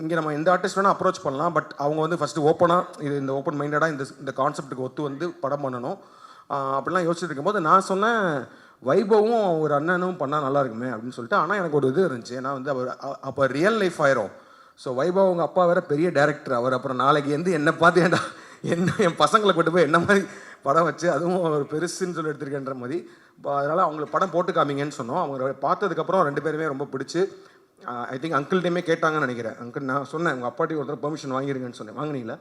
இங்கே நம்ம எந்த ஆர்டிஸ்ட் வேணால் அப்ரோச் பண்ணலாம். பட் அவங்க வந்து ஃபஸ்ட்டு ஓப்பனாக இந்த ஓப்பன் மைண்டடாக இந்த கான்செப்ட்டுக்கு ஒத்து வந்து படம் பண்ணணும் அப்படிலாம் யோசிச்சுட்டு இருக்கும்போது நான் சொன்னேன், வைபவும் ஒரு அண்ணனும் பண்ணால் நல்லா இருக்குமே அப்படின்னு சொல்லிட்டு. ஆனால் எனக்கு ஒரு இது இருந்துச்சு, ஏன்னா வந்து அவர் அப்போ ரியல் லைஃப் ஆயிரும். ஸோ வைபவ் அவங்க அப்பா வேறு பெரிய டேரக்டர். அவர் அப்புறம் நாளைக்கு என்னை பார்த்து என் பசங்களை கொண்டு போய் என்ன மாதிரி படம் வச்சு, அதுவும் ஒரு பெருசுன்னு சொல்லி எடுத்திருக்கேன்ற மாதிரி. அதனால் அவங்களுக்கு படம் போட்டு காமிங்கன்னு சொன்னோம். அவங்க பார்த்ததுக்கப்புறம் 2 பேருமே ரொம்ப பிடிச்சி ஐ திங்க் அங்கிள்கிட்டையுமே கேட்டாங்கன்னு நினைக்கிறேன். அங்கிள் நான் சொன்னேன், உங்கள் அப்பாட்டி ஒருத்தர் பெர்மிஷன் வாங்கிருங்கன்னு சொன்னேன். வாங்கினீங்களா?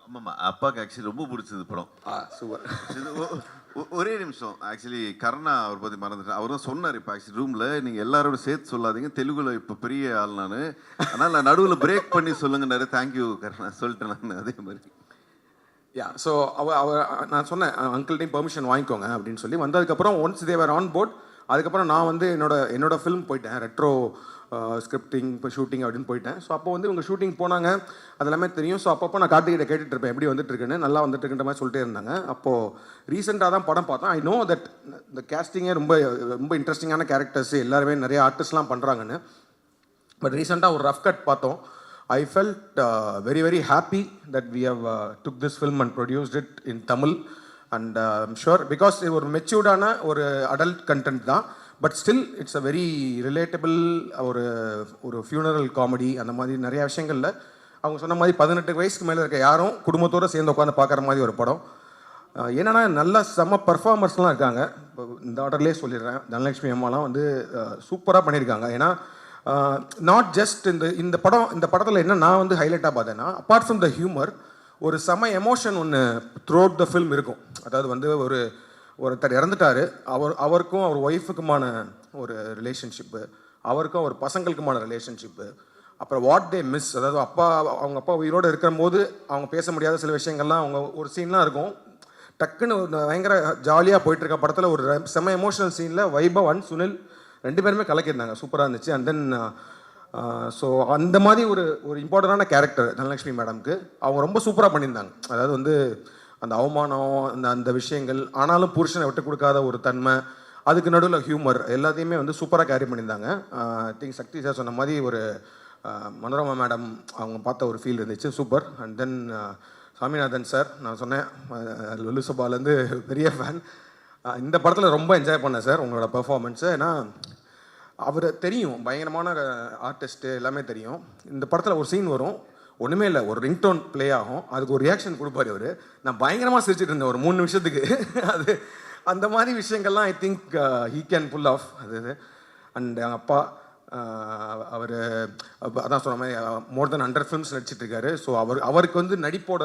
ஆமாம்மா, அப்பாவுக்கு ஆக்சுவலி ரொம்ப பிடிச்சது படம். சூப்பர். ஒரே நிமிஷம், ஆக்சுவலி கருணா அவர் பற்றி மறந்துட்டேன். அவர் தான் சொன்னார் இப்போ ஆக்சுவலி ரூமில், நீங்கள் எல்லாரோட சேர்த்து சொல்லாதீங்க, தெலுங்குல இப்போ பெரிய ஆள் நான், அதனால் நான் நடுவில் பிரேக் பண்ணி சொல்லுங்கன்னாரு. தேங்க்யூ கருணா சொல்லிட்டேன் நான். அதே மாதிரி ஸோ நான் சொன்னேன், அங்கிள்டையும் பெர்மிஷன் வாங்கிக்கோங்க அப்படின்னு சொல்லி. வந்ததுக்கப்புறம் ஒன்ஸ் தேவர் ஆன் போர்ட், அதுக்கப்புறம் நான் வந்து என்னோட ஃபிலிம் போயிட்டேன், ரெட்ரோ ஸ்கிரிப்டிங் இப்போ ஷூட்டிங் அப்படின்னு போயிட்டேன். ஸோ அப்போ வந்து இவங்க ஷூட்டிங் போனாங்க, அதெல்லாமே தெரியும். ஸோ அப்பப்போ நான் கார்த்திகிட்ட கேட்டுட்டு இருப்பேன், எப்படி வந்துட்டுருக்குன்னு, நல்லா வந்துட்டுருக்குன்ற மாதிரி சொல்லிட்டே இருந்தாங்க. அப்போது ரீசெண்டாக தான் படம் பார்த்தேன். ஐ நோ தட் இந்த கேஸ்டிங்கே ரொம்ப ரொம்ப இன்ட்ரெஸ்டிங்கான கேரக்டர்ஸ் எல்லாருமே நிறைய ஆர்டிஸ்ட்லாம் பண்ணுறாங்கன்னு. பட் ரீசெண்டாக ஒரு ரஃப் கட் பார்த்தோம். I felt very very happy that we have took this film and produced it in Tamil. And I'm sure because இது ஒரு மெச்சூர்டான ஒரு அடல்ட் கண்டென்ட் தான், but still it's a very relatable ஒரு ஒரு ஃபியூனரல் காமெடி அந்த மாதிரி நிறையா விஷயங்களில் அவங்க சொன்ன மாதிரி 18 வயசுக்கு மேலே இருக்க யாரும் குடும்பத்தோடு சேர்ந்து உட்காந்து பார்க்குற மாதிரி ஒரு படம். என்னென்னா நல்ல செம்ம பர்ஃபார்மர்ஸ்லாம் இருக்காங்க. இப்போ இந்த ஆர்டர்லேயே சொல்லிடுறேன், தனலட்சுமி அம்மாலாம் வந்து சூப்பராக பண்ணியிருக்காங்க. ஏன்னா நாட் ஜஸ்ட் இந்த படத்தில் என்ன நான் வந்து ஹைலைட்டாக பார்த்தேன்னா, அப்பார்ட் ஃப்ரம் த ஹியூமர் ஒரு செம எமோஷன் ஒன்று த்ரூ அவுட் த ஃபில்ம் இருக்கும். அதாவது வந்து ஒருத்தர் இறந்துட்டார், அவருக்கும் அவர் ஒய்ஃபுக்குமான ஒரு ரிலேஷன்ஷிப்பு, அவருக்கும் அவர் பசங்களுக்குமான ரிலேஷன்ஷிப்பு, அப்புறம் வாட் தே மிஸ், அதாவது அவங்க அப்பா உயிரோடு இருக்கிற போது அவங்க பேச முடியாத சில விஷயங்கள்லாம் அவங்க ஒரு சீன்லாம் இருக்கும். டக்குன்னு பயங்கர ஜாலியாக போயிட்டுருக்க படத்தில் ஒரு செம எமோஷனல் சீனில் வைபவ் அண்ட் சுனில் 2 பேருமே கலக்கியிருந்தாங்க, சூப்பராக இருந்துச்சு. அண்ட் தென் ஸோ அந்த மாதிரி ஒரு இம்பார்ட்டண்டான கேரக்டர் தனலட்சுமி மேடம்க்கு அவங்க ரொம்ப சூப்பராக பண்ணியிருந்தாங்க. அதாவது வந்து அந்த அவமானம் அந்த விஷயங்கள், ஆனாலும் புருஷனை விட்டு கொடுக்காத ஒரு தன்மை, அதுக்கு நடுவில் ஹியூமர் எல்லாத்தையுமே வந்து சூப்பராக கேரி பண்ணியிருந்தாங்க. ஐ திங்க் சக்தி சார் சொன்ன மாதிரி ஒரு மனோரமா மேடம் அவங்க பார்த்த ஒரு ஃபீல் இருந்துச்சு, super. And then Saminathan sir, நான் சொன்னேன் லுலு சபாலேருந்து பெரிய ஃபேன். இந்த படத்தில் ரொம்ப என்ஜாய் பண்ணேன் சார் உங்களோட பெர்ஃபார்மன்ஸு. ஏன்னா அவர் தெரியும், பயங்கரமான ஆர்டிஸ்ட்டு எல்லாமே தெரியும். இந்த படத்தில் ஒரு சீன் வரும், ஒன்றுமே இல்லை, ஒரு ரிங்டோன் ப்ளே ஆகும், அதுக்கு ஒரு ரியாக்ஷன் கொடுப்பாரு அவர். நான் பயங்கரமாக சிரிச்சிட்டு இருந்தேன் ஒரு 3 நிமிஷத்துக்கு. அது அந்த மாதிரி விஷயங்கள்லாம் I think he can pull off அது. அண்ட் எங்கள் அப்பா அவர் அதான் சொன்ன மாதிரி மோர் தென் 100 ஃபிலிம்ஸ் நடிச்சிட்ருக்காரு. ஸோ அவருக்கு வந்து நடிப்போட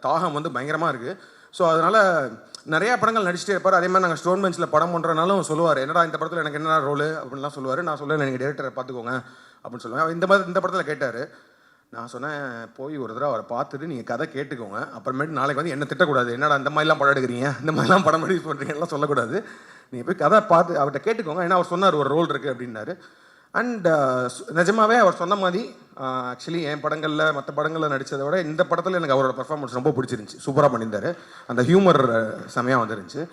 தாகம் வந்து பயங்கரமாக இருக்குது. ஸோ அதனால் நிறையா படங்கள் நடிச்சிட்டே இருப்பார். அதே மாதிரி நாங்கள் ஸ்டோன் பெஞ்சில் படம் பண்ணுறனாலும் சொல்லுவார், என்னடா இந்த படத்தில் எனக்கு என்ன ரோலு அப்படின்லாம் சொல்லுவார். நான் சொல்லுவேன், நீங்கள் டேரக்டரை பார்த்துக்கோங்க அப்படின்னு சொல்லுவேன். இந்த படத்தில் கேட்டார். நான் சொன்னேன், போய் ஒரு தடவை அவரை பார்த்துட்டு நீங்கள் கதை கேட்டுக்கோங்க, அப்புறமேட்டு நாளைக்கு வந்து என்ன திட்டக்கூடாது, என்னடா இந்த மாதிரிலாம் படம் எடுக்கிறீங்க, இந்த மாதிரிலாம் படம் ரிலீஸ் பண்ணுறீங்கலாம் சொல்லக்கூடாது, நீங்கள் போய் கதை பார்த்து அவர்கிட்ட கேட்டுக்கோங்க. ஏன்னா அவர் சொன்னார் ஒரு ரோல் இருக்குது அப்படின்னாரு. அண்ட் நிஜமாகவே அவர் சொன்ன மாதிரி ஆக்சுவலி என் படங்களில் மற்ற படங்களில் நடித்ததை விட இந்த படத்தில் எனக்கு அவரோட பர்ஃபார்மன்ஸ் ரொம்ப பிடிச்சிருந்துச்சி, சூப்பராக பண்ணியிருந்தார். அந்த ஹியூமர் செமையாக வந்துருந்துச்சு.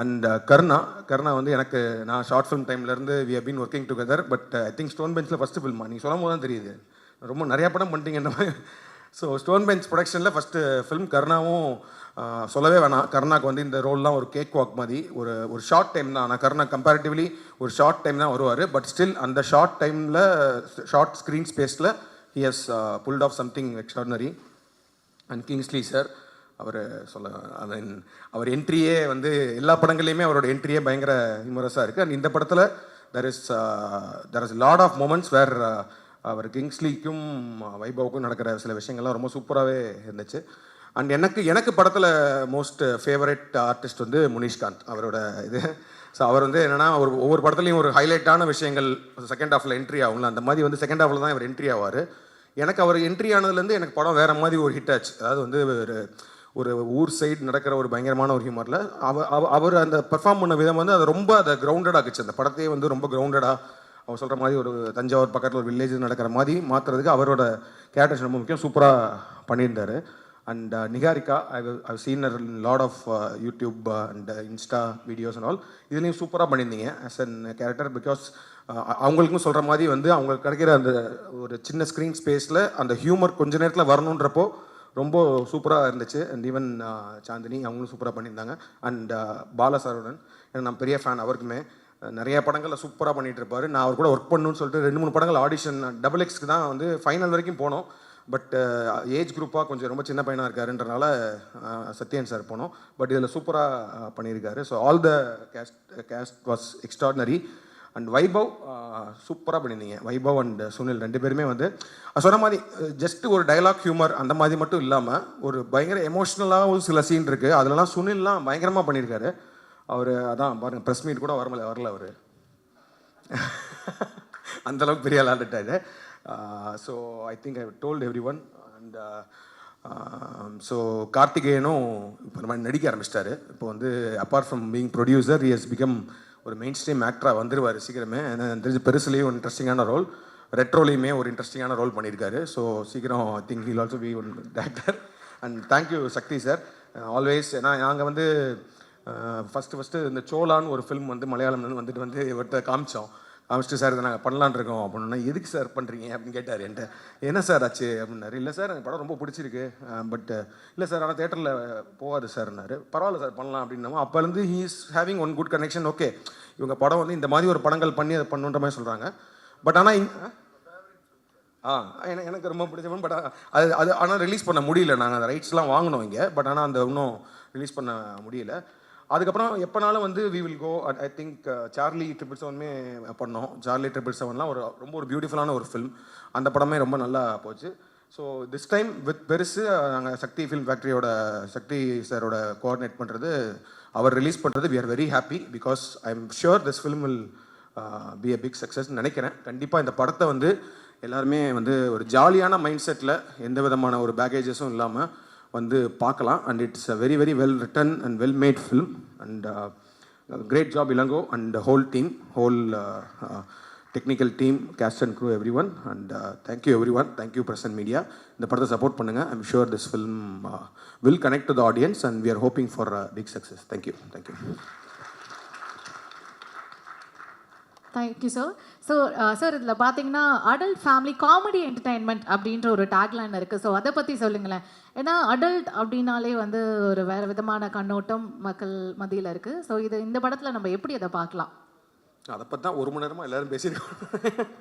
அண்ட் கருணா வந்து எனக்கு நான் ஷார்ட் ஃபிலிம் டைம்லேருந்து we have been working together. But I think stone பெஞ்சில் ஃபஸ்ட்டு ஃபில்மா நீங்கள் சொல்லும் போது தான் தெரியுது, ரொம்ப நிறையா படம் பண்ணிட்டீங்க இந்த மாதிரி. ஸோ ஸ்டோன் பெஞ்ச் ப்ரொடக்ஷனில் ஃபஸ்ட்டு ஃபிலிம் கருணாவும் சொல்லவே வேணாம். கருணாக்கு வந்து இந்த ரோல்லாம் ஒரு கேக் வாக் மாதிரி ஒரு ஷார்ட் டைம் தான். ஆனால் கருணா கம்பேரிட்டிவ்லி ஒரு ஷார்ட் டைம் தான் வருவார். பட் ஸ்டில் அந்த ஷார்ட் டைமில் ஷார்ட் ஸ்க்ரீன் ஸ்பேஸில் he has pulled off something extraordinary. And Kingsley sir அவர் என்ட்ரியே வந்து எல்லா படங்கள்லையுமே அவரோட என்ட்ரியே பயங்கர ஹியூமரஸாக இருக்குது. அண்ட் இந்த படத்தில் there is lot of moments where அவர் கிங்ஸ்லிக்கும் வைபவுக்கும் நடக்கிற சில விஷயங்கள்லாம் ரொம்ப சூப்பராகவே இருந்துச்சு. அண்ட் எனக்கு படத்தில் மோஸ்ட் ஃபேவரட் ஆர்டிஸ்ட் வந்து முனிஷ்காந்த் அவரோட இது. ஸோ அவர் வந்து என்னென்னா ஒவ்வொரு படத்துலையும் ஒரு ஹைலைட்டான விஷயங்கள் செகண்ட் ஹாஃபில் என்ட்ரி ஆகும்ல, அந்த மாதிரி வந்து செகண்ட் ஹாஃபில் தான் இவர் என்ட்ரி ஆவார். எனக்கு அவர் என்ட்ரி ஆனதுலேருந்து எனக்கு படம் வேறு மாதிரி ஒரு ஹிட் ஆச்சு. அதாவது வந்து ஒரு ஊர் சைடு நடக்கிற ஒரு பயங்கரமான ஒரு ஹியூமரில் அவர் அந்த பெர்ஃபார்ம் பண்ண விதம் வந்து அதை ரொம்ப அதை கிரவுண்டடாக ஆக்குச்சு. அந்த படத்தையே வந்து ரொம்ப கிரவுண்டடாக அவர் சொல்கிற மாதிரி ஒரு தஞ்சாவூர் பக்கத்தில் ஒரு வில்லேஜ் நடக்கிற மாதிரி மாற்றுறதுக்கு அவரோட கேரக்டர்ஸ் ரொம்ப முக்கியம், சூப்பராக பண்ணியிருந்தார். And Niharika I seen lot of YouTube and Insta videos and all, இதுலேயும் சூப்பராக பண்ணியிருந்தீங்க ஆஸ் அன் கேரக்டர். பிகாஸ் அவங்களுக்கும் சொல்கிற மாதிரி வந்து அவங்களுக்கு கிடைக்கிற அந்த ஒரு சின்ன ஸ்க்ரீன் ஸ்பேஸில் அந்த ஹியூமர் கொஞ்ச நேரத்தில் வரணுன்றப்போ ரொம்ப சூப்பராக இருந்துச்சு. அண்ட் ஈவன் சாந்தினி அவங்களும் சூப்பராக பண்ணியிருந்தாங்க. அண்ட் பாலா சாருடன் ஏன்னா நான் பெரிய ஃபேன், அவருக்குமே நிறைய படங்களில் சூப்பராக பண்ணிகிட்டு இருப்பார். நான் அவர் கூட ஒர்க் பண்ணணும்னு சொல்லிட்டு 2-3 படங்கள் ஆடிஷன் XXக்கு தான் வந்து ஃபைனல் வரைக்கும் போனோம். பட் ஏஜ் குரூப்பாக கொஞ்சம் ரொம்ப சின்ன பையனாக இருக்காருன்றனால சத்யன் சார் போனோம். பட் இதில் சூப்பராக பண்ணியிருக்காரு. So all the cast was extraordinary. And Vaibhav சூப்பராக பண்ணியிருந்தீங்க. வைபவ் அண்ட் சுனில் 2 பேருமே வந்து சொன்ன மாதிரி ஜஸ்ட் ஒரு டைலாக் ஹியூமர் அந்த மாதிரி மட்டும் இல்லாமல் ஒரு பயங்கர எமோஷ்னலாகவும் சில சீன் இருக்குது. அதிலலாம் சுனில்லாம் பயங்கரமாக பண்ணியிருக்காரு. அவர் அதான் பாருங்கள், ப்ரெஸ் மீட் கூட வரல அவர் அந்தளவுக்கு பெரிய விளாண்டுட்டாரு. So I think I told everyone. And so கார்த்திகேயனும் இப்போ நம்ம நடிக்க ஆரம்பிச்சிட்டாரு. இப்போ வந்து apart from being producer he has become ஒரு மெயின் ஸ்ட்ரீம் ஆக்டராக வந்துடுவார் சீக்கிரமே. ஏன்னா தெரிஞ்சு பெருசுலேயும் ஒரு இன்ட்ரெஸ்டிங்கான ரோல், ரெட்ரோலையுமே ஒரு இன்ட்ரெஸ்டிங்கான ரோல் பண்ணியிருக்காரு. ஸோ சீக்கிரம் I think he'll also be one director. And thank you Sakthi sir always. ஏன்னா நாங்கள் வந்து ஃபஸ்ட்டு இந்த சோலான்னு ஒரு ஃபிலிம் வந்து மலையாளம்லேருந்து வந்துட்டு இவர்கிட்ட காமிச்சோம். காமிச்சிட்டு சார் இதை நாங்கள் பண்ணலான்னு இருக்கோம் அப்படின்னா எதுக்கு சார் பண்ணுறீங்க அப்படின்னு கேட்டார் என்கிட்ட. என்ன சார் ஆச்சு அப்படின்னாரு. இல்லை சார் எனக்கு படம் ரொம்ப பிடிச்சிருக்கு, பட் இல்லை சார் ஆனால் தேட்டரில் போகாது சார்னாரு. பரவாயில்ல சார் பண்ணலாம் அப்படின்னா அப்போலேருந்து he is having one good connection. Okay இவங்க படம் வந்து இந்த மாதிரி ஒரு படங்கள் பண்ணி அதை பண்ணுன்ற மாதிரி சொல்கிறாங்க. பட் ஆனால் எனக்கு ரொம்ப பிடிச்சவன். பட் அது அது ஆனால் ரிலீஸ் பண்ண முடியல. நாங்கள் அந்த ரைட்ஸ்லாம் வாங்கினோம் இங்கே, பட் ஆனால் அந்த இன்னும் ரிலீஸ் பண்ண முடியல. அதுக்கப்புறம் எப்போனாலும் வந்து we will go. I think Charlie 777 பண்ணோம். சார்லி 777லாம் ரொம்ப ஒரு பியூட்டிஃபுல்லான ஒரு ஃபிலிம். அந்த படமே ரொம்ப நல்லா போச்சு. ஸோ திஸ் டைம் வித் பெருசு நாங்கள் சக்தி ஃபிலிம் ஃபேக்ட்ரியோட சக்தி சாரோட கோஆர்டினேட் பண்ணுறது, அவர் ரிலீஸ் பண்ணுறது we are very happy because I am sure this film will be a big சக்ஸஸ்ன்னு நினைக்கிறேன். கண்டிப்பாக இந்த படத்தை வந்து எல்லாருமே வந்து ஒரு ஜாலியான மைண்ட் செட்டில் எந்த விதமான ஒரு பேக்கேஜஸும் இல்லாமல் வந்து பார்க்கலாம். And it's a very very well written and well made film. And great job Ilango and whole team, whole technical team, cast and crew, everyone. And thank you everyone. Thank you present media. இந்த படத்தை support பண்ணுங்கள். I am sure this film will connect to the audience and we are hoping for big success. Thank you. Thank you. Thank you sir. So sir இதில் பார்த்தீங்கன்னா adult family comedy entertainment அப்படின்ற ஒரு tagline இருக்குது. So அதை பற்றி சொல்லுங்களேன். ஏன்னா அடல்ட் அப்படின்னாலே வந்து ஒரு வேறு விதமான கண்ணோட்டம் மக்கள் மத்தியில் இருக்குது. ஸோ இது இந்த படத்தில் நம்ம எப்படி அதை பார்க்கலாம்? அதை பற்றி தான் 1 மணி நேரமாக எல்லோரும் பேசியிருக்கோம்.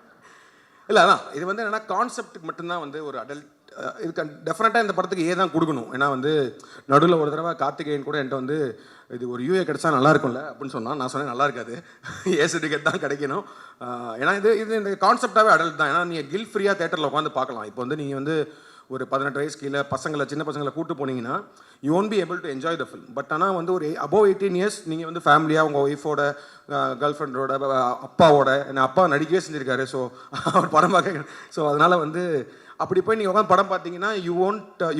இல்லை அதான் இது வந்து என்னென்னா கான்செப்ட்டுக்கு மட்டும்தான் வந்து ஒரு அடல்ட் இதுக்கு டெஃபினட்டாக இந்த படத்துக்கு தான் கொடுக்கணும். ஏன்னா வந்து நடுவில் ஒரு தடவை கார்த்திகேயன் கூட என்கிட்ட வந்து இது ஒரு யூஏ கிடைச்சா நல்லா இருக்கும்ல அப்படின்னு சொன்னால் நான் சொன்னேன் நல்லா இருக்காது, ஏ சர்டிஃபிகேட் தான் கிடைக்கணும். ஏன்னா இது இந்த கான்செப்டாகவே அடல்ட் தான். ஏன்னா நீங்கள் கில் ஃப்ரீயாக தேட்டரில் உட்காந்து பார்க்கலாம். இப்போ வந்து நீங்கள் வந்து ஒரு 18 வயசு கீழே பசங்களை சின்ன பசங்களை கூப்பிட்டு போனீங்கன்னா you won't be able to enjoy the film. But ஆனால் வந்து ஒரு அபோவ் 18 இயர்ஸ் நீங்கள் வந்து ஃபேமிலியாக உங்கள் ஒய்ஃபோட கேர்ள் ஃப்ரெண்டோட அப்பாவோட, என்ன அப்பா நடிக்கவே செஞ்சுருக்காரு. ஸோ அவர் படம் பார்க்க, ஸோ அதனால் வந்து அப்படி போய் நீங்கள் உட்காந்து படம் பார்த்தீங்கன்னா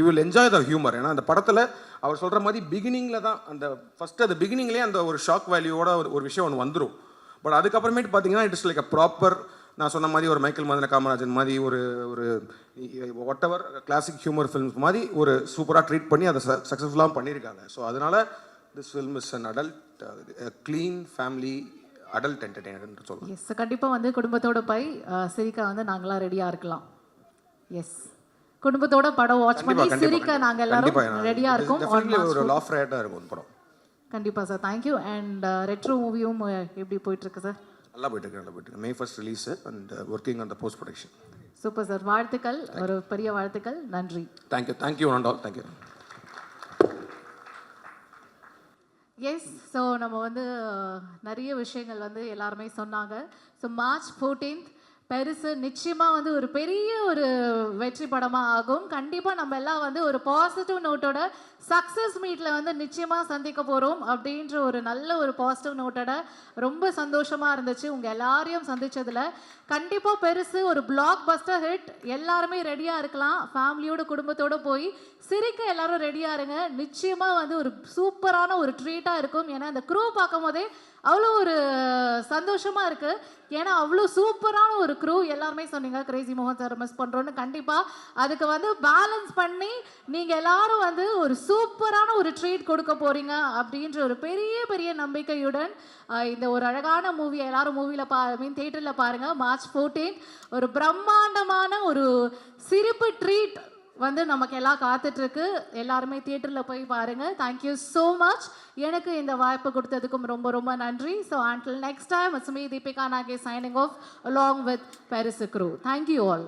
you will enjoy the humour. ஏன்னா அந்த படத்தில் அவர் சொல்கிற மாதிரி பிகினிங்கில் தான் அந்த ஃபஸ்ட்டு அந்த பிகினிங்லேயே அந்த ஒரு ஷாக் வேல்யூவோட ஒரு விஷயம் ஒன்று வந்துடும். பட் அதுக்கப்புறமேட்டு பார்த்தீங்கன்னா it is like a proper, நான் சொன்ன மாதிரி ஒரு மைக்கேல் மதன காமராஜன் மாதிரி ஒரு what ever classic humour films மாதிரி ஒரு சூப்பராக ட்ரீட் பண்ணி அதை சக்ஸஸ்ஃபுல்லாக பண்ணியிருக்காங்க. ஸோ அதனால் this film is an adult clean family adult என்டர்டெய்னர்னு சொல்லலாம். எஸ் கண்டிப்பாக வந்து குடும்பத்தோட போய் சிரிக்க வந்து நாங்களாம் ரெடியாக இருக்கலாம். எஸ் குடும்பத்தோட படம் வாட்ச் பண்ணி சிரிக்க நாங்கள் எல்லாரும் ரெடியாக இருக்கோம். ஒரு லாஃப் ரேட்டாக இருக்கும் படம். கண்டிப்பாக சார். தேங்க்யூ. அண்ட் ரெட்ரோ மூவியும் எப்படி போயிட்டுருக்கு சார்? நல்லா போயிட்டுருக்கு. May 1st release and working on the post production. Super sir. வாழ்த்துக்கள், ஒரு பெரிய வாழ்த்துக்கள். நன்றி. Thank you one and all. Thank you. Yes so நம்ம வந்து நிறைய விஷயங்கள் வந்து எல்லாருமே சொன்னாங்க. ஸோ March 14th பெருசு நிச்சயமாக வந்து ஒரு பெரிய ஒரு வெற்றி படமாக ஆகும். கண்டிப்பாக நம்ம எல்லாம் வந்து ஒரு பாசிட்டிவ் நோட்டோட சக்ஸஸ் மீட்டில் வந்து நிச்சயமாக சந்திக்க போகிறோம் அப்படின்ற ஒரு நல்ல ஒரு பாசிட்டிவ் நோட்டோட ரொம்ப சந்தோஷமாக இருந்துச்சு உங்கள் எல்லாரையும் சந்தித்ததில். கண்டிப்பாக பெருசு ஒரு பிளாக் பஸ்டர் ஹிட். எல்லாருமே ரெடியாக இருக்கலாம். ஃபேமிலியோட குடும்பத்தோடு போய் சிரிக்க எல்லாரும் ரெடியாக இருங்க. நிச்சயமாக வந்து ஒரு சூப்பரான ஒரு ட்ரீட்டாக இருக்கும். ஏன்னா அந்த க்ரூ பார்க்கும் போதே அவ்வளோ ஒரு சந்தோஷமாக இருக்குது. ஏன்னா அவ்வளோ சூப்பரான ஒரு க்ரூ. எல்லாருமே சொன்னீங்க கிரேசி மோகன் சார் மிஸ் பண்ணுறோன்னு. கண்டிப்பாக அதுக்கு வந்து பேலன்ஸ் பண்ணி நீங்கள் எல்லாரும் வந்து ஒரு சூப்பரான ஒரு ட்ரீட் கொடுக்க போகிறீங்க அப்படின்ற ஒரு பெரிய பெரிய நம்பிக்கையுடன் இந்த ஒரு அழகான மூவியை எல்லாரும் மூவியில் தேட்டரில் பாருங்கள். March 14 ஒரு பிரம்மாண்டமான ஒரு சிரிப்பு ட்ரீட் வந்து நமக்கு எல்லாம் காத்துட்ருக்கு. எல்லாருமே தியேட்டரில் போய் பாருங்கள். Thank you so much. எனக்கு இந்த வாய்ப்பு கொடுத்ததுக்கும் ரொம்ப ரொம்ப நன்றி. So until next time, it's me Deepika Nage signing off along with Paris crew. Thank you all.